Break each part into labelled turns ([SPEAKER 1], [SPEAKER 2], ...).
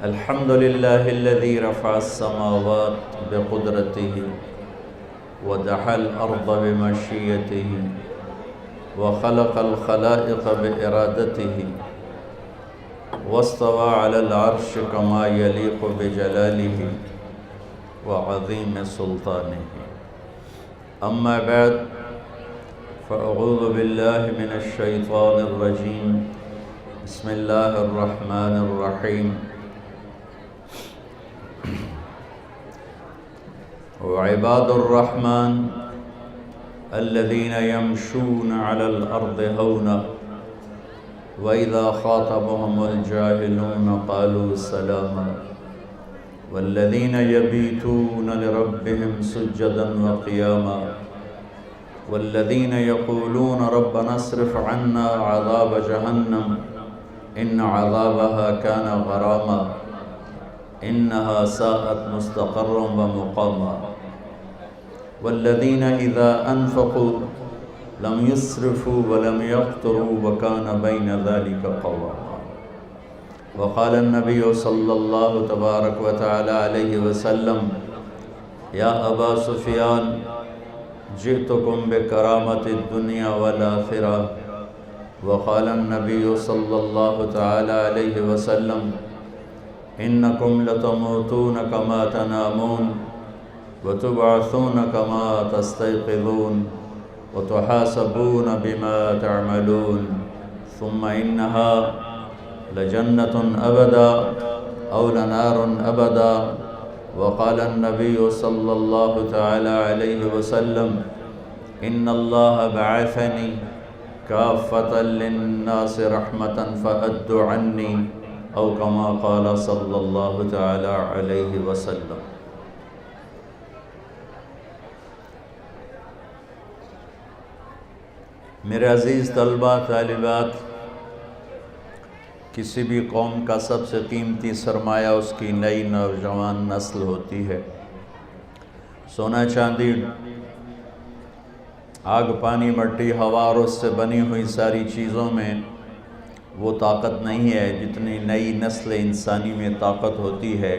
[SPEAKER 1] الحمد لله الذي رفع السماوات بقدرته ودحى الأرض بمشيته وخلق الخلائق بإرادته واستوى على العرش كما يليق بجلاله وعظيم سلطانه. أما بعد فأعوذ بالله من الشيطان الرجيم. بسم الله الرحمن الرحيم. وعباد الرحمن الذين يمشون على الأرض هونا وإذا خاطبهم الجاهلون قالوا سلاما والذين يبيتون لربهم سجدا وقياما والذين يقولون ربنا اصرف عنا عذاب جهنم إن عذابها كان غراما إنها ساءت مستقرا ومقاما والذين إذا أنفقوا لم يسرفوا ولم يقتروا وكان بين ذلك قواما. وقال النبي صلى الله تبارك وتعالى عليه وسلم يا أبا سفيان جئتكم بكرامة الدنيا والآخرة. وقال النبي صلى الله تعالى عليه وسلم إنكم لتموتون كما تنامون وتبعثون كما تستيقظون وتحاسبون بما تعملون ثم إنها لجنة أبدا أو لنار أبدا. وقال النبي صلى الله تعالى عليه وسلم إن الله بعثني كافة للناس رحمة فأدوا عني أو كما قال صلى الله تعالى عليه وسلم. میرے عزیز طلباء طالبات، کسی بھی قوم کا سب سے قیمتی سرمایہ اس کی نئی نوجوان نسل ہوتی ہے. سونا چاندی، آگ پانی مٹی ہوا اور اس سے بنی ہوئی ساری چیزوں میں وہ طاقت نہیں ہے جتنی نئی نسل انسانی میں طاقت ہوتی ہے.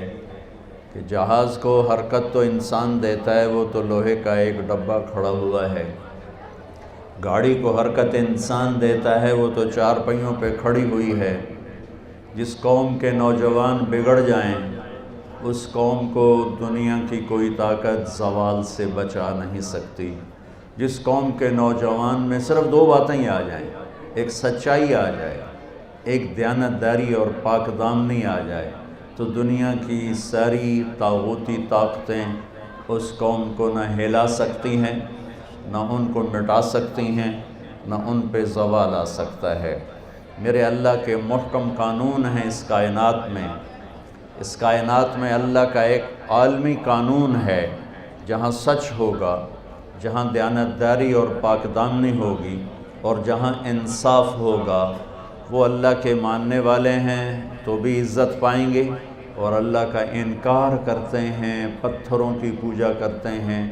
[SPEAKER 1] کہ جہاز کو حرکت تو انسان دیتا ہے، وہ تو لوہے کا ایک ڈبہ کھڑا ہوا ہے. گاڑی کو حرکت انسان دیتا ہے، وہ تو چار پہیوں پہ کھڑی ہوئی ہے. جس قوم کے نوجوان بگڑ جائیں اس قوم کو دنیا کی کوئی طاقت زوال سے بچا نہیں سکتی. جس قوم کے نوجوان میں صرف دو باتیں ہی آ جائیں، ایک سچائی آ جائے، ایک دیانتداری اور پاک دامنی آ جائے، تو دنیا کی ساری طاغوتی طاقتیں اس قوم کو نہ ہلا سکتی ہیں، نہ ان کو مٹا سکتی ہیں، نہ ان پہ زوال آ سکتا ہے. میرے اللہ کے محکم قانون ہیں اس کائنات میں. اس کائنات میں اللہ کا ایک عالمی قانون ہے. جہاں سچ ہوگا، جہاں دیانتداری اور پاک دامنی ہوگی اور جہاں انصاف ہوگا، وہ اللہ کے ماننے والے ہیں تو بھی عزت پائیں گے، اور اللہ کا انکار کرتے ہیں، پتھروں کی پوجا کرتے ہیں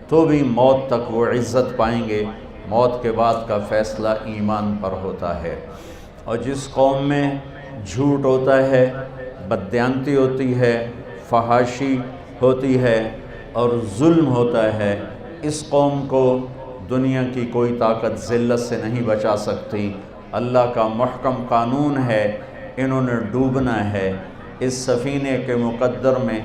[SPEAKER 1] تو بھی موت تک وہ عزت پائیں گے. موت کے بعد کا فیصلہ ایمان پر ہوتا ہے. اور جس قوم میں جھوٹ ہوتا ہے، بددیانتی ہوتی ہے، فحاشی ہوتی ہے اور ظلم ہوتا ہے، اس قوم کو دنیا کی کوئی طاقت ذلت سے نہیں بچا سکتی. اللہ کا محکم قانون ہے، انہوں نے ڈوبنا ہے. اس سفینے کے مقدر میں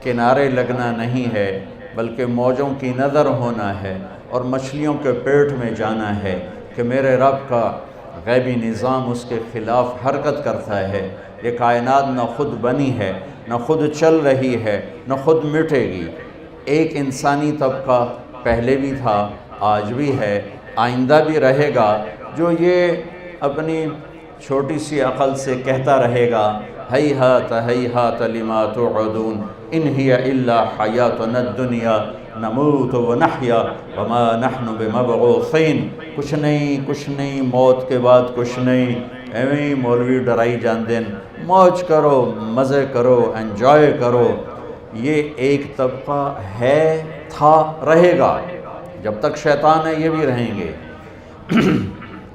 [SPEAKER 1] کنارے لگنا نہیں ہے، بلکہ موجوں کی نظر ہونا ہے اور مچھلیوں کے پیٹ میں جانا ہے کہ میرے رب کا غیبی نظام اس کے خلاف حرکت کرتا ہے. یہ کائنات نہ خود بنی ہے، نہ خود چل رہی ہے، نہ خود مٹے گی. ایک انسانی طبقہ پہلے بھی تھا، آج بھی ہے، آئندہ بھی رہے گا، جو یہ اپنی چھوٹی سی عقل سے کہتا رہے گا ہیہات ہیہات لما توعدون ان ہی الا حیاتنا الدنیا نموت ونحیا وما نحن بمبعوثین. کچھ نہیں، موت کے بعد کچھ نہیں. ایویں مولوی ڈرائی جان دین، موج کرو، مزے کرو، انجوائے کرو. یہ ایک طبقہ ہے، تھا، رہے گا. جب تک شیطان ہے یہ بھی رہیں گے.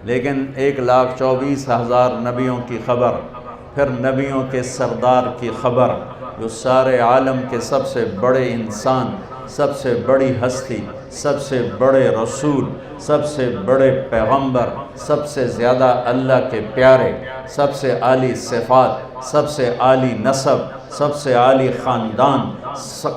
[SPEAKER 1] لیکن 1,24,000 نبیوں کی خبر پھر نبیوں کے سردار کی خبر، جو سارے عالم کے سب سے بڑے انسان، سب سے بڑی ہستی، سب سے بڑے رسول، سب سے بڑے پیغمبر، سب سے زیادہ اللہ کے پیارے، سب سے عالی صفات، سب سے عالی نسب، سب سے عالی خاندان،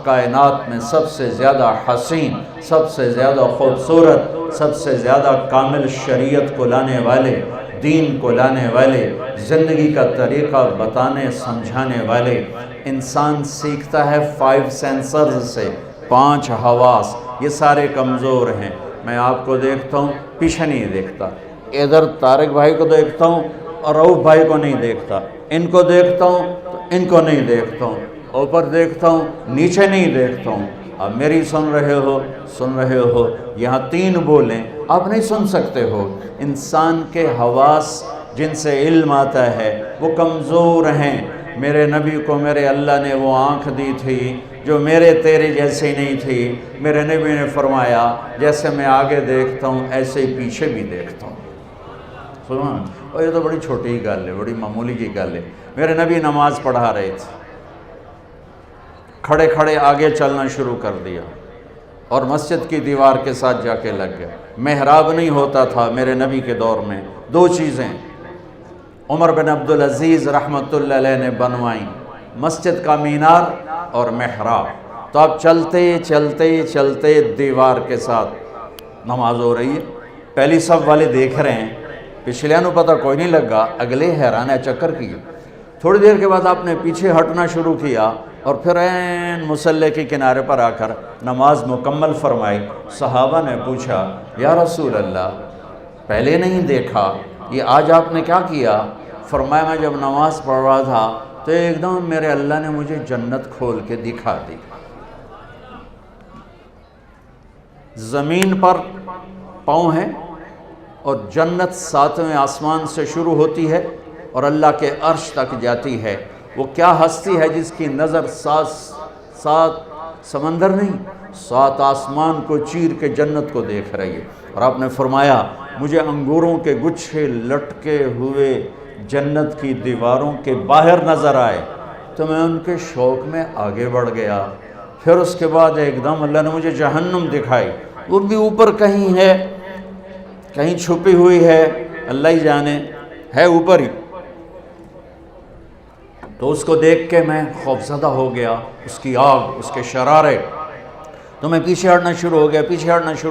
[SPEAKER 1] کائنات میں سب سے زیادہ حسین، سب سے زیادہ خوبصورت، سب سے زیادہ کامل شریعت کو لانے والے، دین کو لانے والے، زندگی کا طریقہ بتانے سمجھانے والے۔ انسان سیکھتا ہے 5 سینسرز سے، 5 حواس، یہ سارے کمزور ہیں۔ میں آپ کو دیکھتا ہوں، پیچھے نہیں دیکھتا، ادھر طارق بھائی کو دیکھتا ہوں اور رؤف بھائی کو نہیں دیکھتا، ان کو دیکھتا ہوں تو ان کو نہیں دیکھتا ہوں، اوپر دیکھتا ہوں نیچے نہیں دیکھتا ہوں۔ اب میری سن رہے ہو، یہاں 3 بولیں آپ نہیں سن سکتے ہو۔ انسان کے حواس جن سے علم آتا ہے وہ کمزور ہیں۔ میرے نبی کو میرے اللہ نے وہ آنکھ دی تھی جو میرے تیرے جیسے نہیں تھی۔ میرے نبی نے فرمایا جیسے میں آگے دیکھتا ہوں ایسے ہی پیچھے بھی دیکھتا ہوں۔ سبحان، اور یہ تو بڑی چھوٹی گل ہے، بڑی معمولی کی گل ہے۔ میرے نبی نماز پڑھا رہے تھے، کھڑے کھڑے آگے چلنا شروع کر دیا اور مسجد کی دیوار کے ساتھ جا کے لگ گئے۔ محراب نہیں ہوتا تھا میرے نبی کے دور میں، 2 چیزیں عمر بن عبدالعزیز رحمۃ اللہ علیہ نے بنوائیں، مسجد کا مینار اور محراب۔ تو آپ چلتے چلتے چلتے دیوار کے ساتھ نماز ہو رہی ہے، پہلی صف والے دیکھ رہے ہیں، پچھلے نو پتہ کوئی نہیں لگا، اگلے حیران ہے چکر کی۔ تھوڑی دیر کے بعد آپ نے پیچھے ہٹنا شروع کیا اور پھر عین مصلی کے کنارے پر آ کر نماز مکمل فرمائی۔ صحابہ نے پوچھا یا رسول اللہ پہلے نہیں دیکھا، یہ آج آپ نے کیا کیا؟ فرمایا میں جب نماز پڑھ رہا تھا تو ایک دم میرے اللہ نے مجھے جنت کھول کے دکھا دی۔ زمین پر پاؤں ہیں اور جنت 7ویں آسمان سے شروع ہوتی ہے اور اللہ کے عرش تک جاتی ہے۔ وہ کیا ہستی ہے جس کی نظر 7 سمندر نہیں، 7 آسمان کو چیر کے جنت کو دیکھ رہی ہے۔ اور آپ نے فرمایا مجھے انگوروں کے گچھے لٹکے ہوئے جنت کی دیواروں کے باہر نظر آئے تو میں ان کے شوق میں آگے بڑھ گیا۔ پھر اس کے بعد ایک دم اللہ نے مجھے جہنم دکھائی، وہ بھی اوپر کہیں ہے، کہیں چھپی ہوئی ہے، اللہ ہی جانے، ہے اوپر ہی۔ تو اس کو دیکھ کے میں خوفزدہ ہو گیا، اس کی آگ، اس کے شرارے، تو میں پیچھے ہٹنا شروع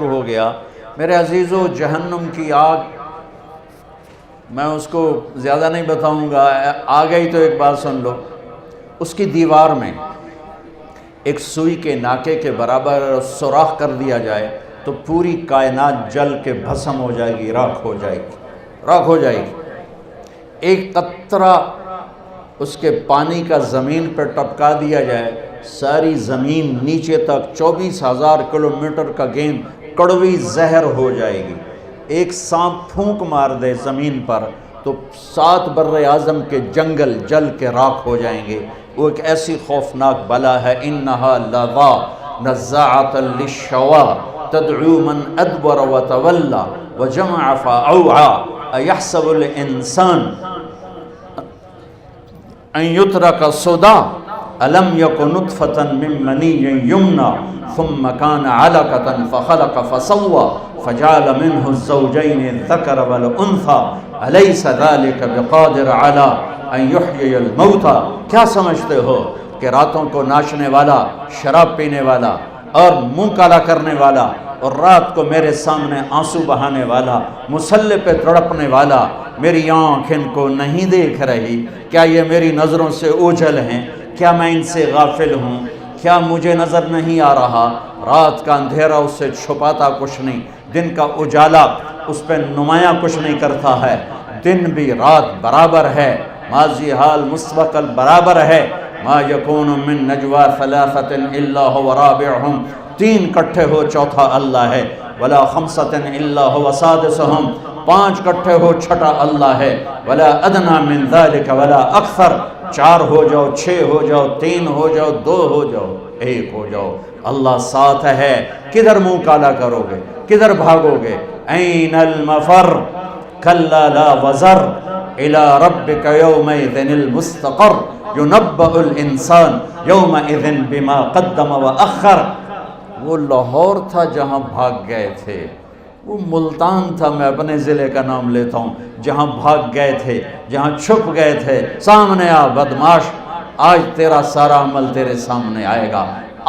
[SPEAKER 1] ہو گیا۔ میرے عزیزو، جہنم کی آگ میں اس کو زیادہ نہیں بتاؤں گا، آ گئی تو ایک بات سن لو۔ اس کی دیوار میں ایک سوئی کے ناکے کے برابر سوراخ کر دیا جائے تو پوری کائنات جل کے بھسم ہو جائے گی، راکھ ہو جائے گی۔ ایک قطرہ اس کے پانی کا زمین پر ٹپکا دیا جائے، ساری زمین نیچے تک 24,000 کلومیٹر کا گیند کڑوی زہر ہو جائے گی۔ ایک سانپ پھونک مار دے زمین پر تو 7 بر اعظم کے جنگل جل کے راکھ ہو جائیں گے۔ وہ ایک ایسی خوفناک بلا ہے، انہا لظا نزاعۃ للشوا تدعو من ادبر وتولى وجمع فاوعى ایحسب الانسان ان یترک سدى الم یک نطفة من منی یمنى ثم كان علقة فخلق فسوى فجعل منه الزوجين الذكر والانثى اليس ذلك بقادر على ان يحيي الموتى۔ کیا سمجھتے ہو کہ راتوں کو ناچنے والا، شراب پینے والا اور منہ کالا کرنے والا اور رات کو میرے سامنے آنسو بہانے والا، مصلی پہ تڑپنے والا، میری آنکھ ان کو نہیں دیکھ رہی؟ کیا یہ میری نظروں سے اوجھل ہیں؟ کیا میں ان سے غافل ہوں؟ کیا مجھے نظر نہیں آ رہا؟ رات کا اندھیرا اس سے چھپاتا کچھ نہیں، دن کا اجالا اس پہ نمایاں کچھ نہیں کرتا ہے۔ دن بھی رات برابر ہے، ماضی حال مستقبل برابر ہے۔ ما یکون من نجوا ثلاثۃ الا هو رابعهم، 3 کٹھے ہو چوتھا اللہ ہے، ولا خمسۃ الا هو سادسهم، 5 کٹھے ہو چھٹا اللہ ہے، ولا ادنی من ذلک ولا اکثر، 4 ہو جاؤ، 6 ہو جاؤ، 3 ہو جاؤ، 2 ہو جاؤ، 1 ہو جاؤ، اللہ ساتھ ہے۔ کدھر منہ کالا کرو گے؟ کدھر بھاگو گے؟ این المفر کلا لا وزر، إلى ربك يومئذ المستقر ينبأ الإنسان يومئذ بما قدم وأخر. وہ لاہور تھا جہاں بھاگ گئے تھے، وہ ملتان تھا، میں اپنے ضلع کا نام لیتا ہوں، جہاں بھاگ گئے تھے، جہاں چھپ گئے تھے. سامنے آ بدماش، آج تیرا سارا عمل تیرے سامنے آئے گا.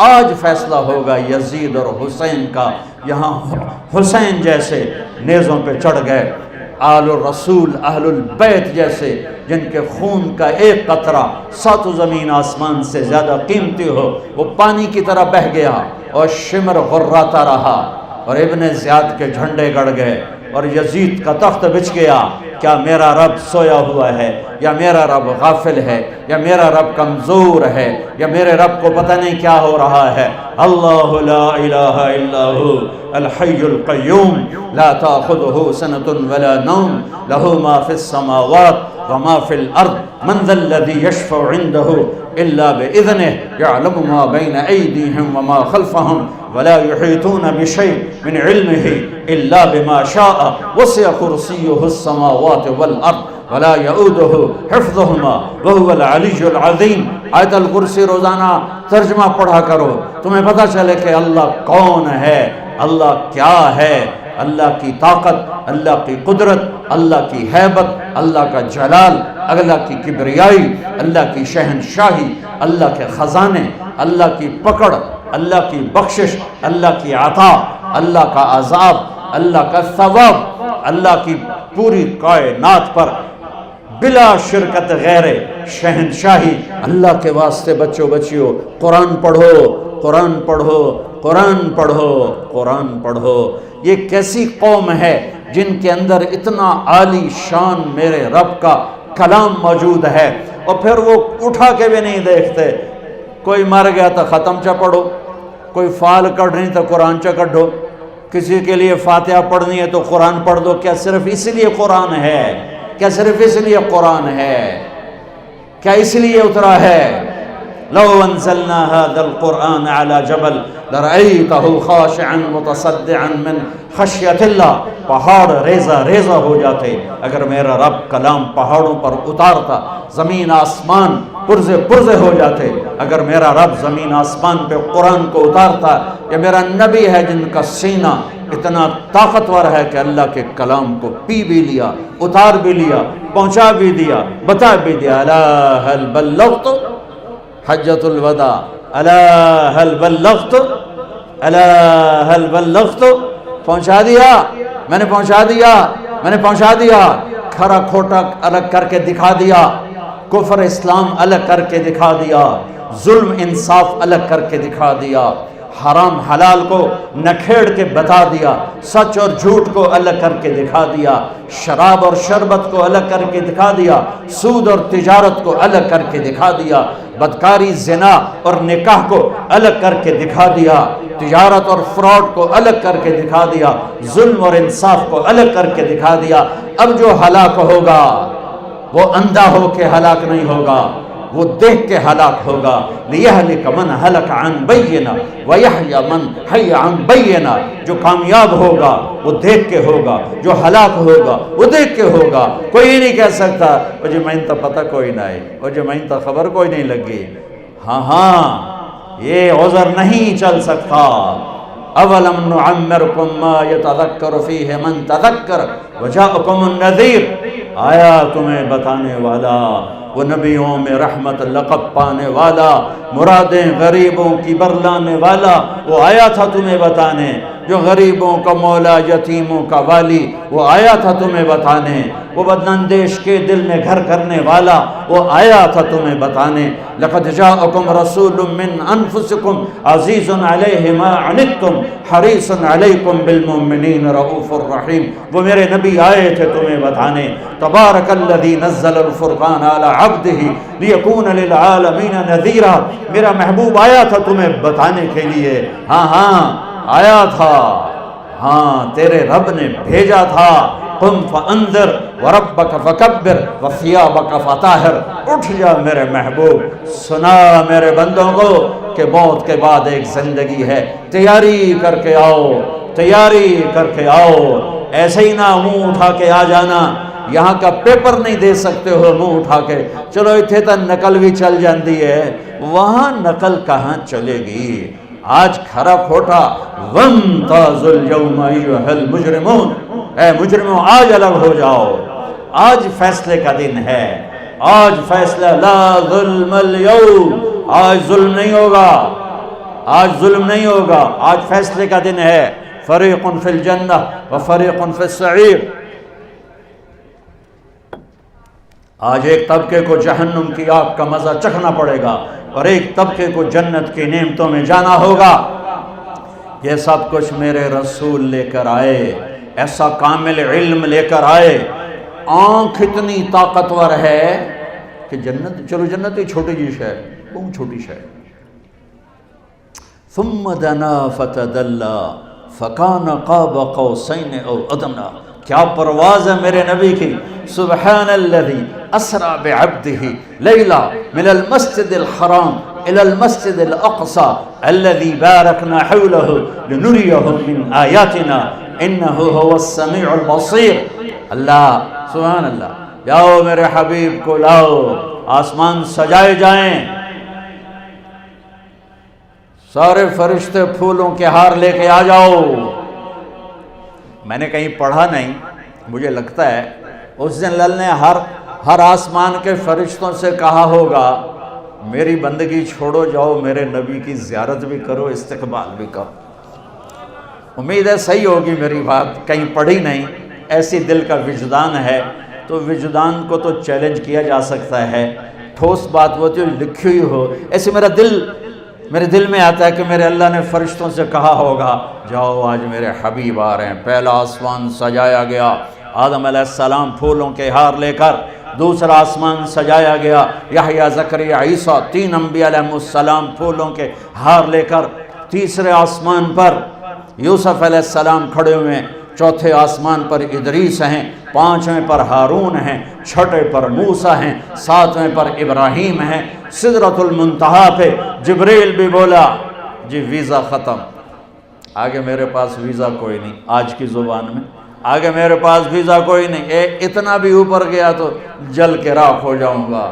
[SPEAKER 1] آج فیصلہ ہوگا یزید اور حسین کا. یہاں حسین جیسے نیزوں پہ چڑھ گئے، آل الرسول اہل البیت جیسے جن کے خون کا ایک قطرہ سات زمین آسمان سے زیادہ قیمتی ہو، وہ پانی کی طرح بہہ گیا اور شمر غراتا رہا، اور ابن زیاد کے جھنڈے گڑ گئے اور یزید کا تخت بچھ گیا. کیا میرا رب سویا ہوا ہے، یا میرا رب غافل ہے، یا میرا رب کمزور ہے، یا میرے رب کو پتہ نہیں کیا ہو رہا ہے؟ اللہ لا الہ الا ہو الحی القیوم لا تأخذہ سنۃ ولا نوم لہ ما فی السماوات وما فی الارض من ذا الذی یشفع عندہ الا بإذنہ یعلم ما بین ایدیہم وما خلفہم ولا يحيطون بشيء من علمه إلا بما شاء وسع كرسيه السماوات والأرض ولا يؤوده حفظهما وهو العلي العظيم. آیت الکرسی روزانہ ترجمہ پڑھا کرو، تمہیں پتہ چلے کہ اللہ کون ہے، اللہ کیا ہے. اللہ کی طاقت، اللہ کی قدرت، اللہ کی ہیبت، اللہ کا جلال، اللہ کی کبریائی، اللہ کی شہنشاہی، اللہ کے خزانے، اللہ کی پکڑ، اللہ کی بخشش، اللہ کی عطا، اللہ کا عذاب، اللہ کا ثواب، اللہ کی پوری کائنات پر بلا شرکت غیر شہنشاہی. اللہ کے واسطے بچوں بچیوں قرآن پڑھو، قرآن پڑھو، قرآن پڑھو، قرآن پڑھو. یہ کیسی قوم ہے جن کے اندر اتنا عالی شان میرے رب کا کلام موجود ہے، اور پھر وہ اٹھا کے بھی نہیں دیکھتے. کوئی مر گیا تو ختم چا پڑھو، کوئی فال کڑھنی تو قرآن چا کڑھو، کسی کے لیے فاتحہ پڑھنی ہے تو قرآن پڑھ دو. کیا صرف اس لیے قرآن ہے؟ کیا صرف اس لیے قرآن ہے؟ کیا اس لیے اترا ہے؟ لو انزلنا هذا القرآن على جبل لرأيته خاشعا متصدعا من خشیت اللہ. پہاڑ ریزہ ریزہ ہو جاتے اگر میرا رب کلام پہاڑوں پر اتارتا. زمین آسمان پرزے پرزے ہو جاتے اگر میرا رب زمین آسمان پہ قرآن کو اتارتا. یہ میرا نبی ہے جن کا سینہ اتنا طاقتور ہے کہ اللہ کے کلام کو پی بھی لیا، اتار بھی لیا، پہنچا بھی دیا، بتا بھی دیا. الا هل بلغت حجۃ الوداع، الا هل بلغت، الا هل بلغت. پہنچا دیا، میں نے پہنچا دیا، میں نے پہنچا دیا. کھرا کھوٹا الگ کر کے دکھا دیا، کفر اسلام الگ کر کے دکھا دیا، ظلم انصاف الگ کر کے دکھا دیا، حرام حلال کو نکھیڑ کے بتا دیا، سچ اور جھوٹ کو الگ کر کے دکھا دیا، شراب اور شربت کو الگ کر کے دکھا دیا، سود اور تجارت کو الگ کر کے دکھا دیا، بدکاری زنا اور نکاح کو الگ کر کے دکھا دیا، تجارت اور فراڈ کو الگ کر کے دکھا دیا، ظلم اور انصاف کو الگ کر کے دکھا دیا. اب جو ہلاک ہوگا وہ اندھا ہو کے ہلاک نہیں ہوگا، وہ دیکھ کے ہلاک ہوگا. لِيَهْلِكَ مَنْ هَلَكَ عَنْ بَيِّنَةٍ وَيَحْيَى مَنْ حَيَّ عَنْ بَيِّنَةٍ. جو کامیاب ہوگا وہ دیکھ کے ہوگا، جو ہلاک ہوگا وہ دیکھ کے ہوگا. کوئی نہیں کہہ سکتا وہ جو میں تو پتہ کوئی نہ ہے، وہ جو میں تو خبر کوئی نہیں لگی. ہاں یہ عذر نہیں چل سکتا. اولم نعمرکم ما یتذکر فیہ من تذکر وجاءکم النذیر. آیا تمہیں بتانے والا، وہ نبیوں میں رحمت لقب پانے والا، مرادیں غریبوں کی برلانے والا، وہ آیا تھا تمہیں بتانے. جو غریبوں کا مولا، یتیموں کا والی، وہ آیا تھا تمہیں بتانے. وہ بداندیش کے دل میں گھر کرنے والا، وہ آیا تھا تمہیں بتانے. لقد جاءکم رسول من انفسکم عزیز علیہ ما عنتم حریص علیکم بالمؤمنین رؤوف الرحیم. وہ میرے نبی آئے تھے تمہیں بتانے. تبارک الذی نزل الفرقان علی عبدہ لیکون للعالمین نذیرا. میرا محبوب آیا تھا تمہیں بتانے کے لیے. ہاں آیا تھا، ہاں تیرے رب نے بھیجا تھا. قم فانذر وربک فکبر وثیابک فطہر. اٹھ جا میرے محبوب، سنا میرے بندوں کو کہ موت کے بعد ایک زندگی ہے. تیاری کر کے آؤ، تیاری کر کے آؤ. ایسے ہی نہ منہ اٹھا کے آ جانا یہاں کا پیپر نہیں دے سکتے ہو منہ اٹھا کے، چلو اتنے تو نقل بھی چل جاندی ہے، وہاں نقل کہاں چلے گی؟ آج کھرا کھوٹا وَامْتَازُوا الْيَوْمَ أَيُّهَا الْمُجْرِمُونَ، اے مجرموں آج الگ ہو جاؤ، آج فیصلے کا دن ہے، آج فیصلہ، لا ظلم اليوم، آج ظلم نہیں ہوگا، آج ظلم نہیں ہوگا، آج فیصلے کا دن ہے، فریق فی الجنہ و فریق فی السعیر۔ آج ایک طبقے کو جہنم کی آگ کا مزہ چکھنا پڑے گا اور ایک طبقے کو جنت کی نعمتوں میں جانا ہوگا۔ یہ سب کچھ میرے رسول لے کر آئے، ایسا کامل علم لے کر آئے، آنکھ اتنی طاقتور ہے کہ جنت، چلو جنت ہی چھوٹی جی شے، بہت چھوٹی شے۔ ثم دنا فتدلى فكان قاب قوسين او ادنى، کیا پرواز ہے میرے نبی کی، سبحان الذي اسرى بعبده ليلا من المسجد الحرام الى المسجد الاقصى الذي باركنا حوله لنريه من آياتنا انه هو السميع البصير۔ اللہ، سبحان اللہ، جاؤ میرے حبیب کو لاؤ، آسمان سجائے جائیں، سارے فرشتے پھولوں کے ہار لے کے آ جاؤ۔ میں نے کہیں پڑھا نہیں، مجھے لگتا ہے اس دن اللہ نے ہر آسمان کے فرشتوں سے کہا ہوگا میری بندگی چھوڑو، جاؤ میرے نبی کی زیارت بھی کرو، استقبال بھی کرو۔ امید ہے صحیح ہوگی میری بات، کہیں پڑھی نہیں، ایسی دل کا وجدان ہے تو وجدان کو تو چیلنج کیا جا سکتا ہے، ٹھوس بات وہ جو لکھی ہوئی ہو، ایسے میرے دل میں آتا ہے کہ میرے اللہ نے فرشتوں سے کہا ہوگا جاؤ آج میرے حبیب آ رہے ہیں۔ پہلا آسمان سجایا گیا آدم علیہ السلام پھولوں کے ہار لے کر، دوسرا آسمان سجایا گیا یحییٰ، زکریا، عیسیٰ، تین انبیاء علیہ السلام پھولوں کے ہار لے کر، تیسرے آسمان پر یوسف علیہ السلام کھڑے ہوئے ہیں، چوتھے آسمان پر ادریس ہیں، پانچویں پر ہارون ہیں، چھٹے پر موسیٰ ہیں، ساتویں پر ابراہیم ہیں، سدرۃ المنتہا پہ جبریل بھی بولا جی ویزا ختم، آگے میرے پاس ویزا کوئی نہیں، آج کی زبان میں آگے میرے پاس ویزا کوئی نہیں، اتنا بھی اوپر گیا تو جل کے راکھ ہو جاؤں گا،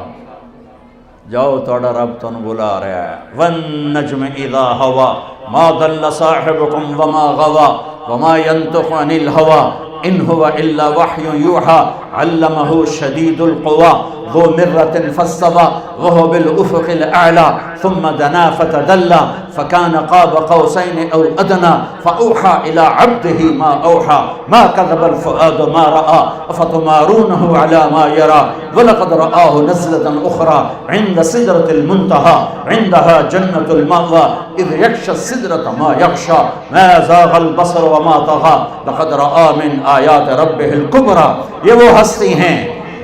[SPEAKER 1] جاؤ توڑا رب تن بلا رہا ہے۔ وَالنَّجْمِ إِذَا هَوَى مَا ضَلَّ صَاحِبُكُمْ وَمَا غَوَى وَمَا يَنطِقُ عَنِ الْهَوَى إِنْ هُوَ إِلَّا وَحْيٌ يُوحَى عَلَّمَهُ شَدِيدُ الْقُوَى ذُو مِرَّةٍ فَاسْتَوَى وَهُوَ بِالْأُفُقِ الْأَعْلَى ثُمَّ دَنَا فَتَدَلَّى فَكَانَ قَابَ قَوْسَيْنِ أَوْ أَدْنَى فَأَوْحَى إِلَى عَبْدِهِ مَا أَوْحَى مَا كَذَبَ الْفُؤَادُ مَا رَأَى أَفَتُمَارُونَهُ عَلَى مَا يَرَى وَلَقَدْ رَآهُ نَزْلَةً أُخْرَى عِندَ سِدْرَةِ الْمُنتَهَى عِندَهَا جَنَّةُ الْمَأْوَى إِذْ يَغْشَى السِّدْرَةَ مَا يَغْشَى مَا زَاغَ الْبَصَرُ وَمَا طَغَى لَقَدْ رَآى مِنْ آيَاتِ رَبِّهِ الْكُبْرَى۔ یہ وہ ہستی ہیں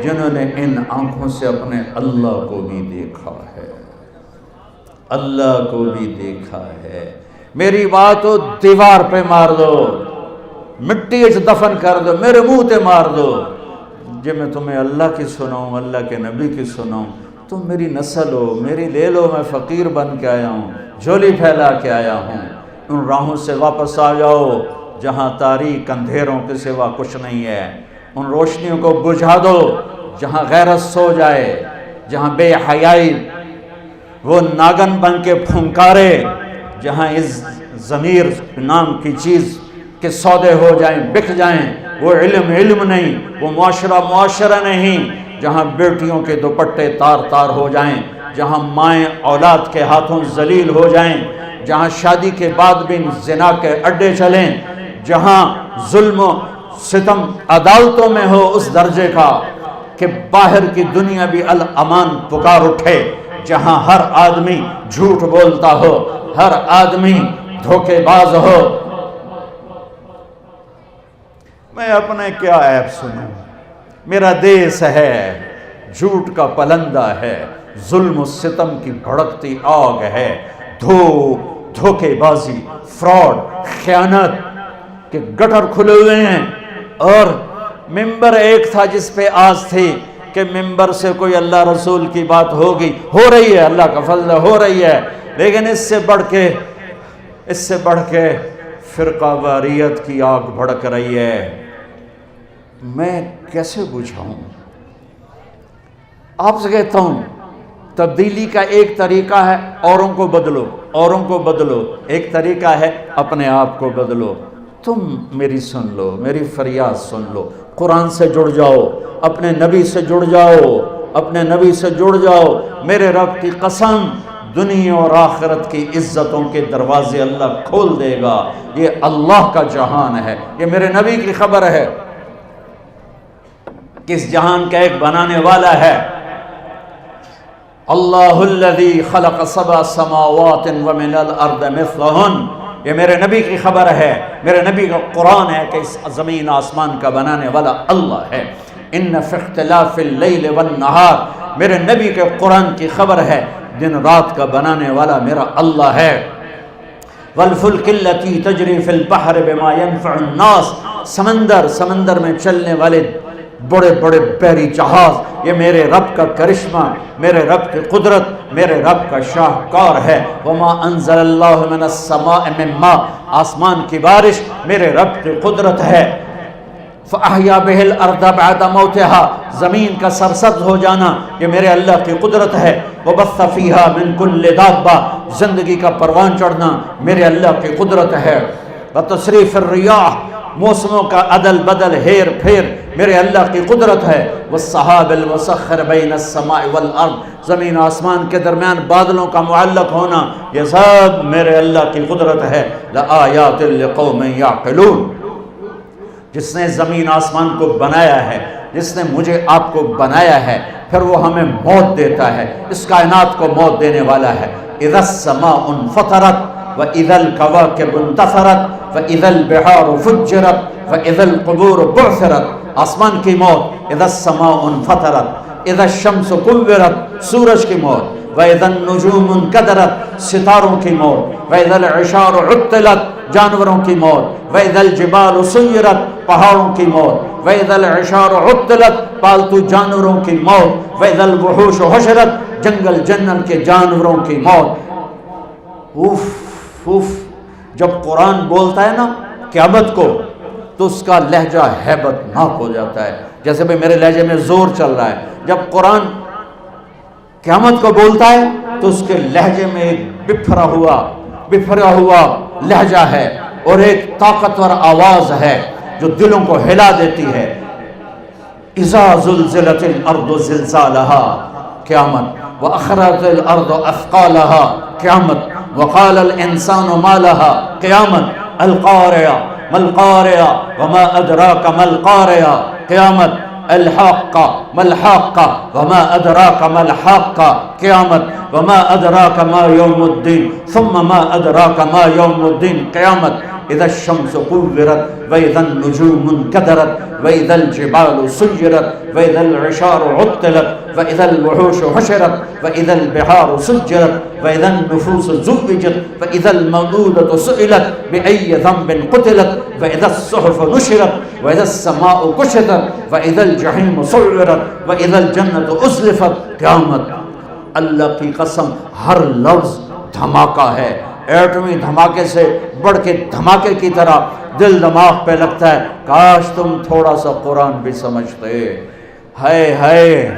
[SPEAKER 1] جنہوں نے ان آنکھوں سے اپنے اللہ کو بھی دیکھا ہے، اللہ کو بھی دیکھا ہے۔ میری بات ہو دیوار پہ مار دو، مٹی اچ دفن کر دو، میرے منہ تے مار دو، جب میں تمہیں اللہ کی سناؤں، اللہ کے نبی کی سناؤں، تم میری نسل ہو، میری لے لو، میں فقیر بن کے آیا ہوں، جھولی پھیلا کے آیا ہوں، ان راہوں سے واپس آ جاؤ جہاں تاریک اندھیروں کے سوا کچھ نہیں ہے، ان روشنیوں کو بجھا دو جہاں غیرت سو جائے، جہاں بے حیائی وہ ناگن بن کے پھنکارے، جہاں اس ضمیر نام کی چیز کے سودے ہو جائیں، بک جائیں، وہ علم نہیں، وہ معاشرہ نہیں، جہاں بیٹیوں کے دوپٹے تار تار ہو جائیں، جہاں مائیں اولاد کے ہاتھوں ذلیل ہو جائیں، جہاں شادی کے بعد بھی زنا کے اڈے چلیں، جہاں ظلم و ستم عدالتوں میں ہو اس درجے کا کہ باہر کی دنیا بھی الامان پکار اٹھے، جہاں ہر آدمی جھوٹ بولتا ہو، ہر آدمی دھوکے باز ہو، میں اپنے کیا عیب سنوں؟ میرا دیس ہے جھوٹ کا پلندہ ہے، ظلم و ستم کی بھڑکتی آگ ہے، دھوکے بازی، فراڈ، خیانت کے گٹر کھلے ہوئے ہیں، اور ممبر ایک تھا جس پہ آس تھی کہ ممبر سے کوئی اللہ رسول کی بات ہوگی، ہو رہی ہے، اللہ کا فضل ہو رہی ہے، لیکن اس سے بڑھ کے فرقہ واریت کی آگ بھڑک رہی ہے۔ میں کیسے بجھاؤں؟ آپ سے کہتا ہوں تبدیلی کا ایک طریقہ ہے اوروں کو بدلو، اوروں کو بدلو، ایک طریقہ ہے اپنے آپ کو بدلو۔ تم میری سن لو، میری فریاد سن لو، قرآن سے جڑ جاؤ، اپنے نبی سے جڑ جاؤ، اپنے نبی سے جڑ جاؤ۔ میرے رب کی قسم، دنیا اور آخرت کی عزتوں کے دروازے اللہ کھول دے گا۔ یہ اللہ کا جہان ہے، یہ میرے نبی کی خبر ہے۔ کس جہان کا ایک بنانے والا ہے، اللہ الذی خلق سبع سماوات ومن الارض مثلہن، یہ میرے نبی کی خبر ہے، میرے نبی کا قرآن ہے کہ اس زمین آسمان کا بنانے والا اللہ ہے۔ ان فی اختلاف اللیل والنہار، میرے نبی کے قرآن کی خبر ہے، دن رات کا بنانے والا میرا اللہ ہے۔ والفلک التی تجری فی البحر بما ینفع الناس، سمندر میں چلنے والے بڑے بڑے بحری جہاز، یہ میرے رب کا کرشمہ، میرے رب کی قدرت، میرے رب کا شاہکار ہے۔ وما انزل اللہ من السماء من ماء، آسمان کی بارش میرے رب کی قدرت ہے۔ فاحیا بہ الارض بعد موتہا، زمین کا سرسبز ہو جانا یہ میرے اللہ کی قدرت ہے۔ وبث فیہا من کل دابہ، زندگی کا پروان چڑھنا میرے اللہ کی قدرت ہے۔ وتصریف الریاح، موسموں کا عدل بدل ہیر پھیر میرے اللہ کی قدرت ہے۔ والسحاب المسخر بین السماء والارض، زمین آسمان کے درمیان بادلوں کا معلق ہونا یہ سب میرے اللہ کی قدرت ہے۔ لآیات لقوم یعقلون، جس نے زمین آسمان کو بنایا ہے، جس نے مجھے آپ کو بنایا ہے، پھر وہ ہمیں موت دیتا ہے، اس کائنات کو موت دینے والا ہے۔ اذا السماء انفطرت وَإِذَا الْكَوَاكِبُ انتَثَرَتْ وَإِذَا الْبِحَارُ فُجِّرَتْ وَإِذَا الْقُبُورُ بُعْثِرَتْ، آسمان کی موت، اذا السماء انفطرت، اذا الشمس كُوِّرَتْ، سورج کی موت، وَإِذَا النُّجُومُ انْكَدَرَتْ، ستاروں کی موت، وَإِذَا الْعِشَارُ عُطِّلَتْ، جانوروں کی موت، وَإِذَا الْجِبَالُ سُيِّرَتْ، پہاڑوں کی موت، وَإِذَا الْعِشَارُ عُطِّلَتْ، پالتو جانوروں کی موت، وَإِذَا الْوُحُوشُ حُشِرَتْ، جنگل جنگل کے جانوروں کی موت۔ جب قرآن بولتا ہے نا قیامت کو تو اس کا لہجہ ہیبت ناک ہو جاتا ہے، جیسے بھی میرے لہجے میں زور چل رہا ہے۔ جب قرآن قیامت کو بولتا ہے تو اس کے لہجے میں ایک بپھرا ہوا لہجہ ہے اور ایک طاقتور آواز ہے جو دلوں کو ہلا دیتی ہے۔ اذا زلزلت الارض زلزالہا، قیامت، واخرجت الارض اثقالہا، قیامت، وقال الانسان ما لها، قیامت، القارعہ ما القارعہ وما ادراک ما القارعہ، قیامت، الحاقہ ما الحاقہ وما ادراک ما الحاقہ، قیامت، وما ادراک ما یوم الدین ثم ما ادراک ما یوم الدین، قیامت، اذا الشمس كورت واذا النجوم انكدرت واذا الجبال سيرت واذا العشار عطلت واذا الوحوش حشرت واذا البحار سجرت واذا النفوس زوجت واذا الموءودة سئلت بأي ذنب قتلت واذا الصحف نشرت واذا السماء كشطت واذا الجحيم سعرت واذا الجنة أزلفت، قیامت۔ اللہ کی قسم ہر لفظ دھماکہ ہے، ایٹمی دھماکے سے بڑھ کے دھماکے کی طرح دل دماغ پہ لگتا ہے۔ کاش تم تھوڑا سا قرآن بھی سمجھتے۔ ہائے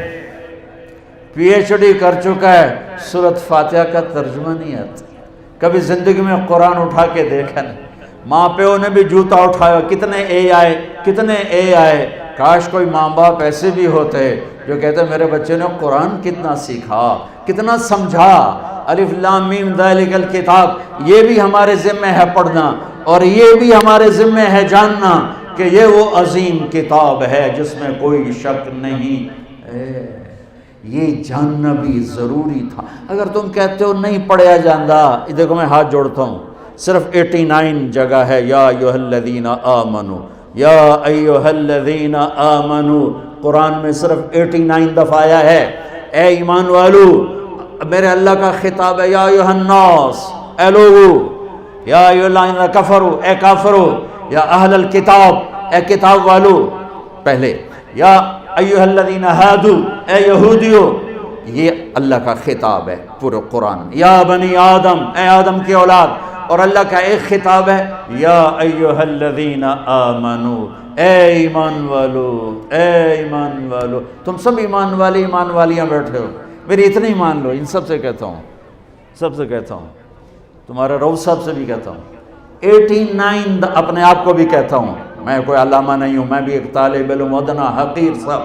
[SPEAKER 1] پی ایچ ڈی کر چکا ہے، سورۃ فاتحہ کا ترجمہ نہیں آتا، کبھی زندگی میں قرآن اٹھا کے دیکھا نہیں۔ ماں پیو نے بھی جوتا اٹھایا، کتنے اے آئے۔ کاش کوئی ماں باپ ایسے بھی ہوتے جو کہتے میرے بچے نے قرآن کتنا سیکھا، کتنا سمجھا۔ الف لام میم ذالک الکتاب، یہ بھی ہمارے ذمہ ہے پڑھنا، اور یہ بھی ہمارے ذمہ ہے جاننا کہ یہ وہ عظیم کتاب ہے جس میں کوئی شک نہیں ہے۔ یہ جاننا بھی ضروری تھا۔ اگر تم کہتے ہو نہیں پڑھیا جاندہ، دیکھو میں ہاتھ جوڑتا ہوں، صرف 89 جگہ ہے یا ایھا الذین آمنو، یا ایھا الذین آمنو، قرآن میں صرف 89 دفعہ آیا ہے۔ اے ایمان والو، میرے اللہ کا خطاب ہے، یا ایھا الناس، اے لوگو، یا ایھا الذین کفروا، اے کافرو، یا اہل الکتاب، اے کتاب والو پہلے، یا ایھا الذین ہادو، اے یہودیو، یہ اللہ کا خطاب ہے پورے قرآن میں۔ یا بنی آدم، اے آدم کی اولاد، اور اللہ کا ایک خطاب ہے، یا ایھا الذین آمنو، اے ایمان والو، اے ایمان والو، تم سب ایمان والے ایمان والیاں بیٹھے ہو، میری اتنی مان لو، ان سب سے کہتا ہوں، سب سے کہتا ہوں، تمہارے رؤوف صاحب سے بھی کہتا ہوں، 89 اپنے آپ کو بھی کہتا ہوں، میں کوئی علامہ نہیں ہوں، میں بھی ایک طالب علم ادنا حقیر صاحب۔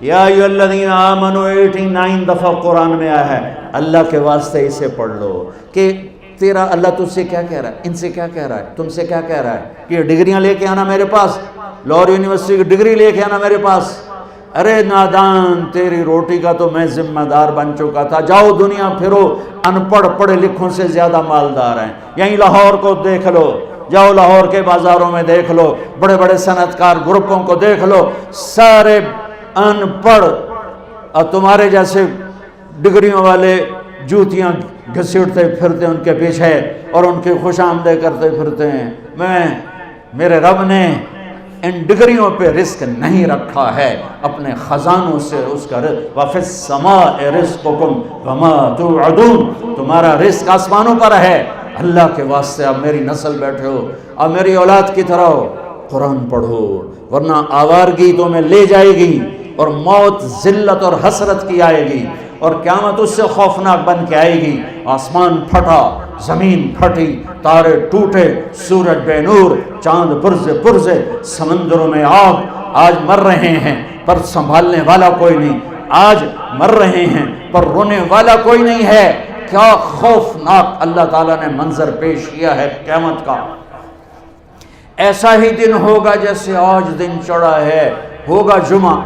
[SPEAKER 1] یا ایھا الذین آمنوا 89 دفعہ قرآن میں آیا ہے، اللہ کے واسطے اسے پڑھ لو کہ تیرا اللہ تجھ سے کیا کہہ رہا ہے، ان سے کیا کہہ رہا ہے، تم سے کیا کہہ رہا ہے کہ یہ ڈگریاں لے کے آنا میرے پاس، لاہور یونیورسٹی کی ڈگری لے کے آنا میرے پاس، ارے نادان تیری روٹی کا تو میں ذمہ دار بن چکا تھا، جاؤ دنیا پھرو، ان پڑھ پڑھے لکھوں سے زیادہ مالدار ہیں، یہیں لاہور کو دیکھ لو، جاؤ لاہور کے بازاروں میں دیکھ لو، بڑے بڑے صنعت کار گروپوں کو دیکھ لو، سارے ان پڑھ اور تمہارے جیسے ڈگریوں والے جوتیاں گھسیٹتے پھرتے ان کے پیچھے اور ان کی خوش آمدید کرتے پھرتے ہیں۔ میرے رب نے ان ڈگریوں پہ رزق نہیں رکھا ہے، اپنے خزانوں سے اس کا رزق، وَفِي السَّمَاءِ رِزْقُكُمْ وَمَا تُوعَدُونَ، تمہارا رزق آسمانوں پر ہے۔ اللہ کے واسطے اب میری نسل بیٹھے ہو، اب میری اولاد کی طرح ہو، قرآن پڑھو، ورنہ آوارگی تمہیں لے جائے گی اور موت ذلت اور حسرت کی آئے گی، اور قیامت اس سے خوفناک بن کے آئے گی۔ آسمان پھٹا، زمین پھٹی، تارے ٹوٹے، سورج بے نور، چاند پرزے، سمندروں میں آگ۔ آج مر رہے ہیں پر سنبھالنے والا کوئی نہیں، آج مر رہے ہیں پر رونے والا کوئی نہیں ہے۔ کیا خوفناک اللہ تعالیٰ نے منظر پیش کیا ہے قیامت کا۔ ایسا ہی دن ہوگا جیسے آج دن چڑھا ہے، ہوگا جمعہ،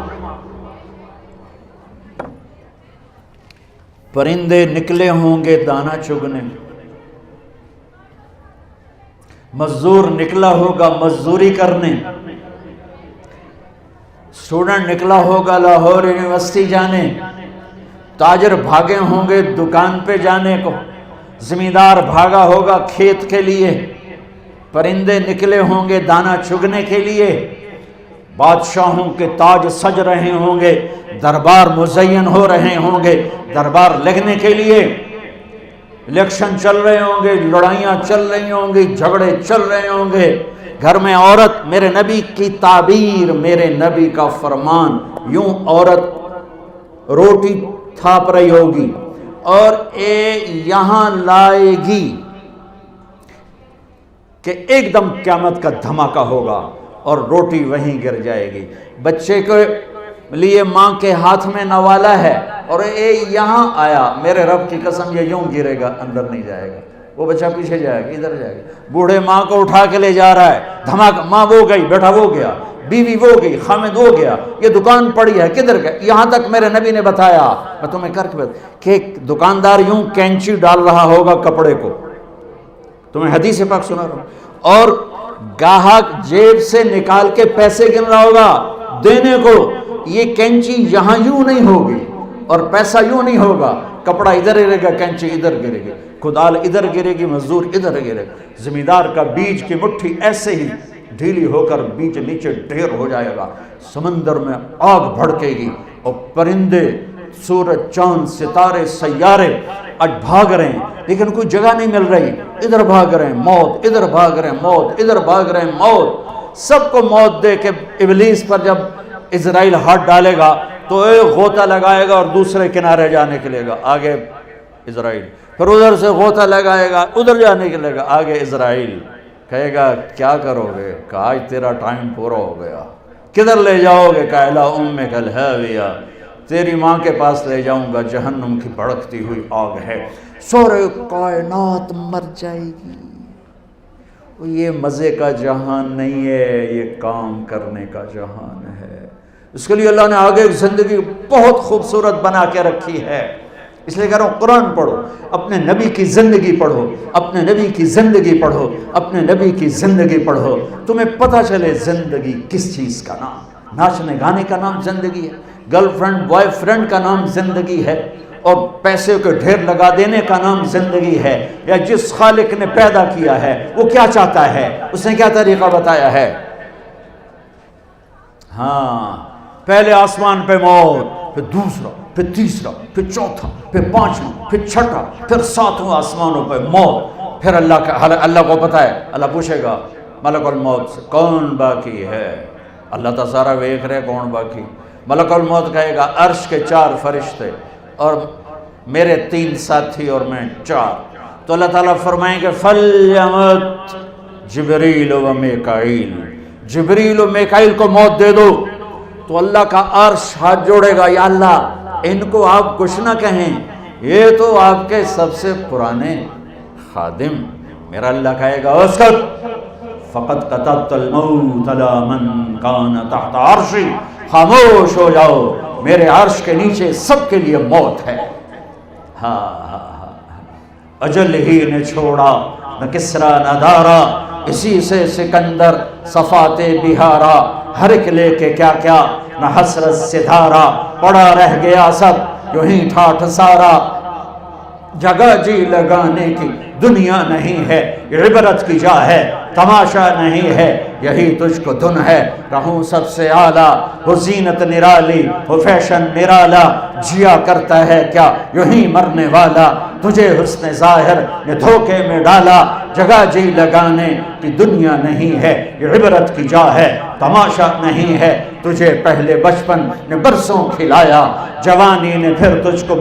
[SPEAKER 1] پرندے نکلے ہوں گے دانہ چگنے، مزدور نکلا ہوگا مزدوری کرنے، اسٹوڈنٹ نکلا ہوگا لاہور یونیورسٹی جانے، تاجر بھاگے ہوں گے دکان پہ جانے کو، زمیندار بھاگا ہوگا کھیت کے لیے، پرندے نکلے ہوں گے دانہ چگنے کے لیے، بادشاہوں کے تاج سج رہے ہوں گے، دربار مزین ہو رہے ہوں گے دربار لگنے کے لیے، الیکشن چل رہے ہوں گے، لڑائیاں چل رہی ہوں گی، جھگڑے چل رہے ہوں گے، گھر میں عورت، میرے نبی کی تعبیر، میرے نبی کا فرمان، یوں عورت روٹی تھاپ رہی ہوگی اور یہاں لائے گی کہ ایک دم قیامت کا دھماکہ ہوگا اور روٹی وہیں گر جائے گی۔ بچے کے لیے ماں کے ہاتھ میں نوالا ہے اور یہاں آیا، میرے رب کی قسم یہ یوں گرے گا، اندر نہیں جائے گا، وہ بچہ پیچھے جائے گا، ادھر جائے گا۔ بوڑھے ماں کو اٹھا کے لے جا رہا ہے، دھماکہ، ماں وہ گئی، بیٹا وہ گیا، بیوی وہ گئی، خامد وہ گیا، یہ دکان پڑی ہے، کدھر گئے؟ یہاں تک میرے نبی نے بتایا، میں تمہیں کر کے کہ دکاندار یوں کینچی ڈال رہا ہوگا کپڑے کو، تمہیں حدیث پاک سنا رہا ہوں، اور گاہک جیب سے نکال کے پیسے گن رہا ہوگا دینے کو، یہ کینچی یہاں یوں نہیں ہوگی اور پیسہ یوں نہیں ہوگا، کپڑا ادھر گرے گا، کینچی ادھر گرے گی، کدال ادھر گرے گی، مزدور ادھر گرے گا، زمیندار کا بیج کی مٹھی ایسے ہی ڈھیلی ہو کر بیج نیچے ڈھیر ہو جائے گا، سمندر میں آگ بھڑکے گی، اور پرندے، سورج، چاند، ستارے، سیارے آج بھاگ رہے ہیں لیکن کوئی جگہ نہیں مل رہی، ادھر بھاگ رہے ہیں موت، ادھر بھاگ رہے ہیں موت، ادھر بھاگ رہے ہیں موت، سب کو موت دے کے ابلیس پر جب اسرائیل ہاتھ ڈالے گا تو ایک غوطہ لگائے گا اور دوسرے کنارے جانے کے لیے گا، آگے اسرائیل، پھر ادھر سے غوطہ لگائے گا ادھر جانے کے لیے گا، آگے اسرائیل، کہے گا کیا کرو گے؟ کہا آج تیرا ٹائم پورا ہو گیا، کدھر لے جاؤ گے؟ کہا الی امک الہاویہ، تیری ماں کے پاس لے جاؤں گا، جہنم کی بھڑکتی ہوئی آگ ہے، سورے کائنات مر جائے گی۔ یہ مزے کا جہان نہیں ہے، یہ کام کرنے کا جہان ہے۔ اس کے لیے اللہ نے آگے ایک زندگی بہت خوبصورت بنا کے رکھی ہے، اس لیے کہہ رہا ہوں قرآن پڑھو، اپنے نبی کی زندگی پڑھو، اپنے نبی کی زندگی پڑھو، اپنے نبی کی زندگی پڑھو، تمہیں پتہ چلے زندگی کس چیز کا نام، ناچنے گانے کا نام زندگی ہے، گرل فرینڈ بوائے فرینڈ کا نام زندگی ہے، اور پیسے کو ڈھیر لگا دینے کا نام زندگی ہے، یا جس خالق نے پیدا کیا ہے وہ کیا چاہتا ہے، اس نے کیا طریقہ بتایا ہے۔ ہاں، پہلے آسمان پہ موت، پھر دوسرا، پھر تیسرا، پھر چوتھا، پھر پانچواں، پھر چھٹا، پھر ساتواں آسمانوں پہ موت، پھر اللہ کو پتہ ہے، اللہ پوچھے گا ملک الموت سے کون باقی ہے، اللہ تا سارا ویکھ رہے کون باقی؟ ملک الموت کہے گا عرش کے 4 فرشتے اور میرے 3 ساتھی اور میں 4. تو اللہ تعالیٰ فرمائیں گے فَلْيَمُتْ جبریل و میکائیل، جبریل و میکائیل کو موت دے دو. تو اللہ کا عرش ہاتھ جوڑے گا، یا اللہ ان کو آپ کچھ نہ کہیں، یہ تو آپ کے سب سے پرانے خادم. میرا اللہ کہے گا اسکت فقط کتبت الموت علی من کان تحت عرشی، خاموش ہو جاؤ، میرے عرش کے نیچے سب کے لیے موت ہے. اجل ہی نے چھوڑا نہ کسرا نہ دارا، اسی سے سکندر صفات بہارا، ہر ایک لے کے کیا کیا نہ حسرت سے دھارا، پڑا رہ گیا سب یوں ہی ٹھاٹھ سارا. جگہ جی لگانے کی دنیا نہیں ہے، عبرت کی جا ہے تماشا نہیں ہے، یہی تجھ کو دھن ہے رہوں سب سے اعلیٰ. وہ زینت نرالی وہ فیشن نرالا، جیا کرتا ہے کیا یوں ہی مرنے والا، تجھے حسن ظاہر نے دھوکے میں ڈالا. جگہ جی لگانے کی دنیا نہیں ہے، عبرت کی جا ہے تماشا نہیں ہے. تجھے پہلے بچپن نے برسوں کھلایا، جوانی نے پھر تجھ کو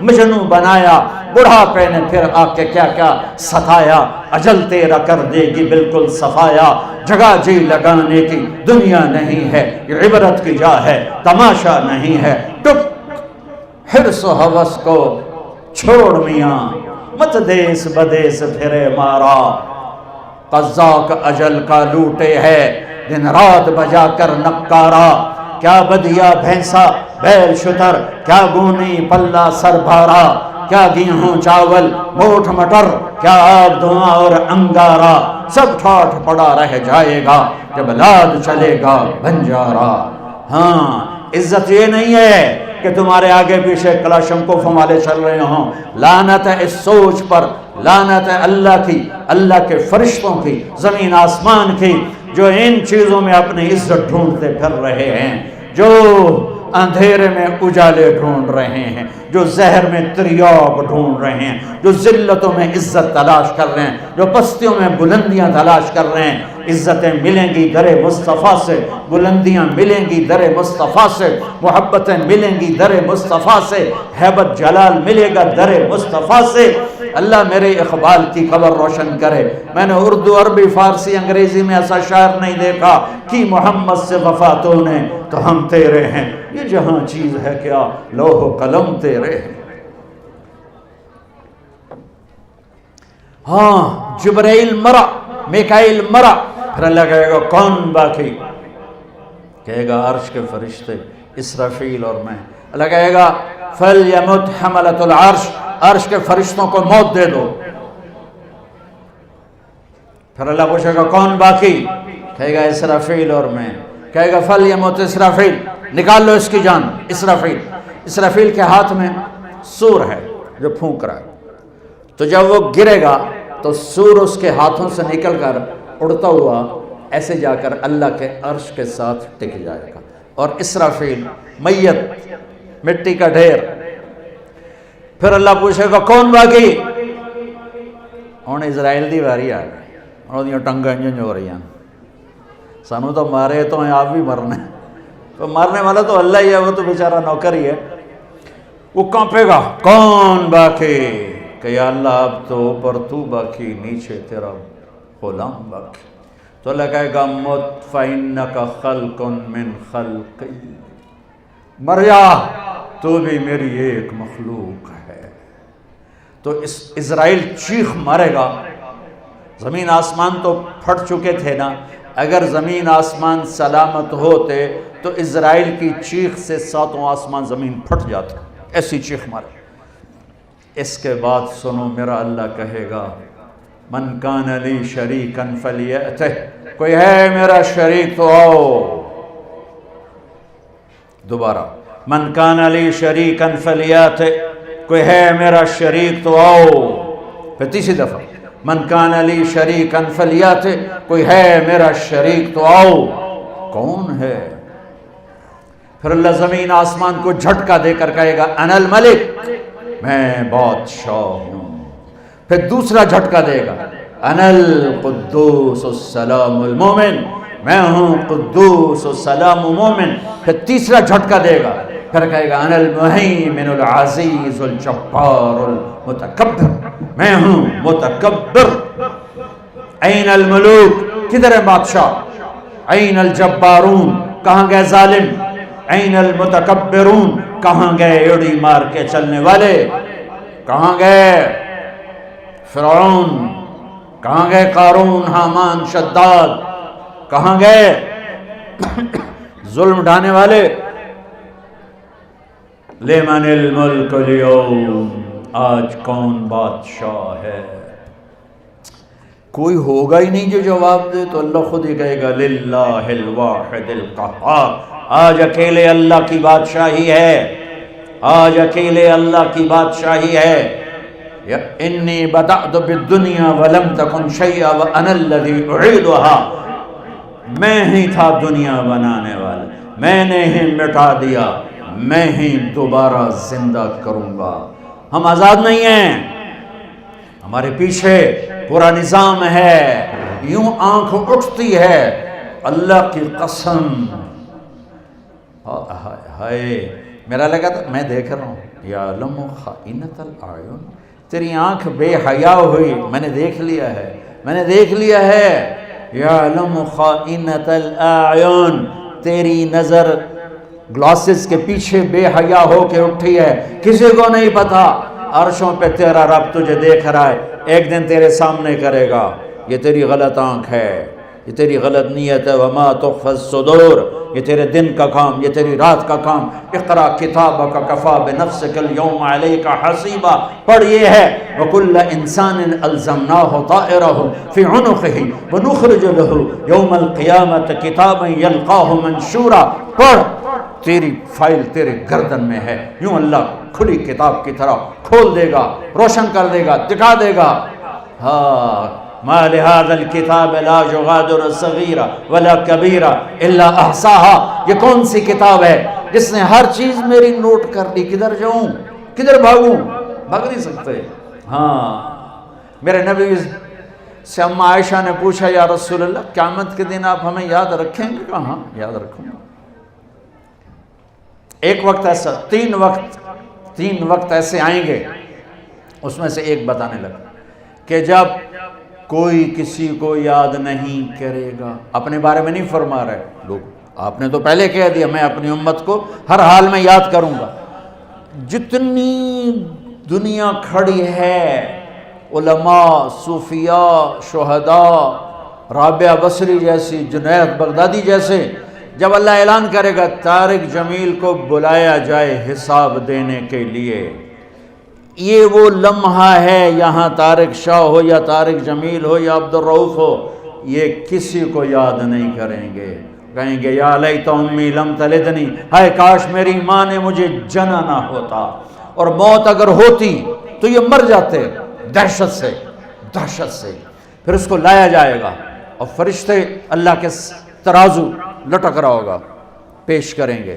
[SPEAKER 1] مجنوں بنایا، بڑھاپے نے پھر آ کے کیا کیا ستایا. اجل تیرا کر دے گی بالکل صفایا. جگہ جی لگانے کی دنیا نہیں ہے، عبرت کی جا ہے تماشا نہیں ہے. ٹک حرص و ہوس کو چھوڑ میاں، مت دیس بدیس پھرے مارا. قزاق اجل کا لوٹے ہے دن رات بجا کر نکارا. کیا بدیا بھینسا بیل شتر، کیا گونی پلہ سر بھارا، کیا گیہوں چاول موٹ مٹر، کیا آگ دھواں اور انگارا. سب ٹھاٹھ پڑا رہ جائے گا جب لاد چلے گا بنجارا. ہاں عزت یہ نہیں ہے کہ تمہارے آگے پیچھے کلاشنکوف والے چل رہے ہوں. لعنت ہے اس سوچ پر، لعنت ہے اللہ کی، اللہ کے فرشتوں کی، زمین آسمان کی، جو ان چیزوں میں اپنی عزت ڈھونڈتے پھر رہے ہیں، جو اندھیرے میں اجالے ڈھونڈ رہے ہیں، جو زہر میں تریاق ڈھونڈ رہے ہیں، جو ذلتوں میں عزت تلاش کر رہے ہیں، جو پستیوں میں بلندیاں تلاش کر رہے ہیں. عزتیں ملیں گی در مصطفیٰ سے، بلندیاں ملیں گی در مصطفیٰ سے، محبتیں ملیں گی در مصطفیٰ سے، ہیبت جلال ملے گا در مصطفیٰ سے. اللہ میرے اقبال کی قبر روشن کرے. میں نے اردو عربی فارسی انگریزی میں ایسا شاعر نہیں دیکھا کہ محمد سے وفا تو نے تو ہم تیرے ہیں. یہ جہاں چیز ہے کیا لوح و قلم تیرے ہیں. ہاں جبرائیل مرا، میکائیل مرا، پھر اللہ کہے گا کون باقی؟ کہے گا عرش کے فرشتے اسرافیل اور میں. اللہ کہے گا فَلْيَمُتْ حَمَلَةُ الْعَرْشِ، عرش کے فرشتوں کو موت دے دو. پھر اللہ پوچھے گا کون باقی؟ کہے گا اسرافیل اور میں. کہے گا فَلْيَمُتْ اسرافیل، نکال لو اس کی جان. اسرافیل، اسرافیل کے ہاتھ میں سور ہے جو پھونک رہا ہے. تو جب وہ گرے گا تو سور اس کے ہاتھوں سے نکل کر اڑتا ہوا ایسے جا کر اللہ کے عرش کے ساتھ ٹک جائے گا. اور اسرافیل میت، مٹی کا ڈھیر. پھر اللہ پوچھے گا کون باقی؟ ہن اسرائیل دی واری آ گئی، انہوں نے ٹنگاں انج ہو رہی ہیں. سانو تو مارے تو ہیں، آپ بھی مرنے. تو مارنے والا تو اللہ ہی ہے، وہ تو بیچارہ نوکر ہی ہے. وہ کانپے گا کون باقی؟ کہ یا اللہ اب تو اوپر تو باقی، نیچے تیرا غلام باقی. تو اللہ کہے گا مت فَإِنَّكَ خَلْقٌ مِّن خَلْقِي، مر جا تو بھی میری ایک مخلوق ہے. تو اسرائیل چیخ مارے گا. زمین آسمان تو پھٹ چکے تھے نا، اگر زمین آسمان سلامت ہوتے تو اسرائیل کی چیخ سے 7 آسمان زمین پھٹ جاتے. ایسی چیخ مارے. اس کے بعد سنو میرا اللہ کہے گا من کان لی شریکن فلیأتہ، کوئی ہے میرا شریک تو آؤ. دوبارہ من کان لی شریکن فلیأتہ، کوئی ہے میرا شریک تو آؤ. پھر تیسری دفعہ من کان لی شریکن فلیأتہ، کوئی ہے میرا شریک تو آؤ. کون ہے؟ پھر اللہ زمین آسمان کو جھٹکا دے کر کہے گا انا الملک، میں بادشاہ ہوں. پھر دوسرا جھٹکا دے گا انا القدوس السلام المومن، میں ہوں قدوس السلام مومن. پھر تیسرا جھٹکا دے گا، پھر کہے گا انا المہیمن العزیز الجبار المتکبر، میں ہوں متکبر. این الملوک، کدھر ہے بادشاہ؟ این الجبارون، کہاں گئے ظالم؟ این المتکبرون، کہاں گئے ایڑی مار کے چلنے والے؟ کہاں گئے فرعون؟ کہاں گئے قارون، حامان، شداد؟ کہاں گئے ظلم ڈھانے والے؟ لمن الملک اليوم، آج کون بادشاہ ہے؟ کوئی ہوگا ہی نہیں جو جواب دے، تو اللہ خود ہی کہے گا للہ الواحد القہار، آج اکیلے اللہ کی بادشاہی ہے، آج اکیلے اللہ کی بادشاہی ہے. انی بدأت بالدنیا ولم تکن شیئا وانا الذی اعیدها، میں ہی تھا دنیا بنانے والا، میں نے ہی مٹا دیا، میں ہی دوبارہ زندہ کروں گا. ہم آزاد نہیں ہیں، ہمارے پیچھے پورا نظام ہے. یوں آنکھ اٹھتی ہے، اللہ کی قسم. ہائے، میرا لگا تھا میں دیکھ رہا ہوں یعلم خائنۃ الاعین، تیری آنکھ بے حیا ہوئی، میں نے دیکھ لیا ہے، میں نے دیکھ لیا ہے. یعلم خائنۃ الاعین، تیری نظر گلاسز کے پیچھے بے حیا ہو کے اٹھی ہے، کسی کو نہیں پتا. عرشوں پہ تیرا رب تجھے دیکھ رہا ہے، ایک دن تیرے سامنے کرے گا. یہ تیری غلط آنکھ ہے، یہ تیری غلط نیت ہے. وما تخفی الصدور، یہ تیرے دن کا کام، یہ تیری رات کا کام. اقرا کتابک کفی بنفسک اليوم علیک حسیبا، پڑھ یہ ہے وکل انسان الزمناہ طائرہ فی عنقہ ونخرج لہ یوم القیامۃ کتابا یلقاہ منشورا. پڑھ، تیری فائل تیرے گردن میں ہے. یوں اللہ کھلی کتاب کی طرح کھول دے گا، روشن کر دے گا، دکھا دے گا. ہاں، ما لہذا الکتاب لا یغادر صغیرہ ولا کبیرہ الا احصاہا. یہ کون سی کتاب ہے جس نے ہر چیز میری نوٹ کر لی؟ کدھر جاؤں، کدھر بھاگوں؟ بھاگ نہیں سکتے. ہاں، میرے نبی سے اماں عائشہ نے پوچھا یا رسول اللہ قیامت کے دن آپ ہمیں یاد رکھیں گے؟ کہا ہاں یاد رکھوں گا. ایک وقت ایسا، تین وقت ایسے آئیں گے، اس میں سے ایک بتانے لگا کہ جب کوئی کسی کو یاد نہیں کرے گا. اپنے بارے میں نہیں فرما رہے لوگ، آپ نے تو پہلے کہہ دیا میں اپنی امت کو ہر حال میں یاد کروں گا. جتنی دنیا کھڑی ہے، علماء، صوفیاء، شہداء، رابعہ بصری جیسی، جنید بغدادی جیسے، جب اللہ اعلان کرے گا طارق جمیل کو بلایا جائے حساب دینے کے لیے، یہ وہ لمحہ ہے. یہاں طارق شاہ ہو یا طارق جمیل ہو یا عبد الرؤف ہو، یہ کسی کو یاد نہیں کریں گے. کہیں گے یا لیت امی لم تلدنی، ہائے کاش میری ماں نے مجھے جنا نہ ہوتا. اور موت اگر ہوتی تو یہ مر جاتے دہشت سے، دہشت سے. پھر اس کو لایا جائے گا اور فرشتے اللہ کے ترازو لٹک رہا ہوگا، پیش کریں گے.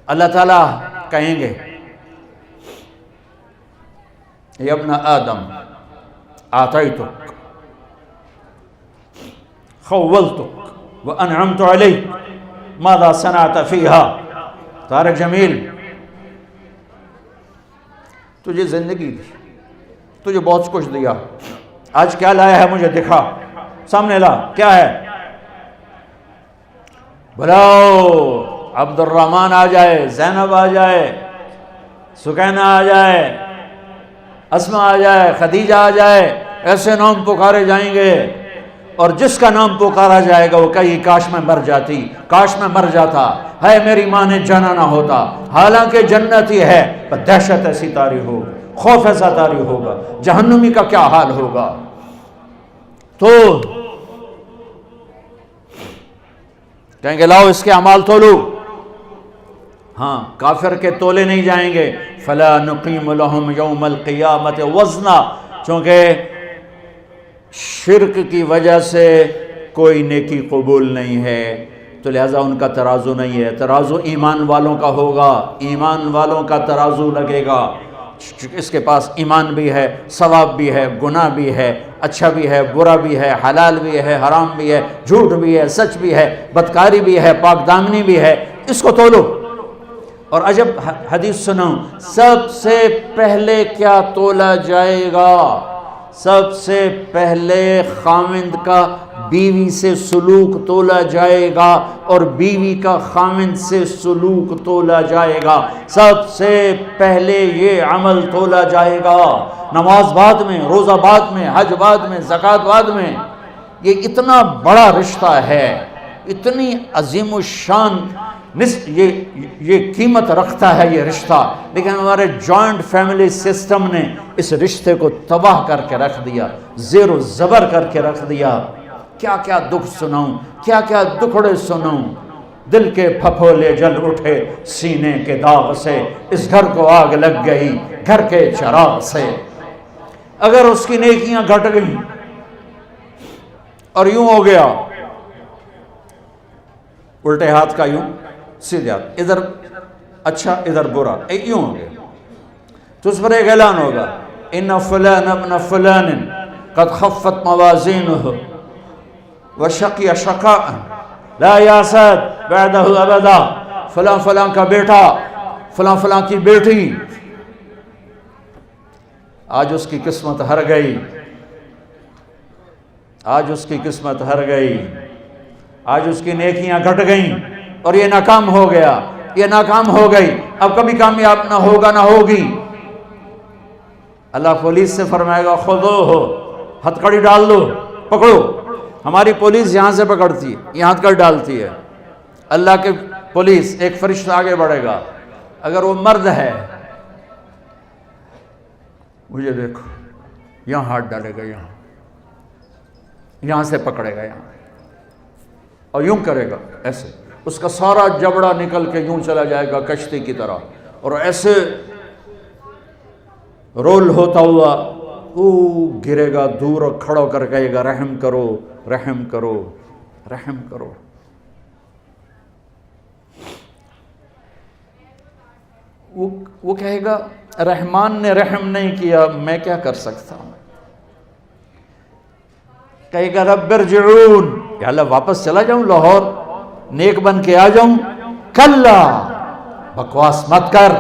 [SPEAKER 1] اللہ تعالیٰ کہیں گے یا ابن آدم آتیتک خولتک وانعمت علیک ماذا صنعت فیہا. طارق جمیل، تجھے زندگی دی، تجھے بہت کچھ دیا، آج کیا لایا ہے مجھے دکھا، سامنے لا، کیا ہے؟ بلاؤ عبد الرحمن آ جائے، زینب آ جائے، سکینہ آ جائے، اسما آ جائے، خدیجہ آ جائے. ایسے نام پکارے جائیں گے، اور جس کا نام پکارا جائے گا وہ کہیں کاش میں مر جاتی، کاش میں مر جاتا، ہے میری ماں نے جانا نہ ہوتا. حالانکہ جنت ہی ہے، پر دہشت ایسی طاری ہوگی، خوف ایسا طاری ہوگا، جہنمی کا کیا حال ہوگا. تو کہیں گے لاؤ اس کے اعمال تولو. ہاں، کافر کے تولے نہیں جائیں گے. فلا نقیم لہم یوم القیامت وزنا، چونکہ شرک کی وجہ سے کوئی نیکی قبول نہیں ہے، تو لہٰذا ان کا ترازو نہیں ہے. ترازو ایمان والوں کا ہوگا، ایمان والوں کا ترازو لگے گا. اس کے پاس ایمان بھی ہے، ثواب بھی ہے، گناہ بھی ہے، اچھا بھی ہے، برا بھی ہے، حلال بھی ہے، حرام بھی ہے، جھوٹ بھی ہے، سچ بھی ہے، بدکاری بھی ہے، پاک دامنی بھی ہے، اس کو تولو۔ اور عجب حدیث سنو، سب سے پہلے کیا تولا جائے گا؟ سب سے پہلے خاوند کا بیوی سے سلوک تولا جائے گا، اور بیوی کا خاوند سے سلوک تولا جائے گا۔ سب سے پہلے یہ عمل تولا جائے گا۔ نماز بعد میں، روزہ بعد میں، حج بعد میں، زکوٰۃ بعد میں۔ یہ اتنا بڑا رشتہ ہے، اتنی عظیم الشان یہ قیمت رکھتا ہے یہ رشتہ، لیکن ہمارے جوائنٹ فیملی سسٹم نے اس رشتے کو تباہ کر کے رکھ دیا، زیر و زبر کر کے رکھ دیا۔ کیا کیا دکھ سناؤں، کیا کیا دکھڑے سناؤں، دل کے پھپھولے جل اٹھے سینے کے داغ سے، اس گھر کو آگ لگ گئی گھر کے چراغ سے۔ اگر اس کی نیکیاں گھٹ گئیں اور یوں ہو گیا، الٹے ہاتھ کا یوں، سیدھے ہاتھ، ادھر اچھا ادھر برا، یوں ہو گیا، تو اس پر ایک اعلان ہوگا، ان فلان ابن فلان قد خفت موازینہ وشقی شقاء لا یاسد بعدہ ابدا۔ فلاں فلاں کا بیٹا، فلاں فلاں کی بیٹی، آج اس کی قسمت ہر گئی، آج اس کی قسمت ہر گئی، آج اس کی نیکیاں گھٹ گئیں اور یہ ناکام ہو گیا، یہ ناکام ہو گئی، اب کبھی کامیاب نہ ہوگا نہ ہوگی۔ اللہ پولیس سے فرمائے گا خذوہ، ہتھ کڑی ڈال دو، پکڑو۔ ہماری پولیس یہاں سے پکڑتی ہے، یہاں ہتھ کڑی ڈالتی ہے۔ اللہ کے پولیس ایک فرشتہ آگے بڑھے گا، اگر وہ مرد ہے، مجھے دیکھو، یہاں ہاتھ ڈالے گا، یہاں سے پکڑے گا، یہاں، اور یوں کرے گا ایسے، اس کا سارا جبڑا نکل کے یوں چلا جائے گا کشتی کی طرح، اور ایسے رول ہوتا ہوا گرے گا دور، اور کھڑا کر کہے گا رحم کرو، رحم کرو، رحم کرو۔ وہ کہے گا رحمان نے رحم نہیں کیا، میں کیا کر سکتا ہوں؟ کہے گا رب ارجعون، یا اللہ واپس چلا جاؤں لاہور، نیک بن کے آ جاؤں؟ کلا، بکواس مت کر،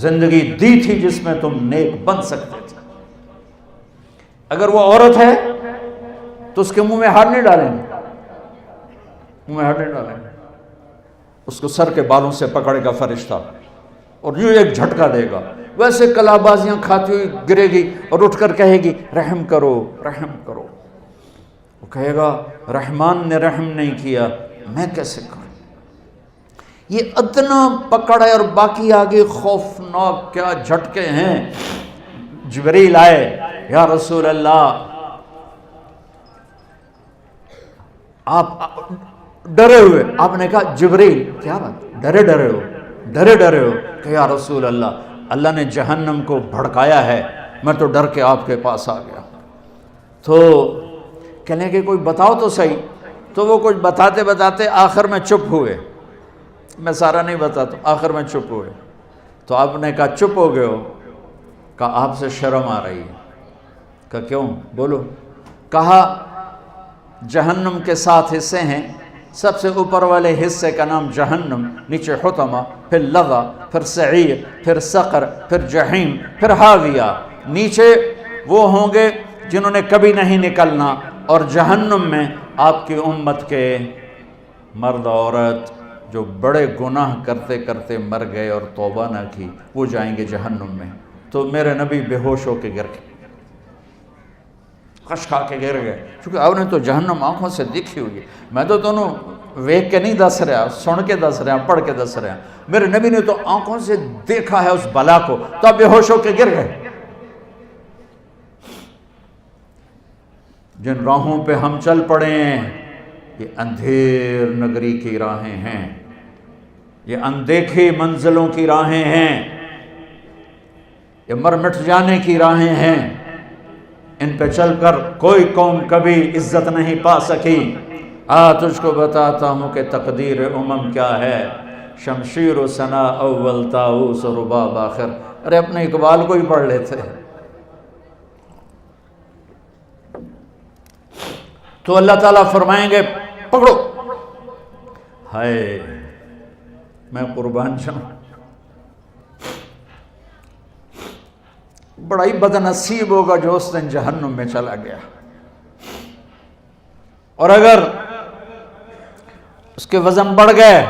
[SPEAKER 1] زندگی دی تھی جس میں تم نیک بن سکتے تھے۔ اگر وہ عورت ہے تو اس کے منہ میں ہاتھ نہیں ڈالیں گے، منہ میں ہاتھ نہیں ڈالیں گے، اس کو سر کے بالوں سے پکڑے گا فرشتہ اور یوں ایک جھٹکا دے گا، ویسے کلابازیاں کھاتی ہوئی گرے گی اور اٹھ کر کہے گی رحم کرو، رحم کرو۔ وہ کہے گا رحمان نے رحم نہیں کیا، میں کیسے کروں؟ یہ ادنا پکڑ ہے، اور باقی آگے خوفناک کیا جھٹکے ہیں۔ جبریل آئے، یا رسول اللہ آپ ڈرے ہوئے، آپ نے کہا جبریل کیا بات، ڈرے ڈرے ہو، ڈرے ڈرے ہو؟ کہ یا رسول اللہ نے جہنم کو بھڑکایا ہے، میں تو ڈر کے آپ کے پاس آ گیا۔ تو کہنے کہ کوئی بتاؤ تو صحیح، تو وہ کچھ بتاتے بتاتے آخر میں چپ ہوئے، میں سارا نہیں بتاتا، آخر میں چپ ہوئے۔ تو آپ نے کہا چپ ہو گئے ہو؟ کہا آپ سے شرم آ رہی ہے۔ کہا کیوں؟ بولو۔ کہا جہنم کے 7 حصے ہیں، سب سے اوپر والے حصے کا نام جہنم، نیچے حطمہ، پھر لظہ، پھر سعیر، پھر سقر، پھر جہیم، پھر حاویہ۔ نیچے وہ ہوں گے جنہوں نے کبھی نہیں نکلنا، اور جہنم میں آپ کی امت کے مرد عورت جو بڑے گناہ کرتے کرتے مر گئے اور توبہ نہ کی، وہ جائیں گے جہنم میں۔ تو میرے نبی بے ہوش ہو کے گر گئے، خش کھا کے گر گئے، چونکہ آپ نے تو جہنم آنکھوں سے دیکھی ہوئی ہے، میں تو دونوں ویک کے نہیں دس رہا، سن کے دس رہا، پڑھ کے دس رہا، میرے نبی نے تو آنکھوں سے دیکھا ہے اس بلا کو، تو آپ بے ہوش ہو کے گر گئے۔ جن راہوں پہ ہم چل پڑے ہیں، یہ اندھیر نگری کی راہیں ہیں، یہ اندیکھی منزلوں کی راہیں ہیں، یہ مر مٹ جانے کی راہیں ہیں، ان پہ چل کر کوئی قوم کبھی عزت نہیں پا سکی۔ تجھ کو بتاتا ہوں کہ تقدیر امم کیا ہے، شمشیر و ثنا اول، طاؤس و رباب آخر۔ ارے اپنے اقبال کو ہی پڑھ لیتے۔ تو اللہ تعالیٰ فرمائیں گے پکڑو. ہائے میں قربان جاؤں، بڑا ہی بد نصیب ہوگا جو اس دن جہنم میں چلا گیا. اور اگر اس کے وزن بڑھ گئے،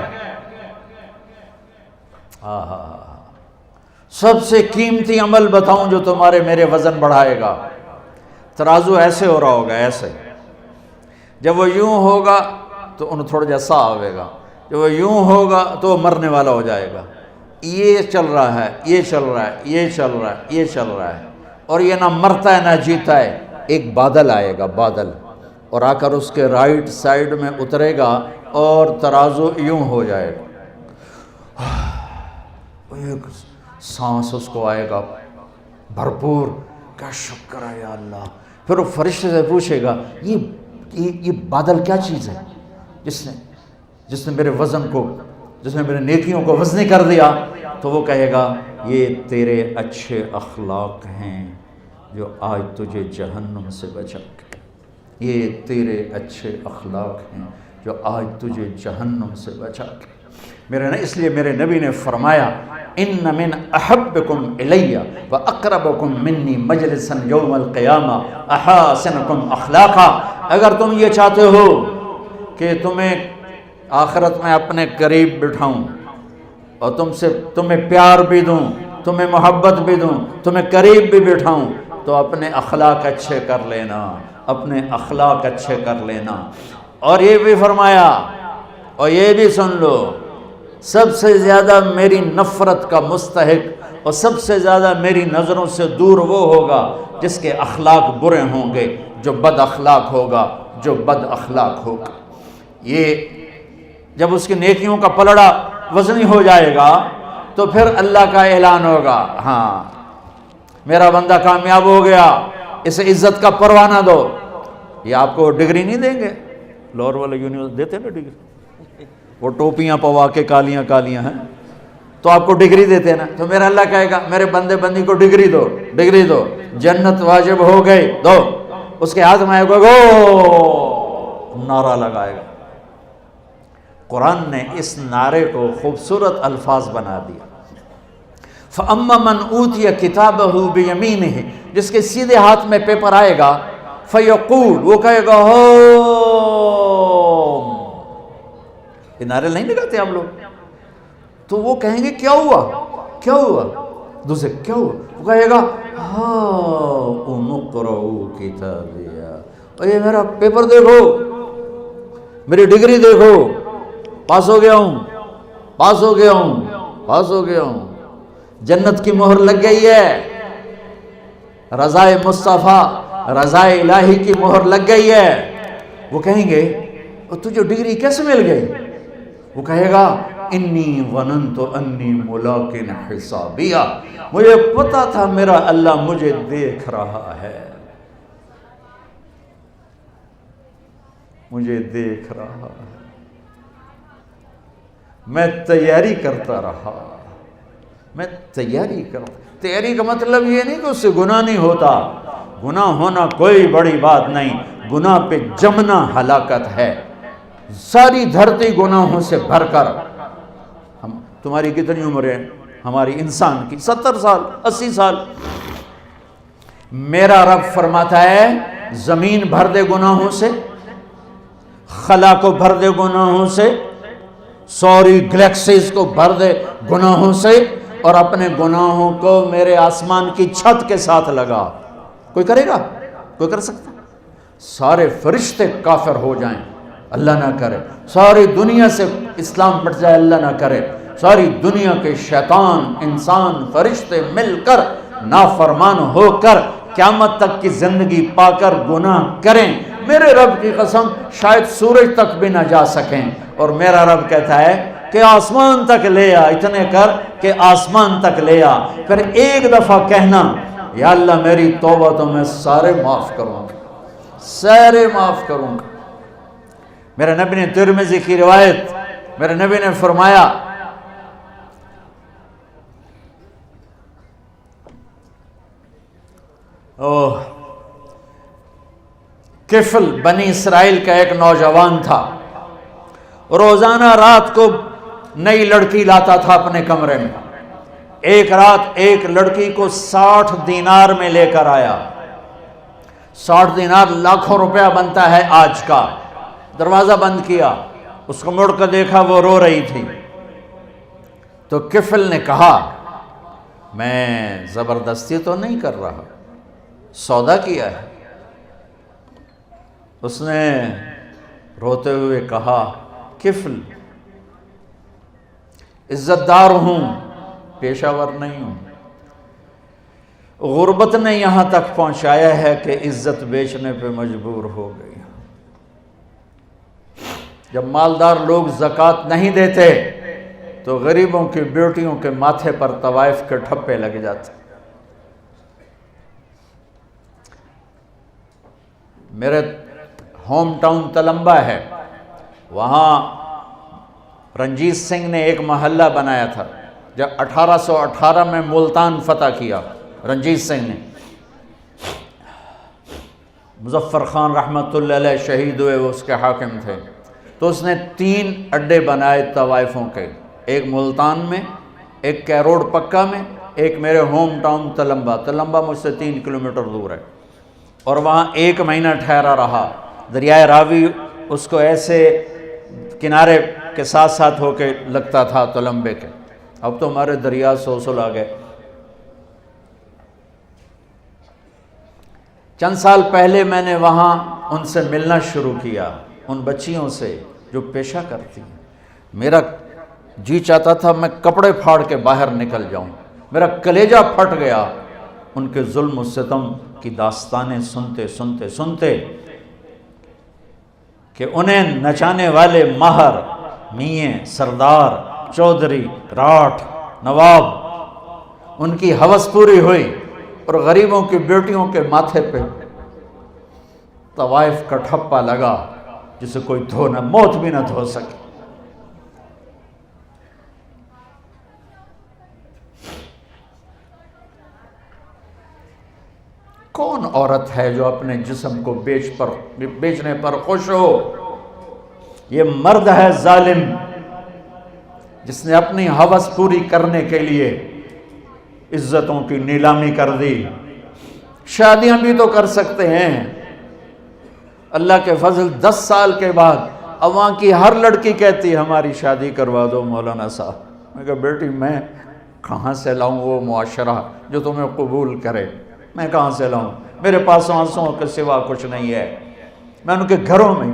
[SPEAKER 1] سب سے قیمتی عمل بتاؤں جو تمہارے میرے وزن بڑھائے گا. ترازو ایسے ہو رہا ہوگا، ایسے. جب وہ یوں ہوگا تو انہوں تھوڑا جیسا آئے گا، جب وہ یوں ہوگا تو وہ مرنے والا ہو جائے گا. یہ چل رہا ہے، یہ چل رہا ہے، یہ چل رہا ہے، یہ چل رہا ہے، اور یہ نہ مرتا ہے نہ جیتا ہے. ایک بادل آئے گا، بادل، اور آ کر اس کے رائٹ سائڈ میں اترے گا اور ترازو یوں ہو جائے گا. ایک سانس اس کو آئے گا بھرپور، کیا شکر ہے یا اللہ. پھر وہ فرشتے سے پوچھے گا یہ بادل کیا چیز ہے جس نے میرے وزن کو، جس نے میرے نیکیوں کو وزنی کر دیا. تو وہ کہے گا یہ تیرے اچھے اخلاق ہیں جو آج تجھے جہنم سے بچا کے، یہ تیرے اچھے اخلاق ہیں جو آج تجھے جہنم سے بچا کے. اس لیے میرے نبی نے فرمایا ان من احبکم الی و اقربکم منی مجلسا یوم القیامہ احاسنکم اخلاقا. اگر تم یہ چاہتے ہو کہ تمہیں آخرت میں اپنے قریب بٹھاؤں اور تمہیں پیار بھی دوں، تمہیں محبت بھی دوں، تمہیں قریب بھی بٹھاؤں، تو اپنے اخلاق اچھے کر لینا، اپنے اخلاق اچھے کر لینا. اور یہ بھی فرمایا، اور یہ بھی سن لو، سب سے زیادہ میری نفرت کا مستحق اور سب سے زیادہ میری نظروں سے دور وہ ہوگا جس کے اخلاق برے ہوں گے، جو بد اخلاق ہوگا، جو بد اخلاق ہوگا. یہ جب اس کی نیکیوں کا پلڑا وزنی ہو جائے گا تو پھر اللہ کا اعلان ہوگا، ہاں میرا بندہ کامیاب ہو گیا، اسے عزت کا پروانہ دو. یہ آپ کو ڈگری نہیں دیں گے، لاہور والے یونیورسٹی دیتے نا ڈگری، وہ ٹوپیاں پوا کے کالیاں کالیاں ہیں تو آپ کو ڈگری دیتے ہیں نا. تو میرا اللہ کہے گا میرے بندے بندی کو ڈگری دو، ڈگری دو، جنت واجب ہو گئی، دو. اس کے ہاتھ میں آئے گا، گو نعرہ لگائے گا. قرآن نے اس نعرے کو خوبصورت الفاظ بنا دیا. فَأَمَّا مَنْ أُوتِيَ كِتَابَهُ بِيَمِينِهِ، جس کے سیدھے ہاتھ میں پیپر آئے گا، فَيَقُولُ، وہ کہے گا ہوم. یہ نعرے نہیں لگاتے آپ لوگ؟ تو وہ کہیں گے کیا ہوا، کیا ہوا؟ دوسرے کیا ہوا؟ وہ کہے گا هَاؤمُ اقْرَءُوا كِتَابِيَهْ، اور یہ میرا پیپر دیکھو، میری ڈگری دیکھو، پاس ہو گیا ہوں، پاس ہو گیا ہوں، پاس ہو گیا ہوں. جنت کی مہر لگ گئی ہے، رضائے مصطفیٰ، رضائے الہی کی مہر لگ گئی ہے. وہ کہیں گے اور تجھے ڈگری کیسے مل گئی؟ وہ کہے گا انی ظننت انی ملاق حسابیہ، مجھے پتا تھا میرا اللہ مجھے دیکھ رہا ہے، مجھے دیکھ رہا ہے، میں تیاری کرتا رہا، میں تیاری کرتا. تیاری کا مطلب یہ نہیں کہ اس سے گناہ نہیں ہوتا، گناہ ہونا کوئی بڑی بات نہیں، گناہ پہ جمنا ہلاکت ہے. ساری دھرتی گناہوں سے بھر کر، تمہاری کتنی عمر ہے ہماری انسان کی؟ 70 سال، 80 سال. میرا رب فرماتا ہے زمین بھر دے گناہوں سے، خلا کو بھر دے گناہوں سے، سوری گلیکسیز کو بھر دے گناہوں سے، اور اپنے گناہوں کو میرے آسمان کی چھت کے ساتھ لگا. کوئی کرے گا؟ کوئی کر سکتا؟ سارے فرشتے کافر ہو جائیں، اللہ نہ کرے. ساری دنیا سے اسلام مٹ جائے، اللہ نہ کرے. ساری دنیا کے شیطان، انسان، فرشتے مل کر نافرمان ہو کر قیامت تک کی زندگی پا کر گناہ کریں، میرے رب کی قسم شاید سورج تک بھی نہ جا سکیں. اور میرا رب کہتا ہے کہ آسمان تک لے آ، اتنے کر کہ آسمان تک لے آ. پھر ایک دفعہ کہنا یا اللہ میری توبہ تو میں سارے معاف کروں گا، سارے معاف کروں گا. میرے نبی نے ترمذی کی روایت، میرے نبی نے فرمایا کفل بنی اسرائیل کا ایک نوجوان تھا، روزانہ رات کو نئی لڑکی لاتا تھا اپنے کمرے میں۔ ایک رات ایک لڑکی کو 60 دینار میں لے کر آیا۔ 60 دینار لاکھوں روپیہ بنتا ہے آج کا۔ دروازہ بند کیا، اس کو مڑ کر دیکھا، وہ رو رہی تھی۔ تو کفل نے کہا میں زبردستی تو نہیں کر رہا، سودا کیا ہے۔ اس نے روتے ہوئے کہا کفل عزت دار ہوں، پیشہ ور نہیں ہوں، غربت نے یہاں تک پہنچایا ہے کہ عزت بیچنے پہ مجبور ہو گئی۔ جب مالدار لوگ زکوٰۃ نہیں دیتے تو غریبوں کی بیٹیوں کے ماتھے پر طوائف کے ٹھپے لگ جاتے۔ میرے ہوم ٹاؤن تلمبا ہے، وہاں رنجیت سنگھ نے ایک محلہ بنایا تھا۔ جب 1818 میں ملتان فتح کیا رنجیت سنگھ نے، مظفر خان رحمۃ اللہ علیہ شہید ہوئے، وہ اس کے حاکم تھے، تو اس نے 3 اڈے بنائے طوائفوں کے، ایک ملتان میں، ایک کیروڑ پکا میں، ایک میرے ہوم ٹاؤن تلمبا۔ تلمبا مجھ سے 3 کلومیٹر دور ہے، اور وہاں 1 مہینہ ٹھہرا رہا۔ دریائے راوی اس کو ایسے کنارے کے ساتھ ساتھ ہو کے لگتا تھا تلمبے کے۔ اب تو ہمارے دریا سوسل آ گئے۔ چند سال پہلے میں نے وہاں ان سے ملنا شروع کیا، ان بچیوں سے جو پیشہ کرتی ہیں۔ میرا جی چاہتا تھا میں کپڑے پھاڑ کے باہر نکل جاؤں، میرا کلیجہ پھٹ گیا ان کے ظلم و ستم کی داستانیں سنتے سنتے سنتے، کہ انہیں نچانے والے ماہر، میاں، سردار، چودھری، راٹھ، نواب، ان کی ہوس پوری ہوئی، اور غریبوں کی بیٹیوں کے ماتھے پہ طوائف کا ٹھپا لگا جسے کوئی دھو نہ، موت بھی نہ دھو سکے۔ کون عورت ہے جو اپنے جسم کو بیچنے پر خوش ہو؟ یہ مرد ہے ظالم، جس نے اپنی ہوس پوری کرنے کے لیے عزتوں کی نیلامی کر دی۔ شادیاں بھی تو کر سکتے ہیں۔ اللہ کے فضل 10 سال کے بعد اب وہاں کی ہر لڑکی کہتی ہے ہماری شادی کروا دو مولانا صاحب۔ میں کہا بیٹی میں کہاں سے لاؤں وہ معاشرہ جو تمہیں قبول کرے؟ میں کہاں سے لاؤں؟ میرے پاس آنسوؤں کے سوا کچھ نہیں ہے۔ میں ان کے گھروں میں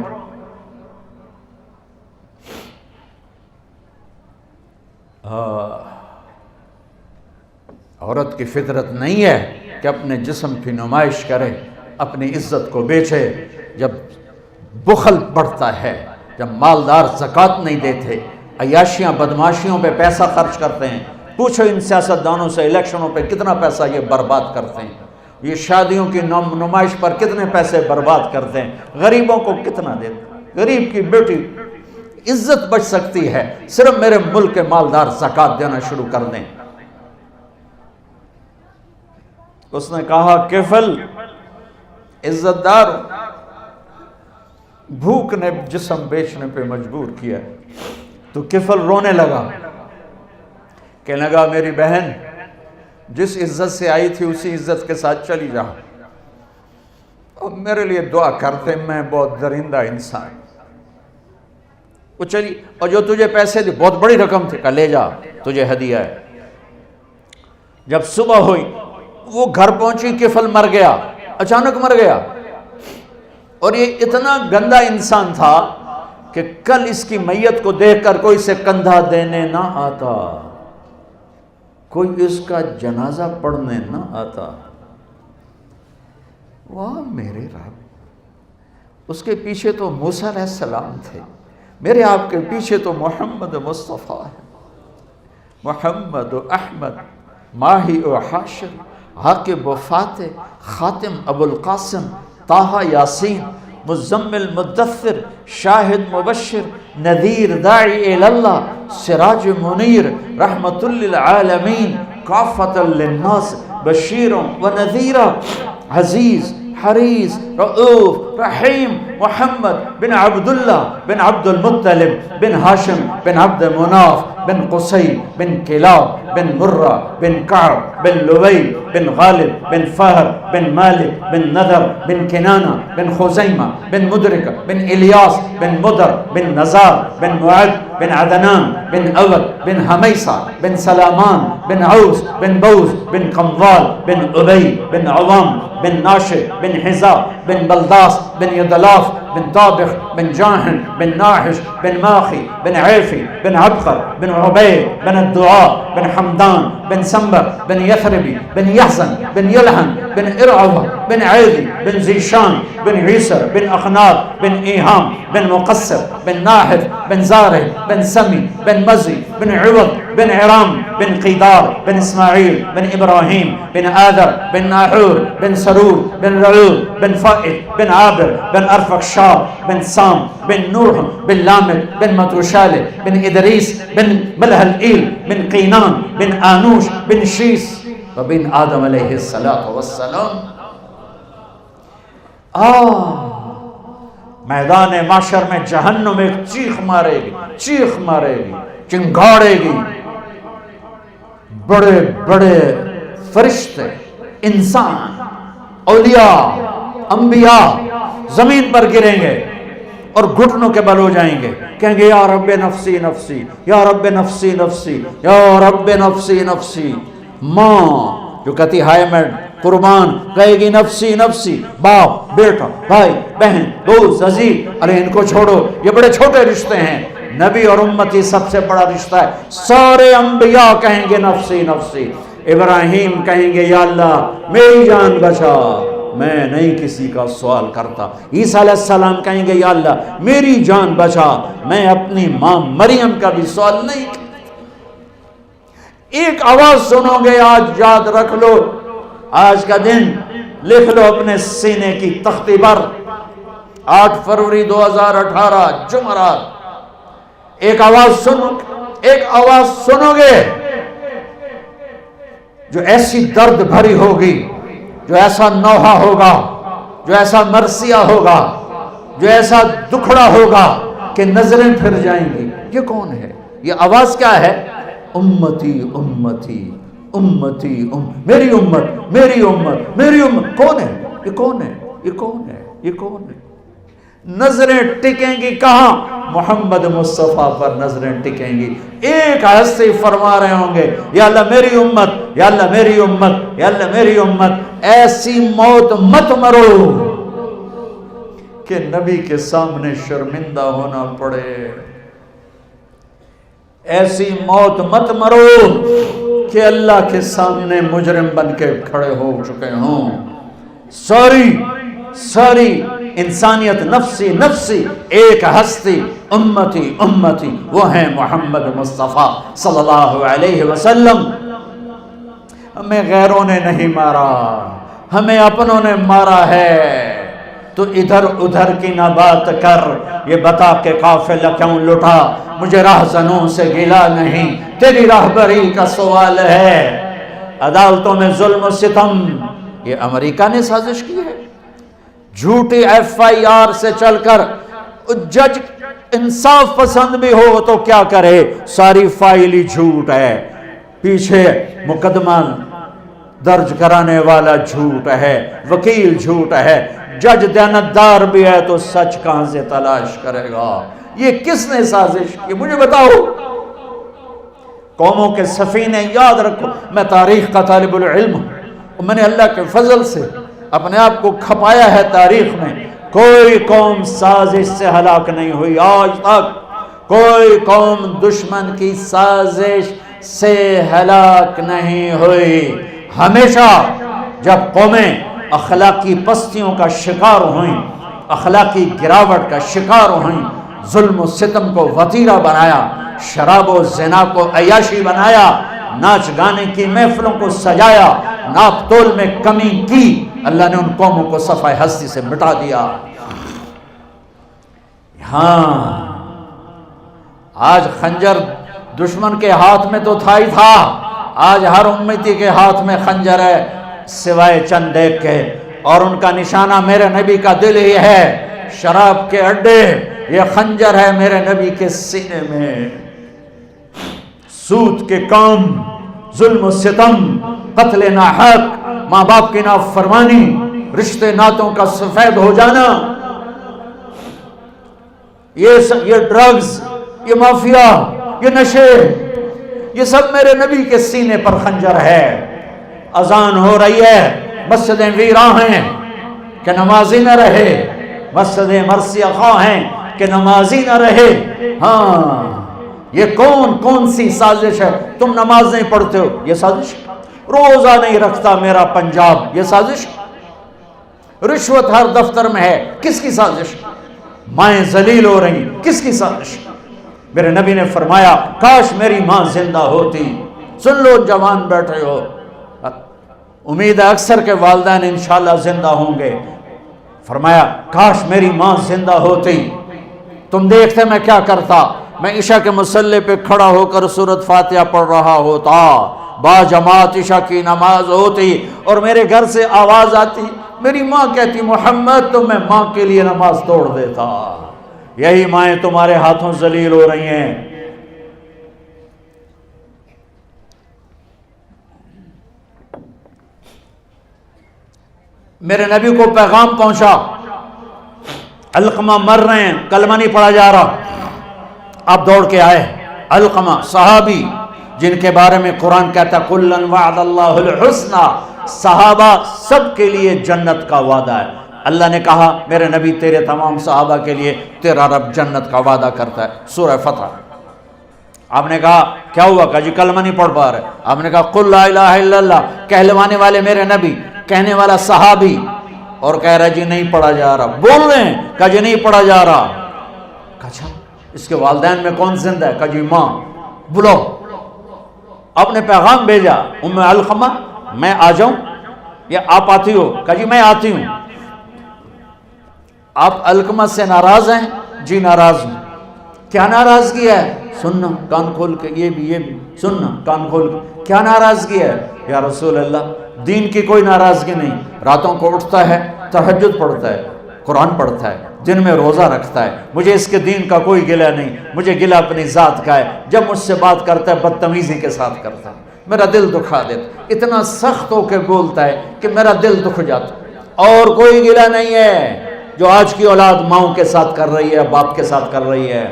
[SPEAKER 1] عورت کی فطرت نہیں ہے کہ اپنے جسم کی نمائش کرے، اپنی عزت کو بیچے۔ جب بخل بڑھتا ہے، جب مالدار زکوٰۃ نہیں دیتے، عیاشیاں بدماشیوں پہ پیسہ خرچ کرتے ہیں۔ پوچھو ان سیاستدانوں سے الیکشنوں پہ کتنا پیسہ یہ برباد کرتے ہیں، یہ شادیوں کی نمائش پر کتنے پیسے برباد کرتے ہیں، غریبوں کو کتنا دیتے ہیں۔ غریب کی بیٹی عزت بچ سکتی ہے صرف میرے ملک کے مالدار زکوٰۃ دینا شروع کر دیں۔ اس نے کہا کفل عزت دار، بھوک نے جسم بیچنے پہ مجبور کیا۔ تو کفل رونے لگا، کہنے لگا میری بہن جس عزت سے آئی تھی اسی عزت کے ساتھ چلی جا، اور میرے لیے دعا کرتے، میں بہت درندہ انسان۔ وہ چلی، اور جو تجھے پیسے دی بہت بڑی رقم تھی، کہا لے جا تجھے ہدیہ ہے۔ جب صبح ہوئی وہ گھر پہنچی، کفل مر گیا، اچانک مر گیا، اور یہ اتنا گندا انسان تھا کہ کل اس کی میت کو دیکھ کر کوئی سے کندھا دینے نہ آتا، کوئی اس کا جنازہ پڑھنے نہ آتا۔ واہ میرے رب، اس کے پیچھے تو موسیٰ علیہ السلام تھے، میرے آپ کے پیچھے تو محمد مصطفیٰ ہے، محمد و احمد، ماہی و حاشر، عاقب و فاتح، خاتم ابو القاسم، طٰہٰ یاسین، مزمل مدثر، شاہد مبشر، نذیر داعی اللہ، سراج منیر، رحمت للعالمین، کافۃ للناس، بشیر و نذیر، عزیز، حریص، رؤوف، رحیم محمد بن عبداللہ بن عبد المطلب بن ہاشم بن عبد مناف بن قصی بن کلاب بن مرہ بن کعب بن لبی بن غالب بن فہر بن مالک بن نذر بن کنانہ بن خزیمہ بن مدرک بن الیاس بن مدر بن نزار بن معد بن عدنان بن اود بن حمیسہ بن سلامان بن عوس بن بوز بن قموال بن ابی بن عوام بن ناشد بن حزاب بن بلداس بن یدلاف بن طابخ بن جاہن بن ناحش بن ماخی بن عیفی بن عبقر بن عبید بن الدعاء بن حمدان بن سنبر بن یثربی بن یحزن بن یلحن بن ارعوہ بن عیدی بن زیشان بن عیسر بن اخنار بن ایہام بن مقصر بن ناحف بن زارع بن سمی بن مزی بن عوض بن عرام بن قیدار بن اسماعیل بن ابراہیم بن آذر بن ناحور بن سرور بن رعود بن فائد بن عابر بن ارفخشاد بن سام بن نوح بن لامد بن متوشالہ بن ادریس بن ملہلئیل بن قینان بن آنوش بن شیس وبن آدم علیہ السلام. میدان معاشر میں جہنم ایک چیخ مارے گی چنگاڑے گی. بڑے بڑے فرشتے، انسان، اولیاء، انبیاء زمین پر گریں گے اور گھٹنوں کے بل ہو جائیں گے، کہیں گے یا رب نفسی نفسی، یا رب نفسی نفسی، یا رب نفسی نفسی. ماں جو کہتی ہائے میں قربان کہے گی نفسی نفسی. باپ، بیٹا، بھائی، بہن، دوست، عزیز، ارے ان کو چھوڑو، یہ بڑے چھوٹے رشتے ہیں. نبی اور امتی سب سے بڑا رشتہ ہے. سارے انبیاء کہیں گے نفسی نفسی. ابراہیم کہیں گے یا اللہ میری جان بچا، میں نہیں کسی کا سوال کرتا. عیسیٰ علیہ السلام کہیں گے یا اللہ میری جان بچا، میں اپنی ماں مریم کا بھی سوال نہیں کرتا. ایک آواز سنو گے، آج یاد رکھ لو، آج کا دن لکھ لو اپنے سینے کی تختی پر، 8 فروری 2018 جمعرات. ایک آواز سنو گے جو ایسی درد بھری ہوگی، جو ایسا نوحہ ہوگا، جو ایسا مرثیہ ہوگا، جو ایسا دکھڑا ہوگا کہ نظریں پھر جائیں گی. یہ کون ہے؟ یہ آواز کیا ہے؟ امتی امتی امتی میری امت میری امت میری امت. کون ہے یہ؟ کون ہے یہ؟ کون ہے یہ؟ کون ہے؟ نظریں ٹکیں گی کہاں؟ محمد مصطفیٰ پر نظریں ٹکیں گی. ایک ہستی فرما رہے ہوں گے یا اللہ میری امت، یا اللہ میری امت، یا اللہ میری امت. ایسی موت مت مرو کہ نبی کے سامنے شرمندہ ہونا پڑے. ایسی موت مت مرو کہ اللہ کے سامنے مجرم بن کے کھڑے ہو چکے ہوں. ساری انسانیت نفسی نفسی، ایک ہستی امتی امتی، وہ ہیں محمد مصطفیٰ صلی اللہ علیہ وسلم. ہمیں غیروں نے نہیں مارا، ہمیں اپنوں نے مارا ہے. تو ادھر ادھر کی نہ بات کر، یہ بتا کہ قافلہ کیوں لٹا. مجھے راہزنوں سے گلا نہیں، تیری راہبری کا سوال ہے. عدالتوں میں ظلم و ستم یہ امریکہ نے سازش کی ہے. جھوٹی FIR سے چل کر جج انصاف پسند بھی ہو تو کیا کرے، ساری فائل ہی جھوٹ ہے. پیچھے مقدمہ درج کرانے والا جھوٹ ہے، وکیل جھوٹ ہے، جج دیانتدار بھی ہے تو سچ کہاں سے تلاش کرے گا. یہ کس نے سازش کی؟ مجھے بتاؤ. قوموں کے سفینے یاد رکھو. میں تاریخ کا طالب العلم ہوں، میں نے اللہ کے فضل سے اپنے آپ کو کھپایا ہے تاریخ میں. کوئی قوم سازش سے ہلاک نہیں ہوئی آج تک. کوئی قوم دشمن کی سازش سے ہلاک نہیں ہوئی. ہمیشہ جب قومیں اخلاقی پستیوں کا شکار ہوئیں، اخلاقی گراوٹ کا شکار ہوئیں، ظلم و ستم کو وتیرہ بنایا، شراب و زنا کو عیاشی بنایا، ناچ گانے کی محفلوں کو سجایا، ناپ تول میں کمی کی، اللہ نے ان قوموں کو صفحہ ہستی سے مٹا دیا. ہاں آج خنجر دشمن کے ہاتھ میں تو تھا ہی تھا، آج ہر امتی کے ہاتھ میں خنجر ہے، سوائے چند ایک کے. اور ان کا نشانہ میرے نبی کا دل ہی ہے. شراب کے اڈے، یہ خنجر ہے میرے نبی کے سینے میں. سود کے کام، ظلم و ستم، قتل ناحق، ماں باپ کی نافرمانی، رشتے ناتوں کا سفید ہو جانا، یہ ڈرگز، یہ مافیا، یہ نشے، یہ سب میرے نبی کے سینے پر خنجر ہے. اذان ہو رہی ہے، مسجدیں ویراں ہیں کہ نمازی نہ رہے، مسجدیں مرثیہ خواہ ہیں کہ نمازی نہ رہے. ہاں، یہ کون سی سازش ہے؟ تم نماز نہیں پڑھتے ہو، یہ سازش. روزہ نہیں رکھتا میرا پنجاب، یہ سازش. رشوت ہر دفتر میں ہے، کس کی سازش؟ مائیں ذلیل ہو رہی، کس کی سازش؟ میرے نبی نے فرمایا کاش میری ماں زندہ ہوتی. سن لو جوان بیٹھے ہو، امید ہے اکثر کے والدین انشاءاللہ زندہ ہوں گے. فرمایا کاش میری ماں زندہ ہوتی. تم دیکھتے میں کیا کرتا؟ میں عشاء کے مصلی پہ کھڑا ہو کر سورۃ فاتحہ پڑھ رہا ہوتا، با جماعت عشاء کی نماز ہوتی اور میرے گھر سے آواز آتی، میری ماں کہتی محمد، تو میں ماں کے لیے نماز توڑ دیتا. یہی مائیں تمہارے ہاتھوں ذلیل ہو رہی ہیں. میرے نبی کو پیغام پہنچا، علقمہ مر رہے ہیں، کلمہ نہیں پڑھا جا رہا. آپ دوڑ کے آئے. علقمہ صحابی جن کے بارے میں قرآن کہتا کُلًا وعد اللہ الحسنى، صحابہ سب کے لیے جنت کا وعدہ ہے. اللہ نے کہا میرے نبی تیرے تمام صحابہ کے لیے تیرا رب جنت کا وعدہ کرتا ہے. سورہ فتح. آپ نے کہا کیا ہوا؟ کہا جی کلمہ نہیں پڑھ پا رہے. آپ نے کہا قل لا الہ الا اللہ، کہلوانے والے میرے نبی، کہنے والا صحابی، اور کہہ رہا جی نہیں پڑھا جا رہا. بول رہے ہیں، کہا جی نہیں پڑھا جا رہا. کہا اچھا اس کے والدین میں کون زندہ ہے؟ کہا جی ماں. بلاؤ. آپ نے پیغام بھیجا ام علقمہ میں آ جاؤں یا آپ آتی ہو؟ کہا جی میں آتی ہوں. آپ علقمہ سے ناراض ہیں؟ جی ناراض ہوں. کیا ناراضگی ہے؟ سننا کان کھول کے، یہ بھی سننا کان کھول کے. کیا ناراضگی ہے یا رسول اللہ؟ دین کی کوئی ناراضگی نہیں. راتوں کو اٹھتا ہے، تہجد پڑھتا ہے، قرآن پڑھتا ہے، دن میں روزہ رکھتا ہے. مجھے اس کے دین کا کوئی گلہ نہیں، مجھے گلہ اپنی ذات کا ہے. جب مجھ سے بات کرتا ہے بدتمیزی کے ساتھ کرتا ہے، میرا دل دکھا دیتا. اتنا سخت ہو کے بولتا ہے کہ میرا دل دکھ جاتا. اور کوئی گلہ نہیں ہے جو آج کی اولاد ماؤں کے ساتھ کر رہی ہے، باپ کے ساتھ کر رہی ہے.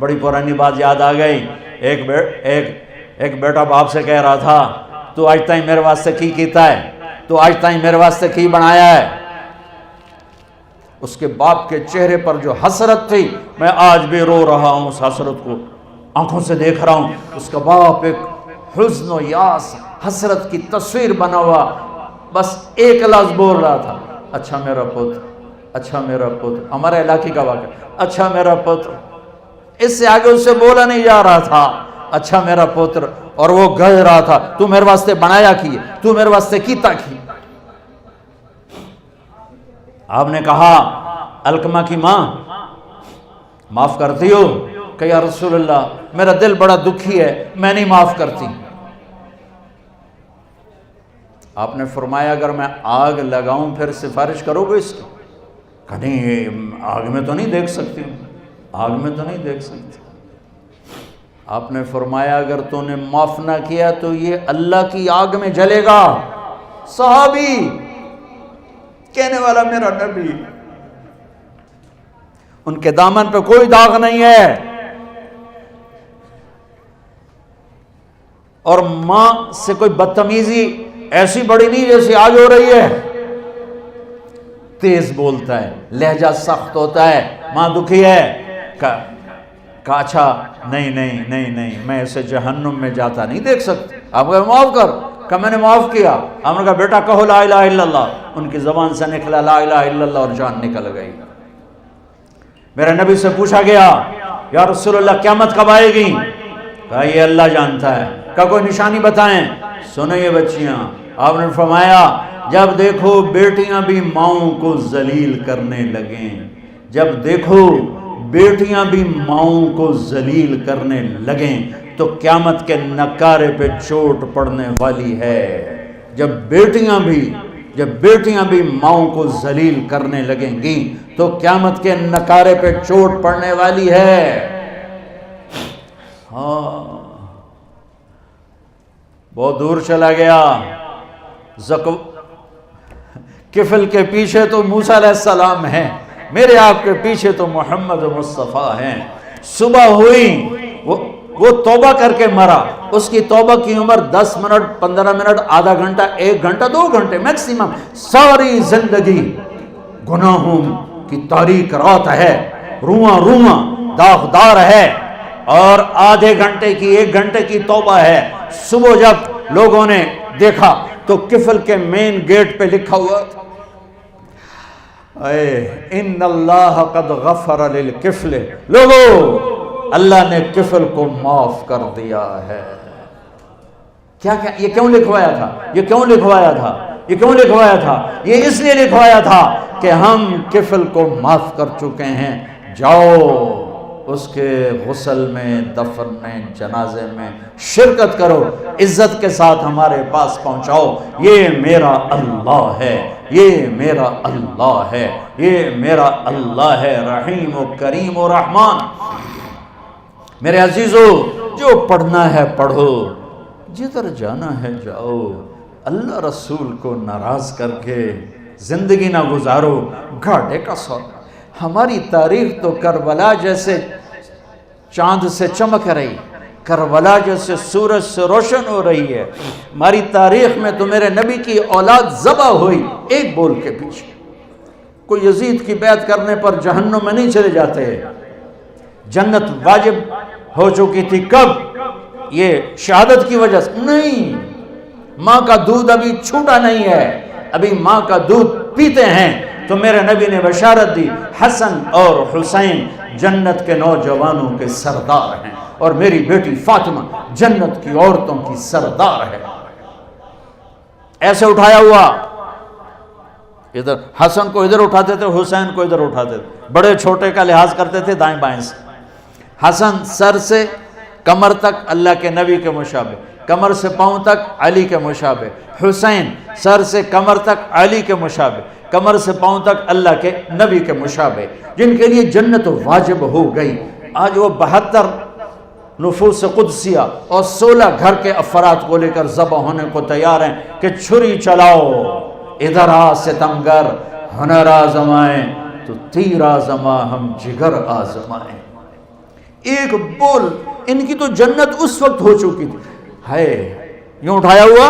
[SPEAKER 1] بڑی پرانی بات یاد آ گئی. ایک بیٹا باپ سے کہہ رہا تھا تو آج تائیں میرے واسطے کی کیتا ہے، تو آج تائیں میرے واسطے کی بنایا ہے. اس کے باپ کے چہرے پر جو حسرت تھی، میں آج بھی رو رہا ہوں اس حسرت کو، آنکھوں سے دیکھ رہا ہوں. اس کا باپ ایک حزن و یاس، حسرت کی تصویر بنا ہوا، بس ایک لفظ بول رہا تھا، اچھا میرا پتر، اچھا میرا پتر. ہمارے علاقے کا واقعہ، اچھا میرا پتر. اس سے آگے اس سے بولا نہیں جا رہا تھا، اچھا میرا پتر. اور وہ گڑھ رہا تھا، تو میرے واسطے بنایا کی، تو میرے واسطے کیتا کی. آپ نے کہا علقمہ کی ماں معاف کرتی ہو؟ کہ یا رسول اللہ میرا دل بڑا دکھی ہے، میں نہیں معاف کرتی. آپ نے فرمایا اگر میں آگ لگاؤں پھر سفارش کرو گے اس کی؟ کہ نہیں آگ میں تو نہیں دیکھ سکتی ہوں، آگ میں تو نہیں دیکھ سکتی. آپ نے فرمایا اگر تو نے معاف نہ کیا تو یہ اللہ کی آگ میں جلے گا. صحابی کہنے والا میرا نبی، ان کے دامن پہ کوئی داغ نہیں ہے. اور ماں سے کوئی بدتمیزی ایسی بڑی نہیں جیسی آج ہو رہی ہے. تیز بولتا ہے، لہجہ سخت ہوتا ہے. ماں دکھی ہے، کہا اچھا نہیں میں اسے جہنم میں جاتا نہیں دیکھ سکتی. آپ کہا معاف کر. کہا میں نے معاف کیا. آپ نے کہا بیٹا کہو لا الہ الا اللہ. ان کی زبان سے نکلا لا الہ الا اللہ اور جان نکل گئی. میرے نبی سے پوچھا گیا یا رسول اللہ قیامت کب آئے گی؟ کہا یہ اللہ جانتا ہے. کہا کوئی نشانی بتائیں. سنیں یہ بچیاں، آپ نے فرمایا جب دیکھو بیٹیاں بھی ماؤں کو ذلیل کرنے لگیں، جب دیکھو بیٹیاں بھی ماؤں کو ذلیل کرنے لگیں تو قیامت کے نکارے پہ چوٹ پڑنے والی ہے. جب جب بیٹیاں بھی ماؤں کو ذلیل کرنے لگیں گی تو قیامت کے نکارے پہ چوٹ پڑنے والی ہے۔ ہاں بہت دور چلا گیا، کفل کے پیچھے تو موسیٰ علیہ السلام ہیں، میرے آپ کے پیچھے تو محمد مصطفیٰ ہیں۔ صبح ہوئی، وہ توبہ کر کے مرا، اس کی توبہ کی عمر 10 منٹ 15 منٹ، آدھا گھنٹہ 1 گھنٹہ 2 گھنٹے میکسیمم، ساری زندگی گناہوں کی تاریک رات ہے، رواں داغدار ہے، اور آدھے گھنٹے کی 1 گھنٹے کی توبہ ہے۔ صبح جب لوگوں نے دیکھا تو کفل کے مین گیٹ پہ لکھا ہوا تھا ان اللہ قد غفر للکفل، لوگو اللہ نے کفل کو معاف کر دیا ہے۔ کیا یہ کیوں لکھوایا تھا؟ یہ اس لیے لکھوایا تھا کہ ہم کفل کو معاف کر چکے ہیں، جاؤ اس کے غسل میں، دفن میں، جنازے میں شرکت کرو، عزت کے ساتھ ہمارے پاس پہنچاؤ، یہ میرا اللہ ہے، یہ میرا اللہ ہے، یہ میرا اللہ ہے، رحیم و کریم و رحمان۔ میرے عزیزو، جو پڑھنا ہے پڑھو، جدھر جانا ہے جاؤ، اللہ رسول کو ناراض کر کے زندگی نہ گزارو، گھاٹے کا سودا۔ ہماری تاریخ تو کربلا جیسے چاند سے چمک رہی، کربلا جیسے سورج سے روشن ہو رہی ہے۔ ہماری تاریخ میں تو میرے نبی کی اولاد ذبح ہوئی ایک بول کے پیچھے۔ کوئی یزید کی بیعت کرنے پر جہنم میں نہیں چلے جاتے، جنت واجب ہو چکی تھی۔ کب؟ یہ شہادت کی وجہ سے نہیں، ماں کا دودھ ابھی چھوٹا نہیں ہے، ابھی ماں کا دودھ پیتے ہیں۔ تو میرے نبی نے بشارت دی، حسن اور حسین جنت کے نوجوانوں کے سردار ہیں، اور میری بیٹی فاطمہ جنت کی عورتوں کی سردار ہے۔ ایسے اٹھایا ہوا، ادھر حسن کو ادھر اٹھاتے تھے، حسین کو ادھر اٹھاتے تھے، بڑے چھوٹے کا لحاظ کرتے تھے دائیں بائیں سے۔ حسن سر سے کمر تک اللہ کے نبی کے مشابہ، کمر سے پاؤں تک علی کے مشابہ، حسین سر سے کمر تک علی کے مشابہ، کمر سے پاؤں تک اللہ کے نبی کے مشابہ، جن کے لیے جنت واجب ہو گئی۔ آج وہ 72 نفوس قدسیہ اور 16 گھر کے افراد کو لے کر ذبح ہونے کو تیار ہیں کہ چھری چلاؤ، ادھر آ ستمگر، ہنر آزمائیں تو تیر آزما ہم جگر آزمائیں۔ ایک بول، ان کی تو جنت اس وقت ہو چکی تھی۔ ہے یوں اٹھایا ہوا،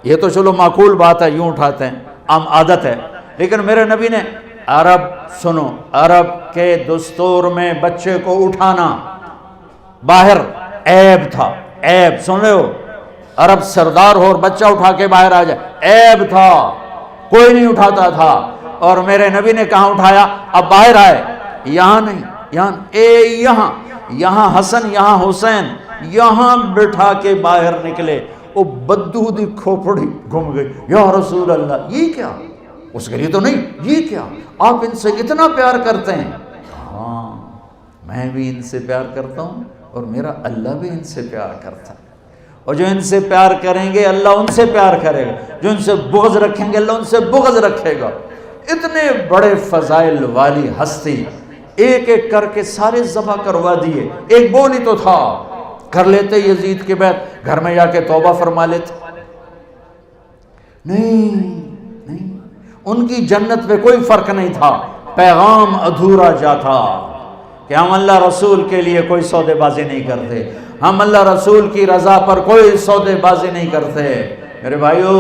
[SPEAKER 1] یہ تو چلو معقول بات ہے، یوں اٹھاتے ہیں، عام عادت ہے، لیکن میرے نبی نے عرب، سنو، عرب کے دستور میں بچے کو اٹھانا باہر عیب تھا، عیب، سن رہے ہو؟ عرب سردار ہو اور بچہ اٹھا کے باہر آ جائے، عیب تھا، کوئی نہیں اٹھاتا تھا۔ اور میرے نبی نے کہاں اٹھایا؟ اب باہر آئے، یہاں نہیں، یہاں حسن، یہاں حسین، یہاں بٹھا کے باہر نکلے۔ وہ بددودی کھوپڑی گھوم گئی، یا رسول اللہ یہ کیا؟ اس کے لیے تو نہیں، یہ کیا؟ آپ ان سے اتنا پیار کرتے ہیں؟ ہاں میں بھی ان سے پیار کرتا ہوں، اور میرا اللہ بھی ان سے پیار کرتا ہے، اور جو ان سے پیار کریں گے اللہ ان سے پیار کرے گا، جو ان سے بغض رکھیں گے اللہ ان سے بغض رکھے گا۔ اتنے بڑے فضائل والی ہستی، ایک ایک کر کے سارے ذبح کروا دیے، ایک بول ہی تو تھا، کر لیتے یزید کے بیعت، گھر میں جا کے توبہ فرما لیتے۔ نہیں، ان کی جنت پہ کوئی فرق نہیں تھا، پیغام ادھورا جا تھا کہ ہم اللہ رسول کے لیے کوئی سودے بازی نہیں کرتے، ہم اللہ رسول کی رضا پر کوئی سودے بازی نہیں کرتے۔ میرے بھائیو،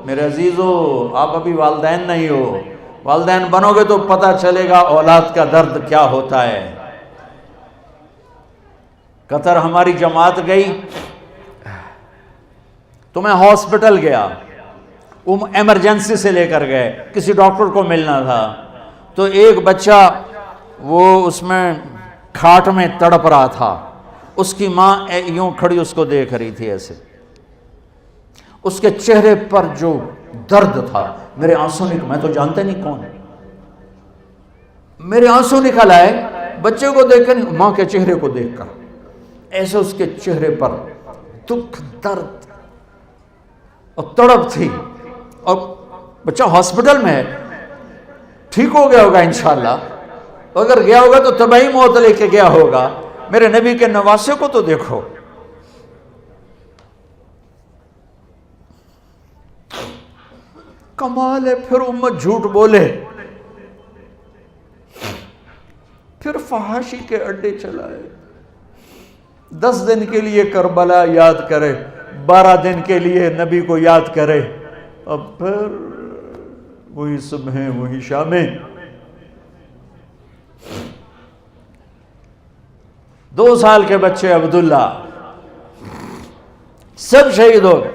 [SPEAKER 1] میرے عزیزو، آپ ابھی والدین نہیں ہو، والدین بنو گے تو پتہ چلے گا اولاد کا درد کیا ہوتا ہے۔ قطر ہماری جماعت گئی تو میں ہاسپٹل گیا، وہ ایمرجنسی سے لے کر گئے، کسی ڈاکٹر کو ملنا تھا، تو ایک بچہ وہ اس میں کھاٹ میں تڑپ رہا تھا، اس کی ماں یوں کھڑی اس کو دیکھ رہی تھی ایسے، اس کے چہرے پر جو درد تھا، میرے آنسو میں تو جانتے نہیں کون ہے، میرے آنسو نکل آئے بچے کو دیکھ کر، ماں کے چہرے کو دیکھ کر، ایسے اس کے چہرے پر دکھ، درد اور تڑپ تھی، اور بچہ ہاسپٹل میں ہے، ٹھیک ہو گیا ہوگا انشاءاللہ، اگر گیا ہوگا تو طبعی موت لے کے گیا ہوگا۔ میرے نبی کے نواسے کو تو دیکھو، کمال ہے۔ پھر امت جھوٹ بولے، پھر فحاشی کے اڈے چلائے، 10 دن کے لیے کربلا یاد کرے، 12 دن کے لیے نبی کو یاد کرے، اب پھر وہی صبحیں وہی شامیں۔ 2 سال کے بچے عبداللہ سب شہید ہو گئے۔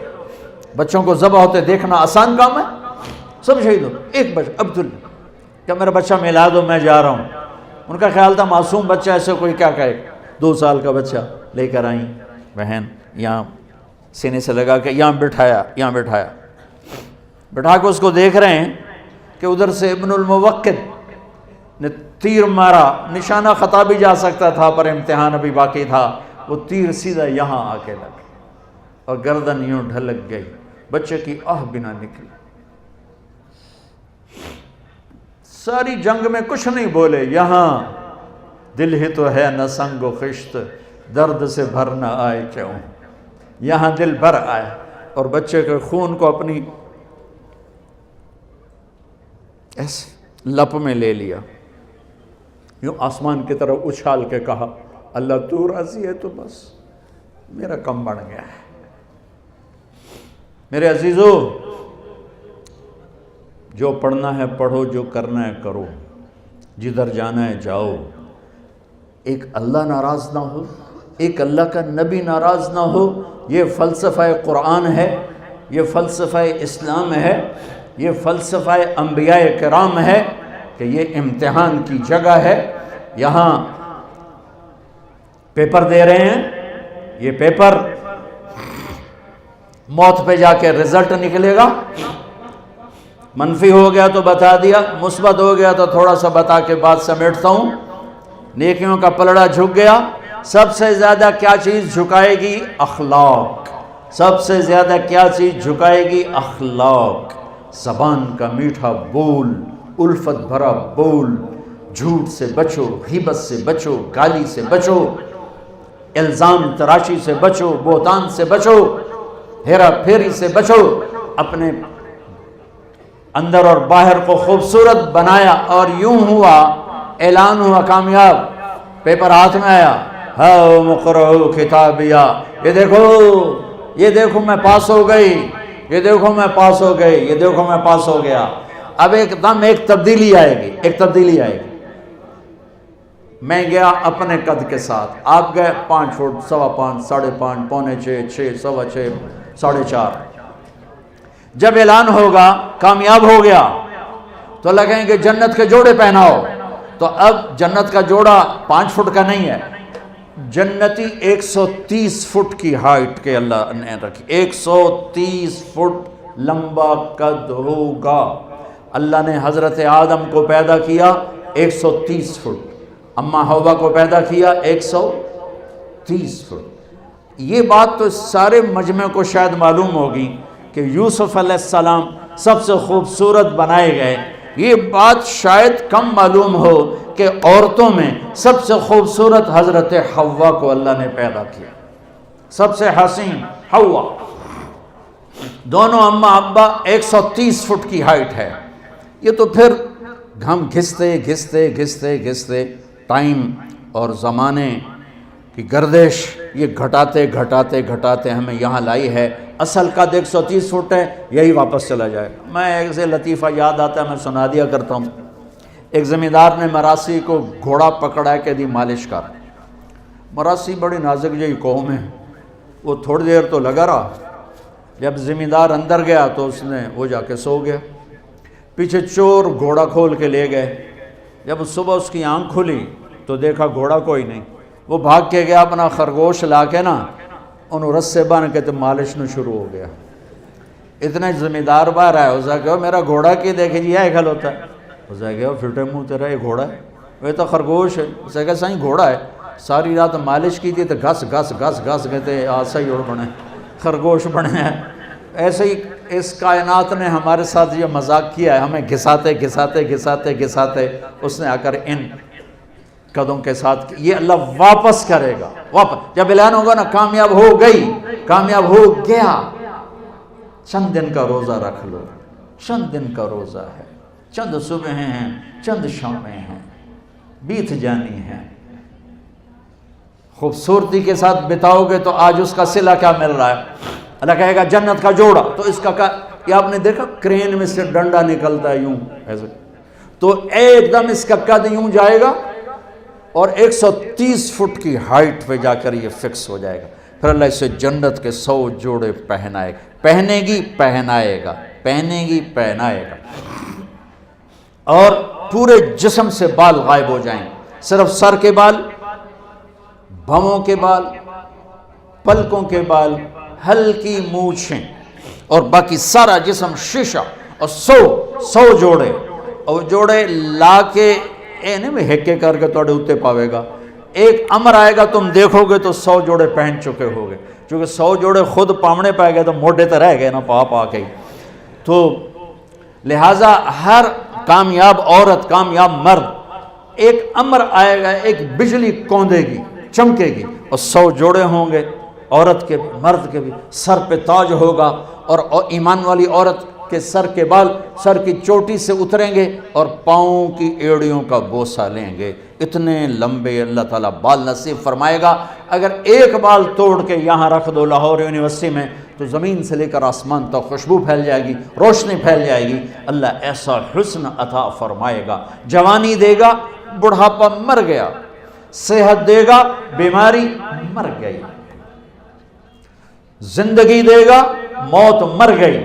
[SPEAKER 1] بچوں کو ذبح ہوتے دیکھنا آسان کام ہے، سب شہید ہو گئے۔ ایک بچہ عبداللہ، کیا میرا بچہ ملا دو، میں جا رہا ہوں۔ ان کا خیال تھا معصوم بچہ ایسے کوئی کیا کہے، 2 سال کا بچہ لے کر آئیں بہن، یہاں سینے سے لگا کے یہاں بٹھایا، بٹھا کے اس کو دیکھ رہے ہیں کہ ادھر سے ابن الموقد نے تیر مارا، نشانہ خطا بھی جا سکتا تھا پر امتحان ابھی باقی تھا، وہ تیر سیدھا یہاں آ کے لگا اور گردن یوں ڈھلک گئی، بچے کی آہ بھی نہ نکلی۔ ساری جنگ میں کچھ نہیں بولے، یہاں دل ہی تو ہے نہ سنگ و خشت، درد سے بھر نہ آئے کیوں، یہاں دل بھر آئے، اور بچے کے خون کو اپنی ایسے لپ میں لے لیا، یوں آسمان کی طرف اچھال کے کہا اللہ تو راضی ہے تو بس میرا کم بڑھ گیا ہے۔ میرے عزیزو، جو پڑھنا ہے پڑھو، جو کرنا ہے کرو، جدھر جانا ہے جاؤ، ایک اللہ ناراض نہ ہو، ایک اللہ کا نبی ناراض نہ ہو۔ یہ فلسفہ قرآن ہے، یہ فلسفہ اسلام ہے، یہ فلسفہ انبیاء کرام ہے کہ یہ امتحان کی جگہ ہے۔ یہاں پیپر دے رہے ہیں، یہ پیپر موت پہ جا کے رزلٹ نکلے گا، منفی ہو گیا تو بتا دیا، مثبت ہو گیا تو تھوڑا سا بتا کے بات سمیٹتا ہوں۔ نیکیوں کا پلڑا جھک گیا، سب سے زیادہ کیا چیز جھکائے گی؟ اخلاق۔ سب سے زیادہ کیا چیز جھکائے گی؟ اخلاق۔ زبان کا میٹھا بول، الفت بھرا بول، جھوٹ سے بچو، غیبت سے بچو، گالی سے بچو، الزام تراشی سے بچو، بہتان سے بچو، ہیرا پھیری سے بچو۔ اپنے اندر اور باہر کو خوبصورت بنایا اور یوں ہوا، اعلان ہوا کامیاب، پیپر ہاتھ میں آیا، ہاؤ مقرؤ کتابیہ، یہ دیکھو میں پاس ہو گئی، یہ دیکھو میں پاس ہو گئی، یہ دیکھو میں پاس ہو گیا۔ اب ایک دم ایک تبدیلی آئے گی، میں گیا اپنے قد کے ساتھ، آپ گئے 5 فٹ، 5.25، 5.5، 5.25، 6، 6.25، 4.5۔ جب اعلان ہوگا کامیاب ہو گیا تو لگیں گے جنت کے جوڑے پہناؤ، تو اب جنت کا جوڑا 5 فٹ کا نہیں ہے، جنتی 130 فٹ کی ہائٹ کے اللہ نے رکھی، 130 فٹ لمبا قد ہوگا۔ اللہ نے حضرت آدم کو پیدا کیا 130 فٹ، اماں حوا کو پیدا کیا 130 فٹ۔ یہ بات تو سارے مجمع کو شاید معلوم ہوگی کہ یوسف علیہ السلام سب سے خوبصورت بنائے گئے، یہ بات شاید کم معلوم ہو کہ عورتوں میں سب سے خوبصورت حضرت حوا کو اللہ نے پیدا کیا، سب سے حسین حوا، دونوں اماں ابا 130 فٹ کی ہائٹ ہے۔ یہ تو پھر ہم گھستے ٹائم اور زمانے کی گردش یہ گھٹاتے ہمیں یہاں لائی ہے۔ اصل قد 130 فٹ ہے، یہی واپس چلا جائے گا۔ میں ایک سے لطیفہ یاد آتا ہے، میں سنا دیا کرتا ہوں۔ ایک زمیندار نے مراسی کو گھوڑا پکڑا کے دی مالش کر۔ مراسی بڑی نازک جہی قوم ہے، وہ تھوڑی دیر تو لگا رہا، جب زمیندار اندر گیا تو اس نے وہ جا کے سو گیا۔ پیچھے چور گھوڑا کھول کے لے گئے، جب صبح اس کی آنکھ کھلی تو دیکھا گھوڑا کوئی نہیں، وہ بھاگ کے گیا اپنا خرگوش لا کے نا انہوں رس سے باندھ کے تو مالش نو شروع ہو گیا۔ اتنے زمیندار باہر آئے، اسے کہو میرا گھوڑا کی دیکھے جی یہ کھل ہوتا ہے، اسے کہو پھٹے منہ تیرا یہ گھوڑا ہے، وہ تو خرگوش ہے۔ اسے کہا سائیں گھوڑا ہے، ساری رات مالش کی تھی تو گھس کہتے آسا ہی اڑ بنے خرگوش بنے ہیں۔ ایسے ہی اس کائنات نے ہمارے ساتھ یہ مذاق کیا ہے، ہمیں گھساتے گھساتے گھساتے گھساتے اس نے آ کر ان قدم کے ساتھ یہ اللہ واپس کرے گا. واپس جب اعلان ہوگا نا کامیاب ہو گئی، کامیاب ہو گیا، چند دن کا روزہ رکھ لو، چند دن کا روزہ ہے، چند صبحیں ہیں، چند شامیں ہیں، بیت جانی ہیں. خوبصورتی کے ساتھ بتاؤ گے تو آج اس کا صلہ کیا مل رہا ہے؟ اللہ کہے گا جنت کا جوڑا، تو اس کا یہ آپ نے دیکھا کرین میں سے ڈنڈا نکلتا ہے یوں ایسے، تو ایک دم اس کا قد یوں جائے گا اور 130 فٹ کی ہائٹ پہ جا کر یہ فکس ہو جائے گا. پھر اللہ اسے جنت کے 100 جوڑے پہنائے گا، پہنے گی پہنائے گا، پہنے گی پہنائے گا، اور پورے جسم سے بال غائب ہو جائیں، صرف سر کے بال، بھووں کے بال، پلکوں کے بال، ہلکی مونچھیں، اور باقی سارا جسم شیشہ. اور 100 جوڑے، اور جوڑے لا کے نہیں ہیکے کر کے توڑے اتے پاوے گا. ایک امر آئے گا تم دیکھو گے تو 100 جوڑے پہن چکے ہوگے، چونکہ 100 جوڑے خود پامنے پائے گئے تو موٹے تو رہ گئے نا پا کے. تو لہٰذا ہر کامیاب عورت، کامیاب مرد، ایک امر آئے گا، ایک بجلی کوندے گی، چمکے گی، اور 100 جوڑے ہوں گے عورت کے، مرد کے بھی. سر پہ تاج ہوگا، اور ایمان والی عورت کے سر کے بال سر کی چوٹی سے اتریں گے اور پاؤں کی ایڑیوں کا بوسہ لیں گے. اتنے لمبے اللہ تعالیٰ بال نصیب فرمائے گا. اگر ایک بال توڑ کے یہاں رکھ دو لاہور یونیورسٹی میں تو زمین سے لے کر آسمان تک خوشبو پھیل جائے گی، روشنی پھیل جائے گی. اللہ ایسا حسن عطا فرمائے گا. جوانی دے گا، بڑھاپا مر گیا. صحت دے گا، بیماری مر گئی. زندگی دے گا، موت مر گئی.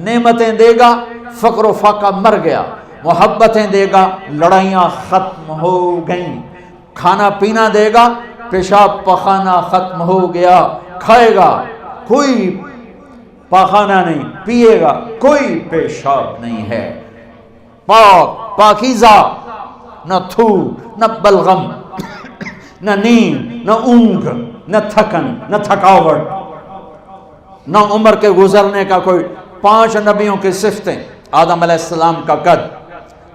[SPEAKER 1] نعمتیں دے گا، فقر و فاقہ مر گیا. محبتیں دے گا، لڑائیاں ختم ہو گئیں. کھانا پینا دے گا، پیشاب پخانہ ختم ہو گیا. کھائے گا، کوئی پاخانہ نہیں، پیے گا، کوئی پیشاب نہیں ہے. پاک پاکیزہ، نہ تھوک، نہ بلغم، نہ نیند، نہ اونگ، نہ تھکن، نہ تھکاوٹ، نہ عمر کے گزرنے کا کوئی. 5 نبیوں کی صفتیں: آدم علیہ السلام کا قد،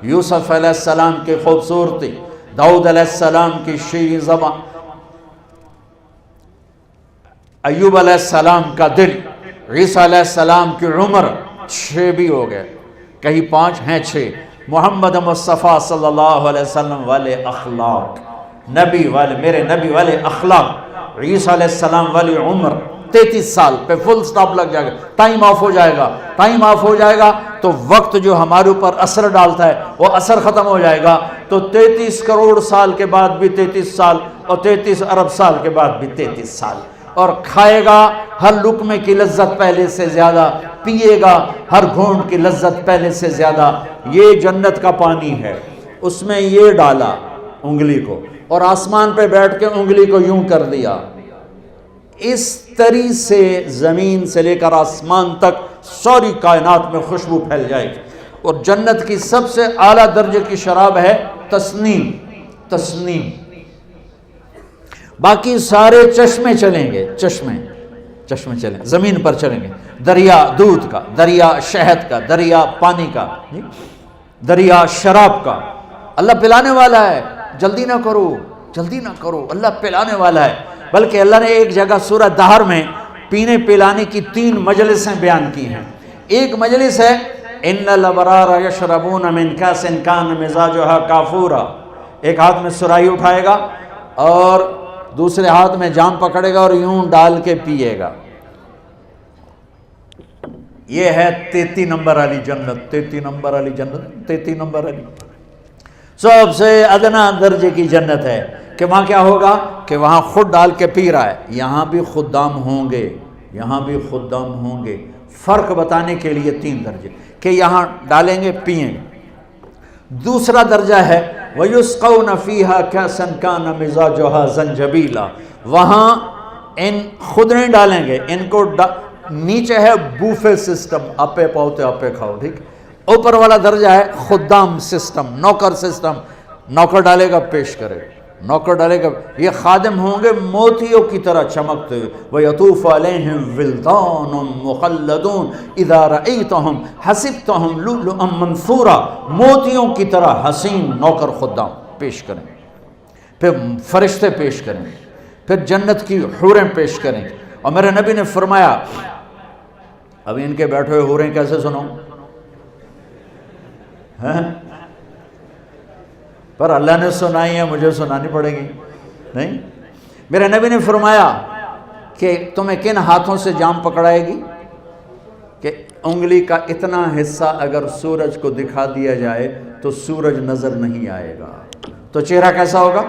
[SPEAKER 1] یوسف علیہ السلام کی خوبصورتی، داؤد علیہ السلام کی شیریں زبان، ایوب علیہ السلام کا دل، عیسیٰ علیہ السلام کی عمر. 6 بھی ہو گئے، کہیں 5 ہیں 6. محمد مصطفیٰ صلی اللہ علیہ وسلم والے اخلاق، نبی والے، میرے نبی والے اخلاق. عیسیٰ علیہ السلام والی عمر 33 سال پہ فل سٹاپ لگ جائے گا. ٹائم آف ہو جائے گا. ٹائم آف ہو جائے گا تو وقت جو ہمارے اوپر اثر ڈالتا ہے وہ اثر ختم ہو جائے گا. تو 33 کروڑ سال کے بعد بھی 33 سال، اور 33 ارب سال کے بعد بھی 33 سال. اور کھائے گا، ہر لقمے کی لذت پہلے سے زیادہ، پیے گا، ہر گھونٹ کی لذت پہلے سے زیادہ. یہ جنت کا پانی ہے، اس میں یہ ڈالا انگلی کو، اور آسمان پہ بیٹھ کے انگلی کو یوں کر دیا. اس طرح سے زمین سے لے کر آسمان تک ساری کائنات میں خوشبو پھیل جائے گی. اور جنت کی سب سے اعلیٰ درجے کی شراب ہے تسنیم. تسنیم. باقی سارے چشمے چلیں گے، چشمے چلیں، زمین پر چلیں گے. دریا دودھ کا، دریا شہد کا، دریا پانی کا، دریا شراب کا. اللہ پلانے والا ہے، جلدی نہ کرو، جلدی نہ کرو، اللہ پلانے والا ہے. بلکہ اللہ نے ایک جگہ سورہ دہر میں پینے پلانے کی 3 مجلسیں بیان کی ہیں. ایک مجلس ہے ان الابرار یشربون من کاس کان مزاجھا کافورا. ایک ہاتھ میں سراہی اٹھائے گا اور دوسرے ہاتھ میں جام پکڑے گا اور یوں ڈال کے پیے گا. یہ ہے 33 نمبر والی جنت. 33 نمبر والی جنت، 33 نمبر والی سب سے ادنا درجے کی جنت ہے. کہ وہاں کیا ہوگا کہ وہاں خود ڈال کے پی رہا ہے. یہاں بھی خدام ہوں گے، یہاں بھی خدام ہوں گے. فرق بتانے کے لیے 3 درجے کہ یہاں ڈالیں گے، پئیں گے. دوسرا درجہ ہے وَيُسْقَوْنَ فِيهَا كَأْسًا كَانَ مِزَاجُهَا زَنْجَبِيلًا. وہاں ان خود نہیں ڈالیں گے، ان کو نیچے ہے بوفے سسٹم، اپے پوتے اپے کھاؤ، ٹھیک. اوپر والا درجہ ہے خدام سسٹم، نوکر سسٹم. نوکر ڈالے گا، پیش کرے گا. نوکر ڈالے گا، یہ خادم ہوں گے موتیوں کی طرح چمکتے ہوئے، وَيَطُوفُ عَلَيْهِمْ وِلْدَانٌ مُخَلَّدُونَ اِذَا رَأَيْتَهُمْ حَسِبْتَهُمْ لُؤْلُؤًا مَنْثُورًا، موتیوں کی طرح حسین نوکر خدام پیش کریں، پھر فرشتے پیش کریں، پھر جنت کی حوریں پیش کریں۔ اور میرے نبی نے فرمایا، ابھی ان کے بیٹھے ہوئے حوریں کیسے سنو؟ پر اللہ نے سنائی ہے، مجھے سنانی پڑے گی نہیں؟ میرے نبی نے فرمایا کہ تمہیں کن ہاتھوں سے جام پکڑائے گی کہ انگلی کا اتنا حصہ اگر سورج کو دکھا دیا جائے تو سورج نظر نہیں آئے گا، تو چہرہ کیسا ہوگا؟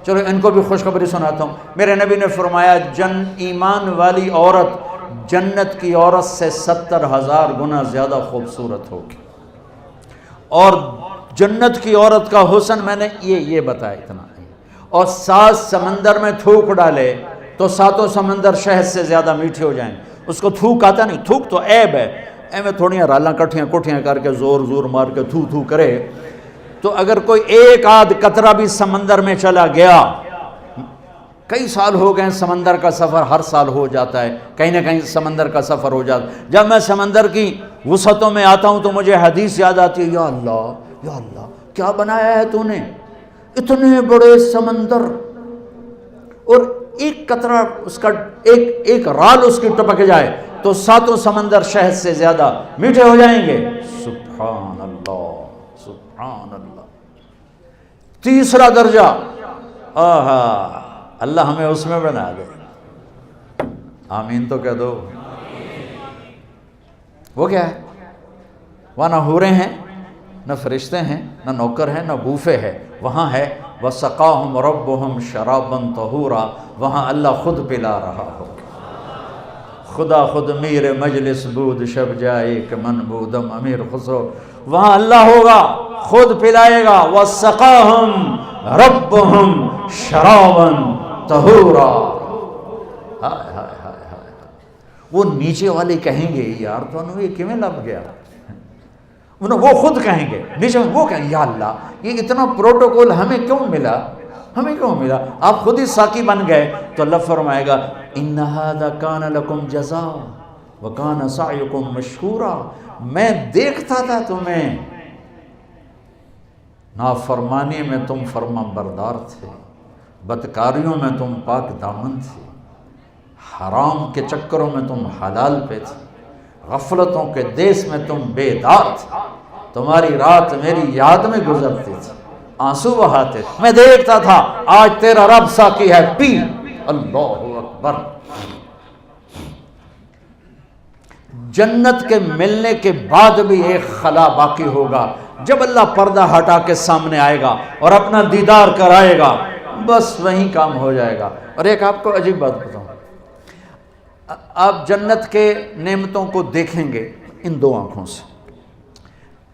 [SPEAKER 1] چلو ان کو بھی خوشخبری سناتا ہوں۔ میرے نبی نے فرمایا ایمان والی عورت جنت کی عورت سے 70,000 گنا زیادہ خوبصورت ہوگی، اور جنت کی عورت کا حسن میں نے یہ بتایا اتنا، اور 7 سمندر میں تھوک ڈالے تو 7 سمندر شہد سے زیادہ میٹھے ہو جائیں۔ اس کو تھوک آتا نہیں، تھوک تو عیب ہے، ایویں تھوڑیاں رالاں کٹھیاں کٹھیاں کر کے زور مار کے تھو کرے، تو اگر کوئی ایک آدھ قطرہ بھی سمندر میں چلا گیا، کئی سال ہو گئے سمندر کا سفر، ہر سال ہو جاتا ہے کہیں نہ کہیں سمندر کا سفر ہو جاتا ہے۔ جب میں سمندر کی وسعتوں میں آتا ہوں تو مجھے حدیث یاد آتی ہے، یا اللہ کیا بنایا ہے تو نے، اتنے بڑے سمندر، اور ایک قطرہ اس کا ایک رال اس کی ٹپک جائے تو 7 سمندر شہد سے زیادہ میٹھے ہو جائیں گے۔ سبحان اللہ سبحان اللہ۔ تیسرا درجہ، اللہ ہمیں اس میں بنا دے، آمین تو کہہ دو۔ وہ کیا ہے؟ وہاں نہ حوریں ہیں، نہ فرشتے ہیں، نہ نوکر ہیں، نہ بوفے ہے، وہاں ہے وَسَقَاهُمْ رَبُّهُمْ شَرَابًا طَهُورًا، وہاں اللہ خود پلا رہا ہو، خدا خود میر مجلس بود شب جائے کہ من بودم امیر خسرو، وہاں اللہ ہوگا خود پلائے گا، وَسَقَاهُمْ رَبُّهُمْ شَرَابًا طَهُورًا۔ ہائے ہائے ہائے ہائے، وہ نیچے والے کہیں گے یار تو انہوں یہ کیوں لب گیا، وہ خود کہیں گے، نیچے وہ کہیں یا اللہ یہ اتنا پروٹوکول ہمیں کیوں ملا، آپ خود ہی ساقی بن گئے، تو اللہ فرمائے گا ان ھذا کان لکم جزاء وکان سعیکم مشکورا، میں دیکھتا تھا تمہیں، نافرمانی میں تم فرما بردار تھے، بدکاریوں میں تم پاک دامن تھے، حرام کے چکروں میں تم حلال پہ تھے، غفلتوں کے دیس میں تم بیدار تھے، تمہاری رات میری یاد میں گزرتی تھی، آنسو بہاتے تھے، میں دیکھتا تھا، آج تیرا رب ساقی ہے، پی۔ اللہ اکبر۔ جنت کے ملنے کے بعد بھی ایک خلا باقی ہوگا، جب اللہ پردہ ہٹا کے سامنے آئے گا اور اپنا دیدار کرائے گا، بس وہیں کام ہو جائے گا۔ اور ایک آپ کو عجیب بات بتاؤں، آپ جنت کے نعمتوں کو دیکھیں گے ان 2 آنکھوں سے،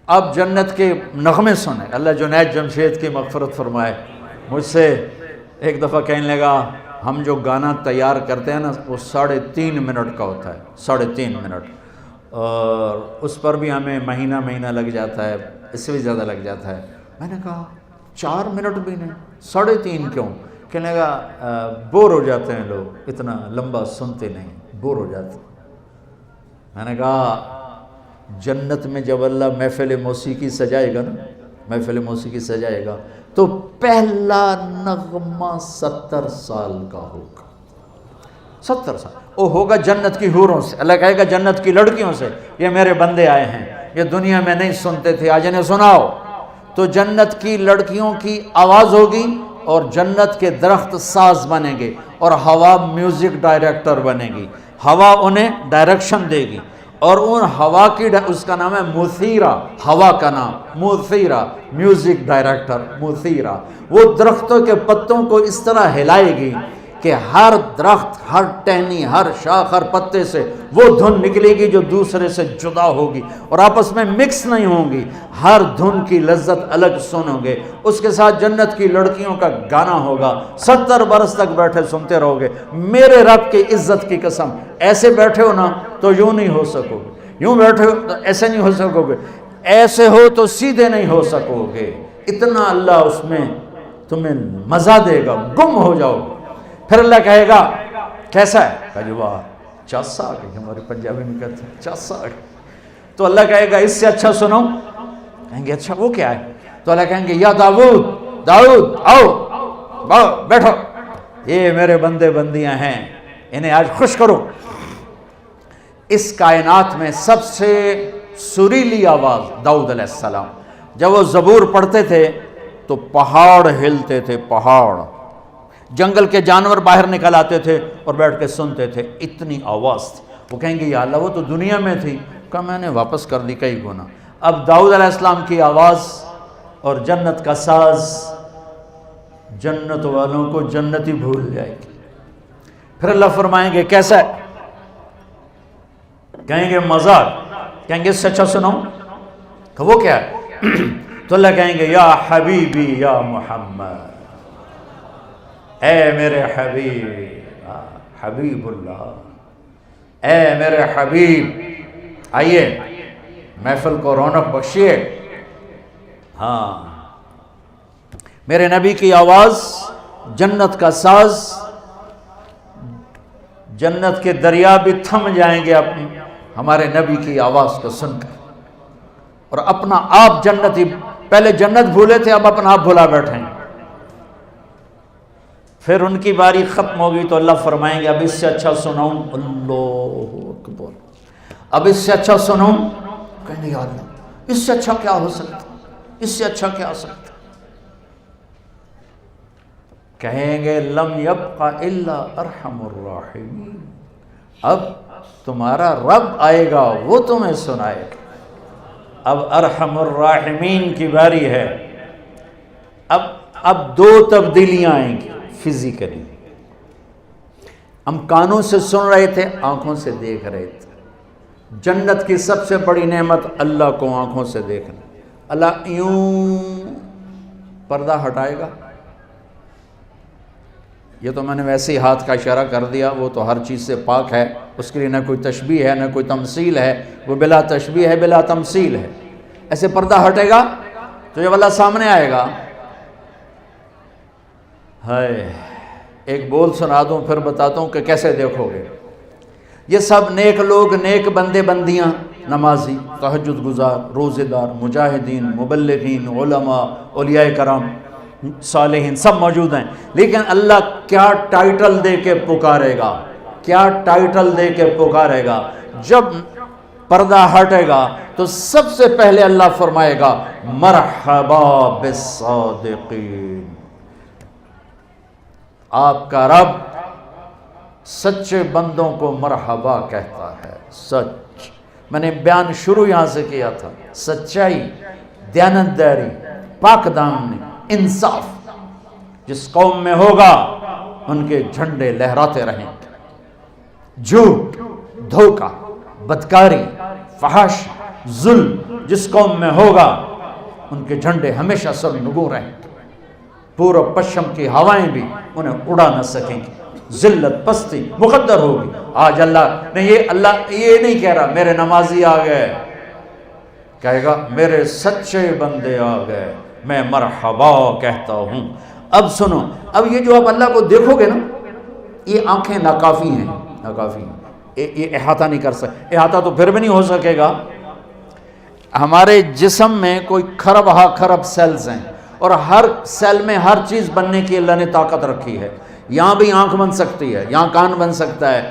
[SPEAKER 1] آپ جنت کے نغمے سنیں، اللہ جنید جمشید کی مغفرت فرمائے، مجھ سے ایک دفعہ کہنے لگا ہم جو گانا تیار کرتے ہیں نا وہ 3.5 منٹ کا ہوتا ہے، 3.5 منٹ، اور اس پر بھی ہمیں مہینہ لگ جاتا ہے، اس سے بھی زیادہ لگ جاتا ہے۔ میں نے کہا 4 منٹ بھی نہیں، 3.5 کیوں؟ کہنے لگا بور ہو جاتے ہیں لوگ، اتنا لمبا سنتے نہیں، بور ہو جاتے۔ میں نے کہا جنت میں جب اللہ محفل موسیقی سجائے گا نا، محفل موسیقی سجائے گا تو پہلا نغمہ 70 سال کا ہوگا، 70 سال، وہ ہوگا جنت کی حوروں سے، اللہ کہے گا جنت کی لڑکیوں سے، یہ میرے بندے آئے ہیں، یہ دنیا میں نہیں سنتے تھے، آج انہیں سناؤ۔ تو جنت کی لڑکیوں کی آواز ہوگی، اور جنت کے درخت ساز بنیں گے، اور ہوا میوزک ڈائریکٹر بنے گی، ہوا انہیں ڈائریکشن دے گی، اور ان ہوا کی اس کا نام ہے مثیرہ، ہوا کا نام مثیرہ، میوزک ڈائریکٹر مثیرہ، وہ درختوں کے پتوں کو اس طرح ہلائے گی کہ ہر درخت، ہر ٹہنی، ہر شاخ، ہر پتے سے وہ دھن نکلے گی جو دوسرے سے جدا ہوگی اور آپس میں مکس نہیں ہوں گی، ہر دھن کی لذت الگ سنو گے، اس کے ساتھ جنت کی لڑکیوں کا گانا ہوگا، 70 برس تک بیٹھے سنتے رہو گے۔ میرے رب کی عزت کی قسم، ایسے بیٹھے ہو نا تو یوں نہیں ہو سکو گے، یوں بیٹھے ہو تو ایسے نہیں ہو سکو گے، ایسے ہو تو سیدھے نہیں ہو سکو گے، اتنا اللہ اس میں تمہیں مزہ دے گا، گم ہو جاؤ۔ پھر اللہ کہے گا کیسا ہے؟ کہا جی واہ چاسا آ گئی، ہمارے پنجابی میں کہتے ہیں چاسا آ گئی۔ تو اللہ کہے گا اس سے اچھا سنو، کہیں گے اچھا وہ کیا ہے؟ تو اللہ کہیں گے یا داؤد، داؤد آؤ بیٹھو، یہ میرے بندے بندیاں ہیں، انہیں آج خوش کرو۔ اس کائنات میں سب سے سریلی آواز داؤد علیہ السلام، جب وہ زبور پڑھتے تھے تو پہاڑ ہلتے تھے، پہاڑ، جنگل کے جانور باہر نکل آتے تھے اور بیٹھ کے سنتے تھے، اتنی آواز تھی۔ وہ کہیں گے یا اللہ وہ تو دنیا میں تھی، کہا میں نے واپس کر دی کئی گنا۔ اب داؤد علیہ السلام کی آواز اور جنت کا ساز جنت والوں کو جنتی بھول جائے گی۔ پھر اللہ فرمائیں گے کیسا ہے؟ کہیں گے مزہ، کہیں گے اس سے اچھا سنو، کہ وہ کیا ہے؟ تو اللہ کہیں گے یا حبیبی یا محمد، اے میرے حبیب، حبیب اللہ، اے میرے حبیب، آئیے محفل کو رونق بخشیے۔ ہاں میرے نبی کی آواز، جنت کا ساز، جنت کے دریا بھی تھم جائیں گے ہمارے نبی کی آواز کو سن کر، اور اپنا آپ جنتی، پہلے جنت بھولے تھے اب اپنا آپ بھلا بیٹھے ہیں۔ پھر ان کی باری ختم ہوگی تو اللہ فرمائیں گے اب اس سے اچھا سناؤں، اللہ اکبر، اب اس سے اچھا سناؤں، کہیں گے یا اللہ اس سے اچھا کیا ہو سکتا، اس سے اچھا کیا ہو سکتا؟ کہیں گے لم یبق الا ارحم الراحمین، اب تمہارا رب آئے گا وہ تمہیں سنائے گا۔ اب ارحم الراحمین کی باری ہے۔ اب دو تبدیلیاں آئیں گی فزیکلی، ہم کانوں سے سن رہے تھے، آنکھوں سے دیکھ رہے تھے۔ جنت کی سب سے بڑی نعمت اللہ کو آنکھوں سے دیکھنا۔ اللہ یوں پردہ ہٹائے گا، یہ تو میں نے ویسے ہی ہاتھ کا اشارہ کر دیا، وہ تو ہر چیز سے پاک ہے، اس کے لیے نہ کوئی تشبیہ ہے نہ کوئی تمثیل ہے، وہ بلا تشبیہ ہے بلا تمثیل ہے۔ ایسے پردہ ہٹے گا تو جب اللہ سامنے آئے گا، ہائے ایک بول سنا دوں پھر بتاتا ہوں کہ کیسے دیکھو گے۔ یہ سب نیک لوگ، نیک بندے بندیاں، نمازی، تہجد گزار، روزے دار، مجاہدین، مبلغین، علماء، اولیاء کرام، صالحین، سب موجود ہیں، لیکن اللہ کیا ٹائٹل دے کے پکارے گا، کیا ٹائٹل دے کے پکارے گا؟ جب پردہ ہٹے گا تو سب سے پہلے اللہ فرمائے گا مرحبا بالصادقین، آپ کا رب سچے بندوں کو مرحبا کہتا ہے۔ سچ، میں نے بیان شروع یہاں سے کیا تھا، سچائی، دیانتداری، پاک دامنی، انصاف جس قوم میں ہوگا ان کے جھنڈے لہراتے رہیں گے۔ جھوٹ، دھوکہ، بدکاری، فحش، ظلم جس قوم میں ہوگا ان کے جھنڈے ہمیشہ سر نگوں رہیں گے، پورب پشچم کی ہوائیں بھی انہیں اڑا نہ سکیں گی، ذلت پستی مقدر ہوگی۔ آج اللہ نے اللہ یہ نہیں کہہ رہا میرے نمازی آ گئے، کہے گا میرے سچے بندے آ گئے، میں مرحبا کہتا ہوں۔ اب سنو، اب یہ جو آپ اللہ کو دیکھو گے نا، یہ آنکھیں ناکافی ہیں، ناکافی ہیں، یہ احاطہ نہیں کر سکتے، احاطہ تو پھر بھی نہیں ہو سکے گا۔ ہمارے جسم میں کوئی کھرب ہا کھرب سیلز ہیں، اور ہر سیل میں ہر چیز بننے کی اللہ نے طاقت رکھی ہے۔ یہاں بھی آنکھ بن سکتی ہے، یہاں کان بن سکتا ہے،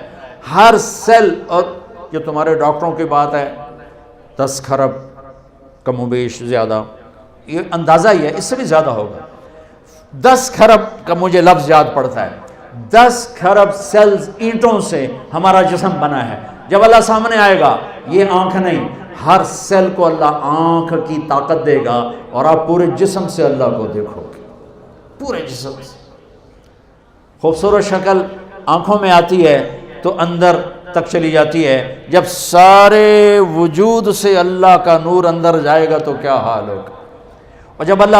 [SPEAKER 1] ہر سیل، اور یہ تمہارے ڈاکٹروں کی بات ہے 10 کھرب کم و بیش زیادہ، یہ اندازہ ہی ہے، اس سے بھی زیادہ ہوگا۔ 10 کھرب کا مجھے لفظ یاد پڑتا ہے، 10 کھرب سیلز اینٹوں سے ہمارا جسم بنا ہے۔ جب اللہ سامنے آئے گا، یہ آنکھ نہیں، ہر سیل کو اللہ آنکھ کی طاقت دے گا، اور آپ پورے جسم سے اللہ کو دیکھو گے، پورے جسم سے۔ خوبصورت شکل آنکھوں میں آتی ہے تو اندر تک چلی جاتی ہے، جب سارے وجود سے اللہ کا نور اندر جائے گا تو کیا حال ہوگا۔ اور جب اللہ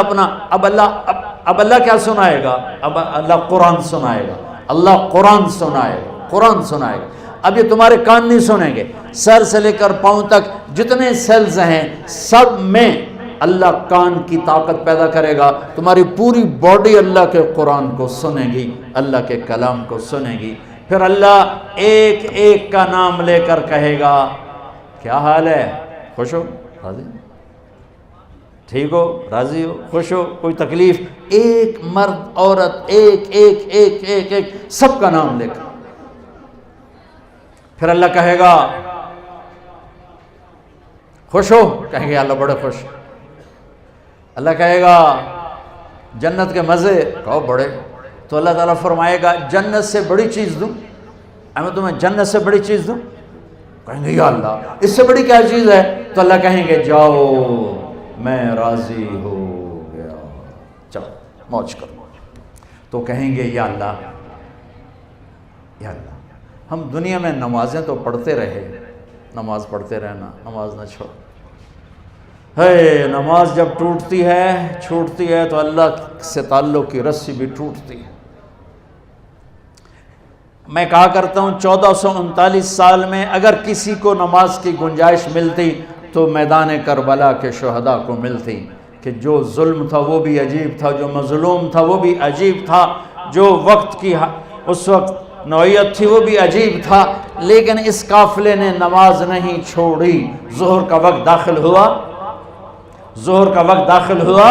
[SPEAKER 1] اب اللہ کیا سنائے گا؟ اب اللہ قرآن سنائے گا، اللہ قرآن سنائے گا، قرآن سنائے گا۔ اب یہ تمہارے کان نہیں سنیں گے، سر سے لے کر پاؤں تک جتنے سیلز ہیں سب میں اللہ کان کی طاقت پیدا کرے گا، تمہاری پوری باڈی اللہ کے قرآن کو سنے گی، اللہ کے کلام کو سنے گی۔ پھر اللہ ایک ایک کا نام لے کر کہے گا کیا حال ہے، خوش ہو، راضی ٹھیک ہو، راضی ہو، خوش ہو، کوئی تکلیف؟ ایک مرد عورت ایک ایک ایک ایک ایک سب کا نام لے کر پھر اللہ کہے گا خوش ہو، کہیں گے اللہ بڑے خوش۔ اللہ کہے گا جنت کے مزے، کہو بڑے۔ تو اللہ تعالیٰ فرمائے گا جنت سے بڑی چیز دوں، میں تمہیں جنت سے بڑی چیز دوں؟ کہیں گے یا اللہ اس سے بڑی کیا چیز ہے؟ تو اللہ کہیں گے جاؤ میں راضی ہو گیا، چلو موج کرو۔ تو کہیں گے یا اللہ یا اللہ ہم دنیا میں نمازیں تو پڑھتے رہے، نماز پڑھتے رہنا، نماز نہ چھوڑ۔ ہے نماز جب ٹوٹتی ہے چھوٹتی ہے تو اللہ سے تعلق کی رسی بھی ٹوٹتی ہے۔ میں کہا کرتا ہوں 1439 سال میں اگر کسی کو نماز کی گنجائش ملتی تو میدان کربلا کے شہداء کو ملتی، کہ جو ظلم تھا وہ بھی عجیب تھا، جو مظلوم تھا وہ بھی عجیب تھا، جو وقت کی اس وقت نوعیت تھی وہ بھی عجیب تھا، لیکن اس قافلے نے نماز نہیں چھوڑی۔ ظہر کا وقت داخل ہوا، ظہر کا وقت داخل ہوا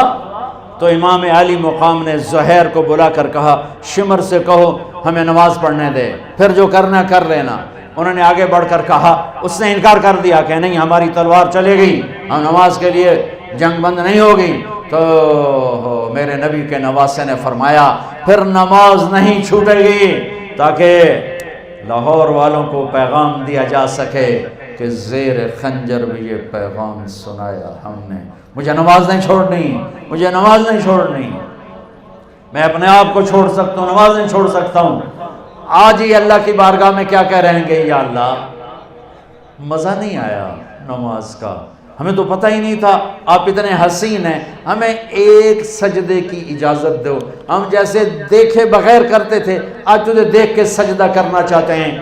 [SPEAKER 1] تو امام عالی مقام نے زہیر کو بلا کر کہا شمر سے کہو ہمیں نماز پڑھنے دے، پھر جو کرنا کر لینا۔ انہوں نے آگے بڑھ کر کہا، اس نے انکار کر دیا کہ نہیں ہماری تلوار چلے گی، ہم نماز کے لیے جنگ بند نہیں ہوگی۔ تو میرے نبی کے نواسے نے فرمایا پھر نماز نہیں چھوٹے گی، تاکہ لاہور والوں کو پیغام دیا جا سکے کہ زیر خنجر بھی یہ پیغام سنایا ہم نے، مجھے نماز نہیں چھوڑنی، مجھے نماز نہیں چھوڑنی۔ میں اپنے آپ کو چھوڑ سکتا ہوں، نماز نہیں چھوڑ سکتا ہوں۔ آج ہی اللہ کی بارگاہ میں کیا کہہ رہیں گے، یا اللہ مزہ نہیں آیا نماز کا، ہمیں تو پتہ ہی نہیں تھا آپ اتنے حسین ہیں، ہمیں ایک سجدے کی اجازت دو، ہم جیسے دیکھے بغیر کرتے تھے آج تجھے دیکھ کے سجدہ کرنا چاہتے ہیں۔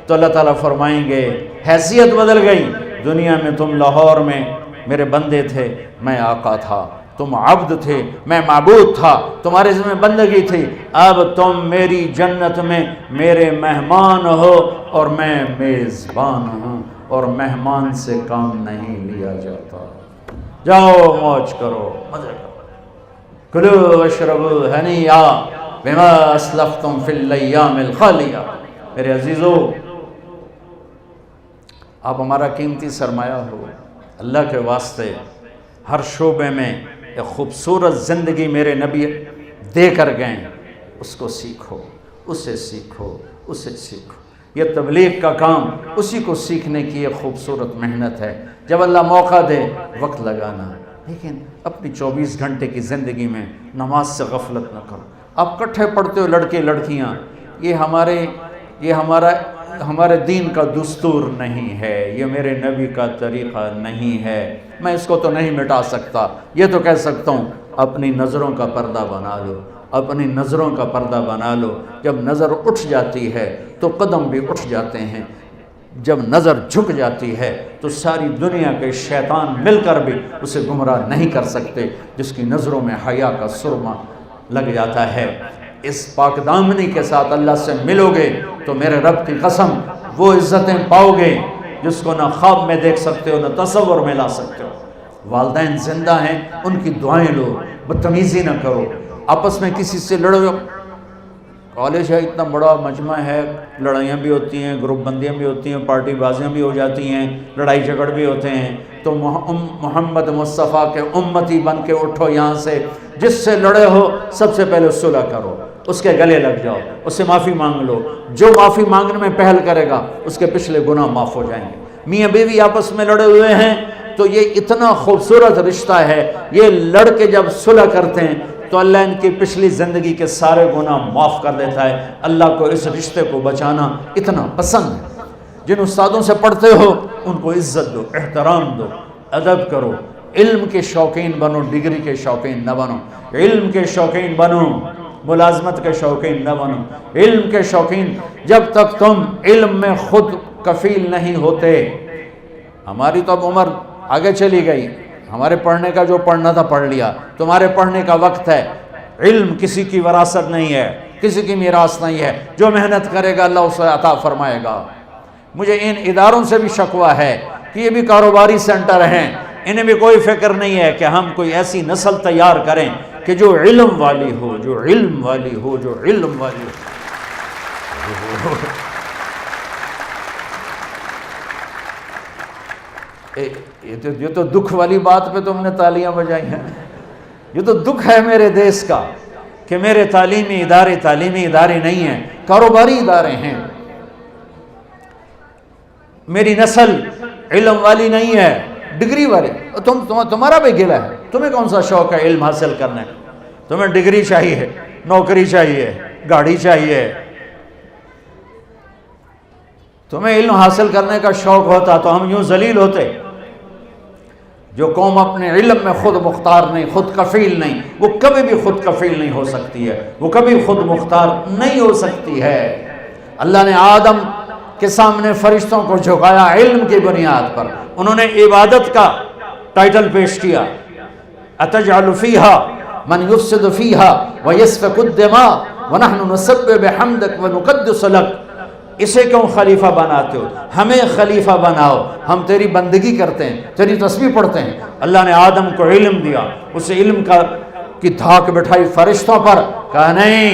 [SPEAKER 1] تو اللہ تعالیٰ فرمائیں گے حیثیت بدل گئی، دنیا میں تم لاہور میں میرے بندے تھے، میں آقا تھا، تم عبد تھے، میں معبود تھا، تمہارے ذمہ بندگی تھی، اب تم میری جنت میں میرے مہمان ہو اور میں میزبان ہوں، اور مہمان سے کام نہیں لیا جاتا۔ جاؤ موج کرو، مزے کرو، کلو واشربوا ہنیئا بما اسلفتم فی الایام الخالیہ۔ میرے عزیزو آپ ہمارا قیمتی سرمایہ ہو، اللہ کے واسطے ہر شعبے میں ایک خوبصورت زندگی میرے نبی دے کر گئے، اس کو سیکھو، اسے سیکھو، اسے سیکھو۔ یہ تبلیغ کا کام اسی کو سیکھنے کی ایک خوبصورت محنت ہے۔ جب اللہ موقع دے وقت لگانا، لیکن اپنی 24 گھنٹے کی زندگی میں نماز سے غفلت نہ کرو۔ آپ کٹھے پڑھتے ہو لڑکے لڑکیاں، یہ ہمارے دین کا دستور نہیں ہے، یہ میرے نبی کا طریقہ نہیں ہے، میں اس کو تو نہیں مٹا سکتا۔ یہ تو کہہ سکتا ہوں اپنی نظروں کا پردہ بنا لو، اپنی نظروں کا پردہ بنا لو۔ جب نظر اٹھ جاتی ہے تو قدم بھی اٹھ جاتے ہیں، جب نظر جھک جاتی ہے تو ساری دنیا کے شیطان مل کر بھی اسے گمراہ نہیں کر سکتے۔ جس کی نظروں میں حیا کا سرما لگ جاتا ہے، اس پاک دامنی کے ساتھ اللہ سے ملو گے تو میرے رب کی قسم وہ عزتیں پاؤ گے جس کو نہ خواب میں دیکھ سکتے ہو، نہ تصور میں لا سکتے ہو۔ والدین زندہ ہیں، ان کی دعائیں لو، بدتمیزی نہ کرو، آپس میں کسی سے لڑو۔ کالج ہے، اتنا بڑا مجمع ہے، لڑائیاں بھی ہوتی ہیں، گروپ بندیاں بھی ہوتی ہیں، پارٹی بازیاں بھی ہو جاتی ہیں، لڑائی جھگڑ بھی ہوتے ہیں۔ تو محمد مصطفیٰ کے امتی بن کے اٹھو یہاں سے، جس سے لڑے ہو سب سے پہلے صلح کرو، اس کے گلے لگ جاؤ، اس سے معافی مانگ لو۔ جو معافی مانگنے میں پہل کرے گا اس کے پچھلے گناہ معاف ہو جائیں گے۔ میاں بیوی آپس میں لڑے ہوئے ہیں تو یہ اتنا خوبصورت رشتہ ہے، یہ لڑ کے جب صلح کرتے ہیں تو اللہ ان کی پچھلی زندگی کے سارے گناہ معاف کر دیتا ہے۔ اللہ کو اس رشتے کو بچانا اتنا پسند ہے۔ جن استادوں سے پڑھتے ہو ان کو عزت دو، احترام دو، ادب کرو، علم کے شوقین بنو، ڈگری کے شوقین نہ بنو، علم کے شوقین بنو، ملازمت کے شوقین نہ بنو، علم کے شوقین۔ جب تک تم علم میں خود کفیل نہیں ہوتے، ہماری تو اب عمر آگے چلی گئی، ہمارے پڑھنے کا جو پڑھنا تھا پڑھ لیا، تمہارے پڑھنے کا وقت ہے۔ علم کسی کی وراثت نہیں ہے، کسی کی میراث نہیں ہے، جو محنت کرے گا اللہ اسے عطا فرمائے گا۔ مجھے ان اداروں سے بھی شکوہ ہے کہ یہ بھی کاروباری سینٹر ہیں، انہیں بھی کوئی فکر نہیں ہے کہ ہم کوئی ایسی نسل تیار کریں کہ جو علم والی ہو، جو علم والی ہو، جو علم والی ہو۔ یہ تو دکھ والی بات پہ تم نے تالیاں بجائی ہیں۔ یہ تو دکھ ہے میرے دیس کا کہ میرے تعلیمی ادارے نہیں ہیں، کاروباری ادارے ہیں۔ میری نسل علم والی نہیں ہے، ڈگری والی۔ تمہارا بھی گلہ ہے، تمہیں کون سا شوق ہے علم حاصل کرنے؟ تمہیں ڈگری چاہیے، نوکری چاہیے، گاڑی چاہیے۔ تمہیں علم حاصل کرنے کا شوق ہوتا تو ہم یوں ذلیل ہوتے۔ جو قوم اپنے علم میں خود مختار نہیں، خود کفیل نہیں، وہ کبھی بھی خود کفیل نہیں ہو سکتی ہے، وہ کبھی خود مختار نہیں ہو سکتی ہے۔ اللہ نے آدم کے سامنے فرشتوں کو جھکایا علم کی بنیاد پر، انہوں نے عبادت کا ٹائٹل پیش کیا، اَتَجْعَلُ فِيهَا مَنْ يُفْسِدُ فِيهَا وَيَسْفِكُ الدِّمَاءَ وَنَحْنُ نُسَبِّحُ بِحَمْدِكَ وَنُقَدِّسُ لَكَ۔ اسے کیوں خلیفہ بناتے ہو؟ ہمیں خلیفہ بناؤ، ہم تیری بندگی کرتے ہیں، تیری تسبیح پڑھتے ہیں۔ اللہ نے آدم کو علم دیا، اسے علم کی دھاک بٹھائی فرشتوں پر، کہا نہیں،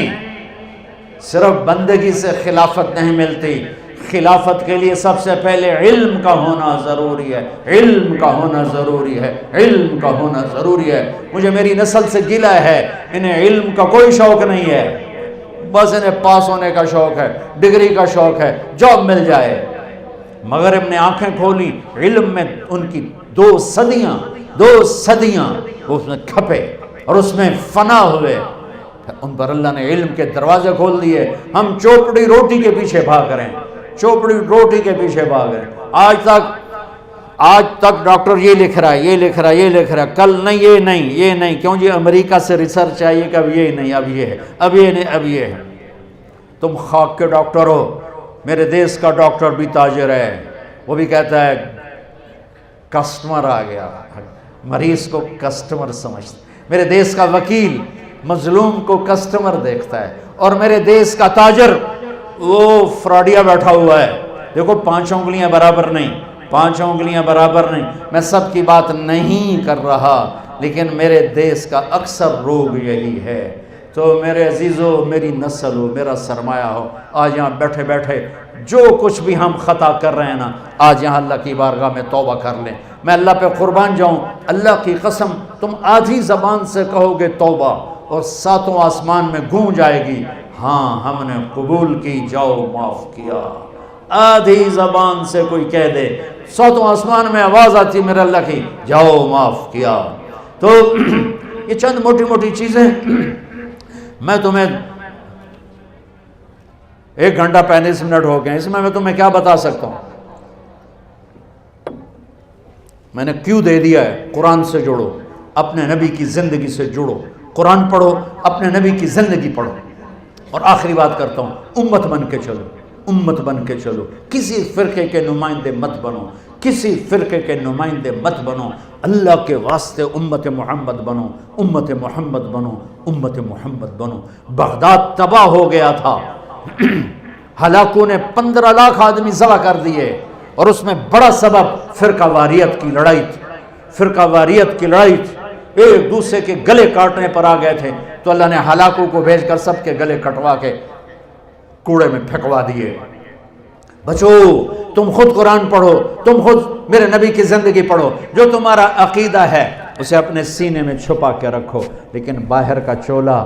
[SPEAKER 1] صرف بندگی سے خلافت نہیں ملتی، خلافت کے لیے سب سے پہلے علم کا ہونا ضروری ہے، علم کا ہونا ضروری ہے، علم کا ہونا ضروری ہے۔ مجھے میری نسل سے گلہ ہے، انہیں علم کا کوئی شوق نہیں ہے، بس انہیں پاس ہونے کا شوق ہے، ڈگری کا شوق ہے، جاب مل جائے۔ مغرب نے آنکھیں کھولی، علم میں ان کی دو صدیاں وہ اس میں کھپے اور اس میں فنا ہوئے۔ ان پر اللہ نے علم کے دروازے کھول دیے۔ ہم چوپڑی روٹی کے پیچھے بھاگ رہے ہیں، چوپڑی روٹی کے پیچھے بھاگ رہے ہیں۔ آج تک ڈاکٹر یہ لکھ رہا ہے، کل نہیں، یہ نہیں، کیوں جی امریکہ سے ریسرچ آئیے کہ اب یہ نہیں، اب یہ ہے، اب یہ ہے۔ تم خاک کے ڈاکٹر ہو، میرے دیس کا ڈاکٹر بھی تاجر ہے، وہ بھی کہتا ہے کسٹمر آ گیا، مریض کو کسٹمر سمجھتا۔ میرے دیس کا وکیل مظلوم کو کسٹمر دیکھتا ہے، اور میرے دیس کا تاجر وہ فراڈیا بیٹھا ہوا ہے۔ دیکھو 5 انگلیاں برابر نہیں، میں سب کی بات نہیں کر رہا، لیکن میرے دیس کا اکثر روگ یہی ہے۔ تو میرے عزیزو، میری نسل ہو، میرا سرمایہ ہو، آج یہاں بیٹھے بیٹھے جو کچھ بھی ہم خطا کر رہے ہیں نا، آج یہاں اللہ کی بارگاہ میں توبہ کر لیں۔ میں اللہ پہ قربان جاؤں، اللہ کی قسم، تم آدھی زبان سے کہو گے توبہ اور 7 آسمان میں گونج جائے گی، ہاں ہم نے قبول کی، جاؤ معاف کیا۔ آدھی زبان سے کوئی کہہ دے، 7 آسمان میں آواز آتی میرے اللہ کی، جاؤ معاف کیا۔ تو یہ چند موٹی موٹی چیزیں میں تمہیں 1 گھنٹہ 35 منٹ ہو گئے، اس میں تمہیں کیا بتا سکتا ہوں؟ میں نے کیوں دے دیا ہے، قرآن سے جوڑو، اپنے نبی کی زندگی سے جوڑو، قرآن پڑھو، اپنے نبی کی زندگی پڑھو۔ اور آخری بات کرتا ہوں، امت بن کے چلو، کسی فرقے کے نمائندے مت بنو، اللہ کے واسطے امت محمد بنو۔ بغداد تباہ ہو گیا تھا، ہلاکوں نے 15 لاکھ آدمی ذبح کر دیے، اور اس میں بڑا سبب فرقہ واریت کی لڑائی تھی، ایک دوسرے کے گلے کاٹنے پر آ گئے تھے، تو اللہ نے ہلاکوں کو بھیج کر سب کے گلے کٹوا کے کوڑے میں پھینکوا دیے۔ بچو، تم خود قرآن پڑھو، تم خود میرے نبی کی زندگی پڑھو، جو تمہارا عقیدہ ہے اسے اپنے سینے میں چھپا کے رکھو، لیکن باہر کا چولا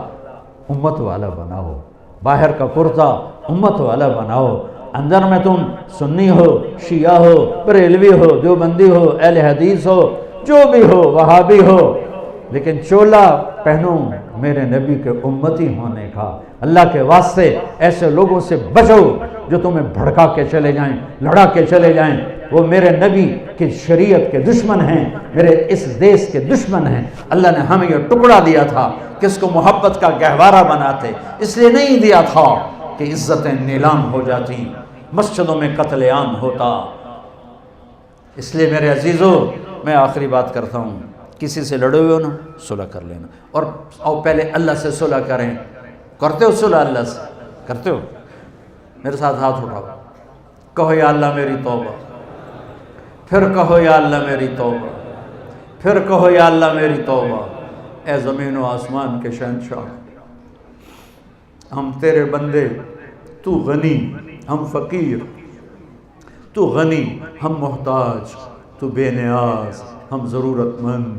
[SPEAKER 1] امت والا بناؤ، باہر کا کرتا امت والا بناؤ۔ اندر میں تم سنی ہو، شیعہ ہو، بریلوی ہو، دیوبندی ہو، اہل حدیث ہو، جو بھی ہو، وہابی ہو، لیکن چولا پہنو میرے نبی کے امتی ہونے کا۔ اللہ کے واسطے ایسے لوگوں سے بچو جو تمہیں بھڑکا کے چلے جائیں، لڑا کے چلے جائیں، وہ میرے نبی کی شریعت کے دشمن ہیں، میرے اس دیس کے دشمن ہیں۔ اللہ نے ہمیں یہ ٹکڑا دیا تھا کہ اس کو محبت کا گہوارہ بناتے، اس لیے نہیں دیا تھا کہ عزتیں نیلام ہو جاتی، مسجدوں میں قتل عام ہوتا۔ اس لیے میرے عزیزو، میں آخری بات کرتا ہوں، کسی سے لڑے ہوئے ہو نا صلح کر لینا، اور پہلے اللہ سے صلح کریں۔ کرتے ہو صلح اللہ سے؟ کرتے ہو؟ میرے ساتھ ہاتھ اٹھاؤ، کہو یا اللہ میری توبہ، پھر کہو یا اللہ میری توبہ، پھر کہو یا اللہ میری توبہ۔ اے زمین و آسمان کے شہنشاہ، ہم تیرے بندے، تو غنی ہم فقیر، تو غنی ہم محتاج، تو بے نیاز ہم ضرورت مند،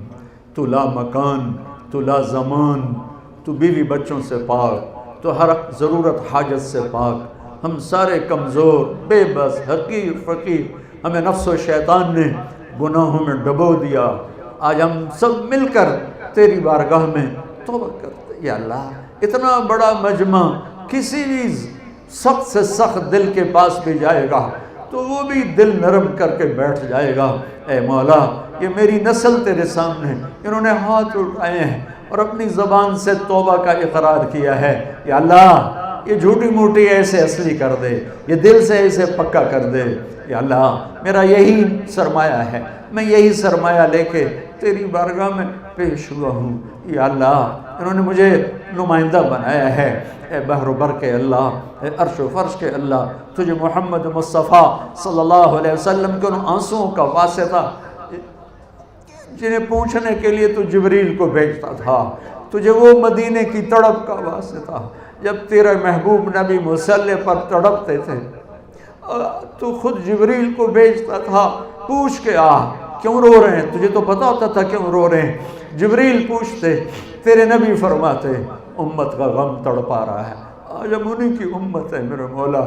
[SPEAKER 1] تو لا مکان، تو لا زمان، تو بیوی بچوں سے پاک، تو ہر ضرورت حاجت سے پاک۔ ہم سارے کمزور، بے بس، حقیر، فقیر، ہمیں نفس و شیطان نے گناہوں میں ڈبو دیا۔ آج ہم سب مل کر تیری بارگاہ میں توبہ کرتے ہیں۔ یا اللہ، اتنا بڑا مجمع کسی بھی سخت سے سخت دل کے پاس بھی جائے گا تو وہ بھی دل نرم کر کے بیٹھ جائے گا۔ اے مولا، یہ میری نسل تیرے سامنے، انہوں نے ہاتھ اٹھائے ہیں اور اپنی زبان سے توبہ کا اقرار کیا ہے۔ یا اللہ، یہ جھوٹی موٹی ایسے اصلی کر دے، یہ دل سے ایسے پکا کر دے۔ یا اللہ، میرا یہی سرمایہ ہے، میں یہی سرمایہ لے کے تیری بارگاہ میں پیش ہوا ہوں۔ یا اللہ، انہوں نے مجھے نمائندہ بنایا ہے۔ اے بحر و بر کے اللہ، اے عرش و فرش کے اللہ، تجھے محمد مصطفیٰ صلی اللہ علیہ وسلم کے ان آنسوؤں کا واسطہ جنہیں پوچھنے کے لیے تو جبریل کو بھیجتا تھا، تجھے وہ مدینے کی تڑپ کا واسطہ جب تیرے محبوب نبی مصلی پر تڑپتے تھے تو خود جبریل کو بھیجتا تھا، پوچھ کے آ کیوں رو رہے ہیں؟ تجھے تو پتا ہوتا تھا کیوں رو رہے ہیں۔ جبریل پوچھتے، تیرے نبی فرماتے امت کا غم تڑپا رہا ہے۔ آج ہم انہیں کی امت ہے میرے مولا،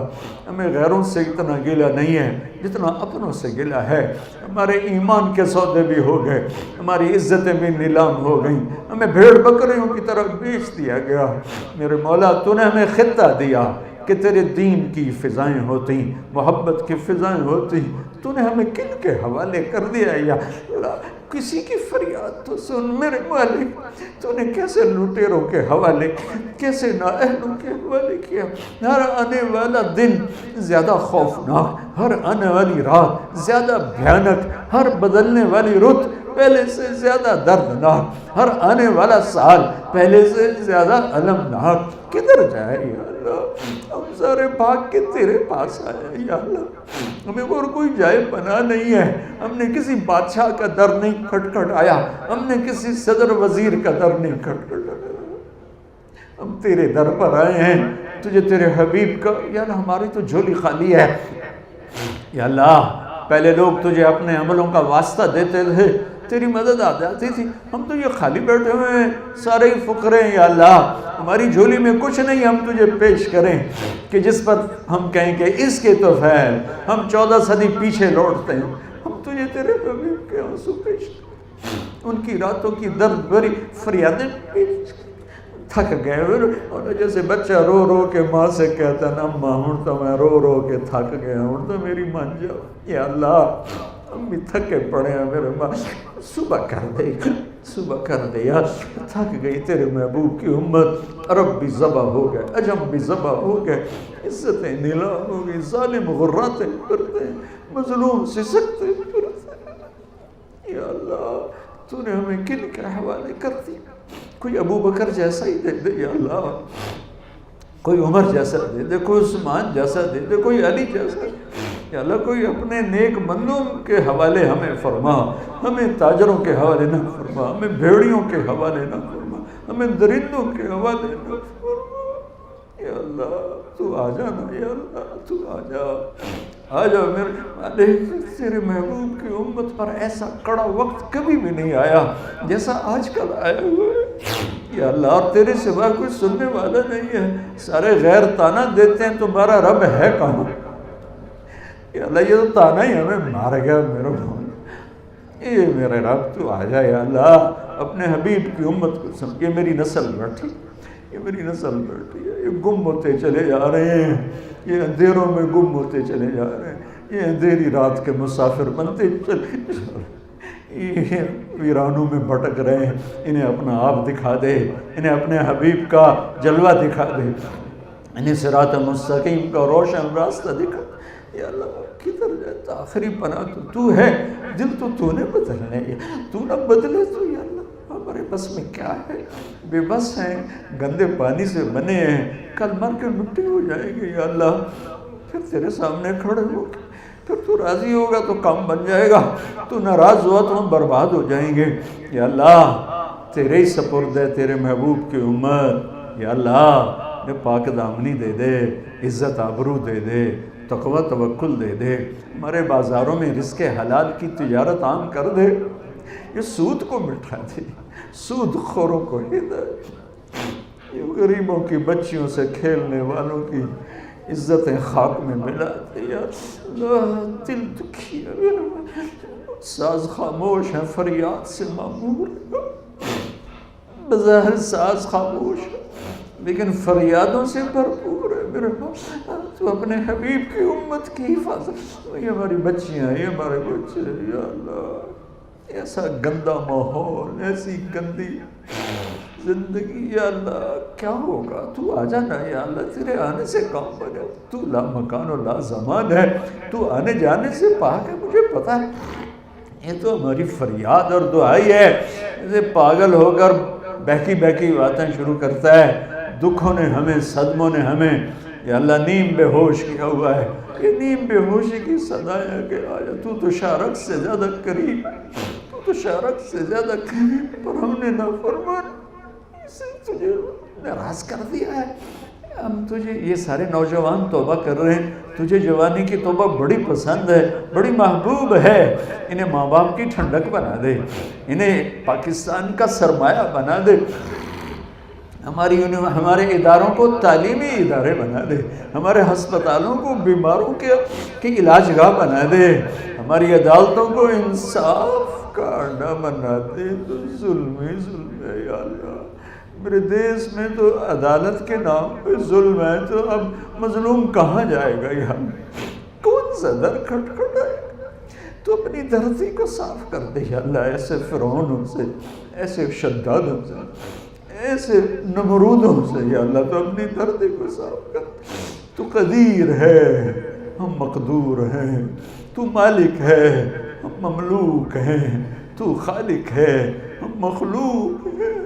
[SPEAKER 1] ہمیں غیروں سے اتنا گلہ نہیں ہے جتنا اپنوں سے گلہ ہے۔ ہمارے ایمان کے سودے بھی ہو گئے، ہماری عزتیں بھی نیلام ہو گئیں، ہمیں بھیڑ بکریوں کی طرح بیچ دیا گیا۔ میرے مولا، تو نے ہمیں خطہ دیا کہ تیرے دین کی فضائیں ہوتی، محبت کی فضائیں ہوتی، تو نے ہمیں کن کے حوالے کر دیا؟ یا اللہ، کسی کی فریاد تو سن میرے مالک، تو نے کیسے لوٹیروں کے حوالے، کیسے نااہلوں کے حوالے کیا۔ ہر آنے والا دن زیادہ خوفناک، ہر آنے والی رات زیادہ بھیانک، ہر بدلنے والی رت پہلے سے زیادہ دردناک، ہر آنے والا سال پہلے سے زیادہ المناک۔ کدھر جائے یا اللہ؟ ہم سارے بھاگ کے تیرے پاس آئے یا اللہ، ہمیں اور کوئی جائے پناہ نہیں ہے۔ ہم نے کسی بادشاہ کا در نہیں کھٹکھٹایا، ہم نے کسی صدر وزیر کا در نہیں کھٹکھٹایا، ہم تیرے در پر آئے ہیں، تجھے تیرے حبیب کا۔ یا اللہ، ہماری تو جھولی خالی ہے یا اللہ۔ پہلے لوگ تجھے اپنے عملوں کا واسطہ دیتے تھے، تیری مدد آ جاتی تھی، ہم تو یہ خالی بیٹھے ہوئے ہیں، سارے ہی فقرے ہیں یا اللہ۔ ہماری جھولی میں کچھ نہیں ہم تجھے پیش کریں کہ جس پر ہم کہیں کہ اس کے تو فعل، ہم 14 صدی پیچھے لوٹتے ہیں۔ ہم تجھے تیرے حبیب کے آنسو پیش کریں، ان کی راتوں کی درد بھری فریادیں پیش کریں۔ تھک گئے، اور جیسے بچہ رو رو کے ماں سے کہتا ہے نا، اماں ہوں تو میں رو رو کے تھک گیا ہوں تو میری مان جاؤ۔ یا اللہ، ہم بھی تھکے پڑے ہیں میرے ماں، صبح کر دے، صبح کر دے یار، تھک گئی تیرے محبوب کی امت۔ عرب بھی ذبح ہو گئے، عجم بھی ذبح ہو گئے، عزتیں نیلام ہو گئی، ظالم غراتیں کرتے ہیں، مظلوم سسکتے کرتے ہیں۔ یا اللہ، تو نے ہمیں کن کے حوالے کر دی؟ کوئی ابو بکر جیسا ہی دے دے یا اللہ، کوئی عمر جیسا دے دے، کوئی عثمان جیسا دے دے، کوئی علی جیسا۔ یا اللہ، کوئی اپنے نیک بندوں کے حوالے ہمیں فرما، ہمیں تاجروں کے حوالے نہ فرما، ہمیں بھیڑیوں کے حوالے نہ فرما، ہمیں درندوں کے حوالے نہ فرما۔ یا اللہ، تو آ جانا، یا اللہ تو آ جا، آ جا میرے مالک۔ تیرے محبوب کی امت پر ایسا کڑا وقت کبھی بھی نہیں آیا جیسا آج کل آیا ہوا ہے یا اللہ، اور تیرے سوا کوئی سننے والا نہیں ہے۔ سارے غیر تانا دیتے ہیں، تمہارا رب ہے کہاں؟ یا اللہ، یہ تو تانا ہی ہمیں مار گیا میرے بھائی، یہ میرے رب تو آ جا یا اللہ، اپنے حبیب کی امت کو سمجھ۔ یہ میری نسل بیٹھی، یہ میری نسل بیٹھی ہے، یہ گم ہوتے چلے جا رہے ہیں، یہ اندھیروں میں گم ہوتے چلے جا رہے ہیں، یہ اندھیری رات کے مسافر بنتے چلے جا رہے ہیں، یہ ویرانوں میں بھٹک رہے ہیں۔ انہیں اپنا آپ دکھا دے، انہیں اپنے حبیب کا جلوہ دکھا دے، انہیں صراط مستقیم کا روشن راستہ دکھا دے۔ یا اللہ، کدھر جاتا؟ آخری پناہ تو ہے، دل تو نے بدلنے، تو نہ بدلے تو یا بس میں کیا ہے، بے بس ہیں، گندے پانی سے بنے ہیں، کل مر کے مٹی ہو جائیں گے یا اللہ، پھر تیرے سامنے کھڑے ہو گے، پھر تو راضی ہوگا تو کام بن جائے گا، تو ناراض ہوا تو ہم برباد ہو جائیں گے یا اللہ۔ تیرے ہی سپرد ہے تیرے محبوب کی امت یا اللہ، نے پاک دامنی دے دے، عزت آبرو دے دے، تقوی توکل دے دے، ہمارے بازاروں میں رزق حلال کی تجارت عام کر دے، یہ سود کو مٹھا دے، سود خوروں کو ہدایت، یہ غریبوں کی بچیوں سے کھیلنے والوں کی عزتیں خاک میں ملا دے یا اللہ۔ دل دکھی ہے، ساز خاموش ہیں، فریاد سے معمور ہے، بظاہر ساز خاموش ہے لیکن فریادوں سے بھرپور ہے میرے مولا۔ تو اپنے حبیب کی امت کی حفاظت، یہ ہماری بچیاں، یہ ہمارے بچے یا اللہ، ایسا گندا ماحول، ایسی گندی زندگی یا اللہ، کیا ہوگا؟ تو آ جانا یا اللہ، تیرے آنے سے کام بنے، تو لا مکان و لا زمان ہے، تو آنے جانے سے پاک ہے، مجھے پتا ہے۔ یہ تو ہماری فریاد اور دعائی ہے، اسے پاگل ہو کر بہکی بہکی باتیں شروع کرتا ہے، دکھوں نے ہمیں، صدموں نے ہمیں یا اللہ نیم بے ہوش کیا ہوا ہے، یہ نیم بے ہوشی کی صدایں کہ آیا تو تو شارک سے زیادہ قریب، تو تو شارک سے زیادہ قریب، پر ہم نے نافرمان سے تجھے ناراض کر دیا ہے۔ ہم تجھے، یہ سارے نوجوان توبہ کر رہے ہیں، تجھے جوانی کی توبہ بڑی پسند ہے، بڑی محبوب ہے، انہیں ماں باپ کی ٹھنڈک بنا دے، انہیں پاکستان کا سرمایہ بنا دے، ہمارے اداروں کو تعلیمی ادارے بنا دے، ہمارے ہسپتالوں کو بیماروں کے علاج گاہ بنا دے، ہماری عدالتوں کو انصاف کا اڈا بنا دے۔ تو ظلم ہی ظلم ہے یا اللہ، میرے دیس میں تو عدالت کے نام پہ ظلم ہے، تو اب مظلوم کہاں جائے گا یا اللہ؟ کون سا در کھٹکھٹائے گا؟ تو اپنی دھرتی کو صاف کر دے یا اللہ، ایسے فرعونوں سے، ایسے شدادوں سے، ایسے نمرودوں سے یا اللہ، تو اپنی دھرتی کو صاف کر۔ تو قدیر ہے، ہم مقدور ہیں، تو مالک ہے، ہم مملوک ہیں، تو خالق ہے، ہم مخلوق ہیں،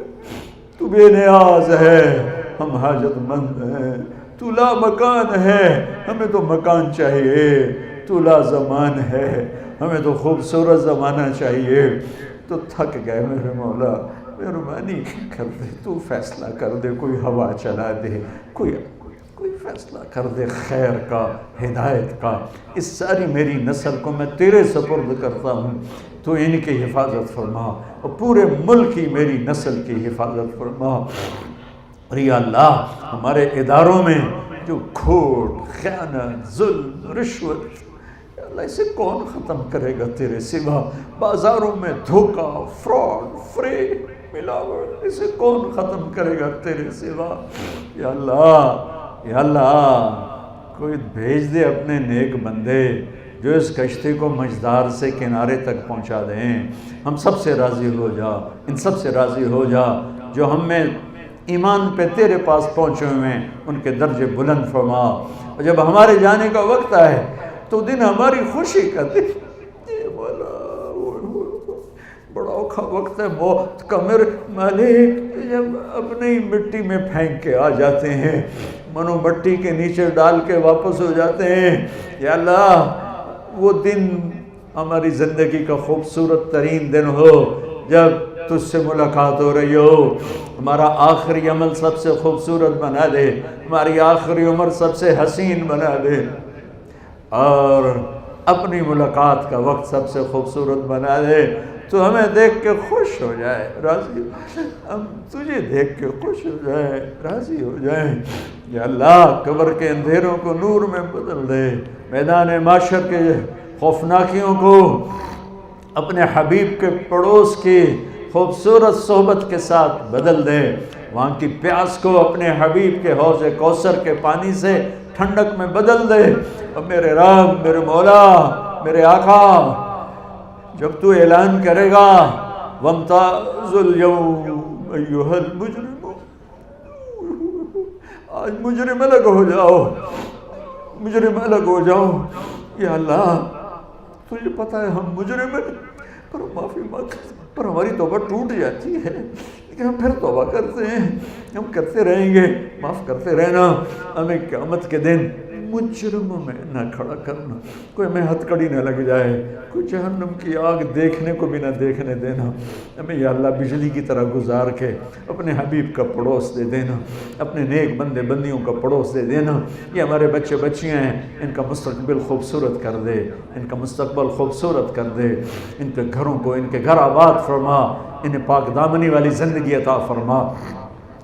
[SPEAKER 1] تو بے نیاز ہے، ہم حاجت مند ہیں، تو لا مکان ہے، ہمیں تو مکان چاہیے، تو لا زمان ہے، ہمیں تو خوبصورت زمانہ چاہیے۔ تو تھک گئے میرے مولا، مہربانی کر دے، تو فیصلہ کر دے، کوئی ہوا چلا دے، کوئی فیصلہ کر دے خیر کا، ہدایت کا۔ اس ساری میری نسل کو میں تیرے سپرد کرتا ہوں، تو ان کی حفاظت فرما، اور پورے ملک کی میری نسل کی حفاظت فرما۔ اور یا اللہ، ہمارے اداروں میں جو کھوٹ، خیانت، ظلم، رشوت، یا اللہ اسے کون ختم کرے گا تیرے سوا؟ بازاروں میں دھوکہ، فراڈ، فریب، ملاوٹ، اسے کون ختم کرے گا تیرے سوا؟ یا اللہ، یا اللہ، کوئی بھیج دے اپنے نیک بندے جو اس کشتی کو مجدار سے کنارے تک پہنچا دیں۔ ہم سب سے راضی ہو جا، ان سب سے راضی ہو جا جو ہم میں ایمان پہ تیرے پاس پہنچے ہوئے ہیں، ان کے درجے بلند فرما، اور جب ہمارے جانے کا وقت آئے تو دن ہماری خوشی کا دن، بڑا اوکھا وقت ہے موت کا میرے مالک، جب اپنی مٹی میں پھینک کے آ جاتے ہیں، منو مٹی کے نیچے ڈال کے واپس ہو جاتے ہیں۔ یا اللہ، وہ دن ہماری زندگی کا خوبصورت ترین دن ہو جب تجھ سے ملاقات ہو رہی ہو، ہمارا آخری عمل سب سے خوبصورت بنا دے، ہماری آخری عمر سب سے حسین بنا دے، اور اپنی ملاقات کا وقت سب سے خوبصورت بنا دے، تو ہمیں دیکھ کے خوش ہو جائے، راضی، ہم تجھے دیکھ کے خوش ہو جائیں، راضی ہو جائیں۔ یا اللہ، قبر کے اندھیروں کو نور میں بدل دے، میدان معاشر کے خوفناکیوں کو اپنے حبیب کے پڑوس کی خوبصورت صحبت کے ساتھ بدل دے، وہاں کی پیاس کو اپنے حبیب کے حوض کوثر کے پانی سے ٹھنڈک میں بدل دے۔ اور میرے رب، میرے مولا، میرے آقا، جب تو اعلان کرے گا وَامْتَازُوا الْيَوْمَ أَيُّهَا الْمُجْرِمُونَ، آج مجرم الگ ہو جاؤ، مجرم الگ ہو جاؤ۔ یا اللہ، تجھے پتہ ہے ہم مجرم ہیں، پر ہم معافی مانگتے، پر ہماری توبہ ٹوٹ جاتی ہے، لیکن ہم پھر توبہ کرتے ہیں، ہم کرتے رہیں گے، معاف کرتے رہنا۔ ہمیں قیامت کے دن مجرموں میں نہ کھڑا کرنا، کوئی ہمیں ہتھ کڑی نہ لگ جائے، کوئی جہنم کی آگ دیکھنے کو بھی نہ دیکھنے دینا۔ ہمیں یا اللہ بجلی کی طرح گزار کے اپنے حبیب کا پڑوس دے دینا، اپنے نیک بندے بندیوں کا پڑوس دے دینا۔ یہ ہمارے بچے بچیاں ہیں، ان کا مستقبل خوبصورت کر دے، ان کا مستقبل خوبصورت کر دے، ان کے گھروں کو، ان کے گھر آباد فرما، انہیں پاک دامنی والی زندگی عطا فرما۔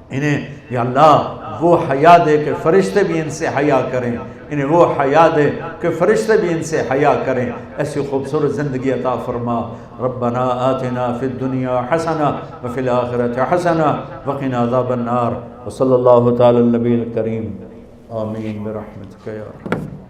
[SPEAKER 1] انہیں یا اللہ وہ حیا دے کہ فرشتے بھی ان سے حیا کریں، انہیں وہ حیا دے کہ فرشتے بھی ان سے حیا کریں، ایسی خوبصورت زندگی عطا فرما۔ ربنا آتنا فی الدنیا حسنہ وفی الآخرۃ حسنہ وقنا عذاب النار، وصلی اللہ تعالی النبی الکریم، آمین برحمتک یا رب۔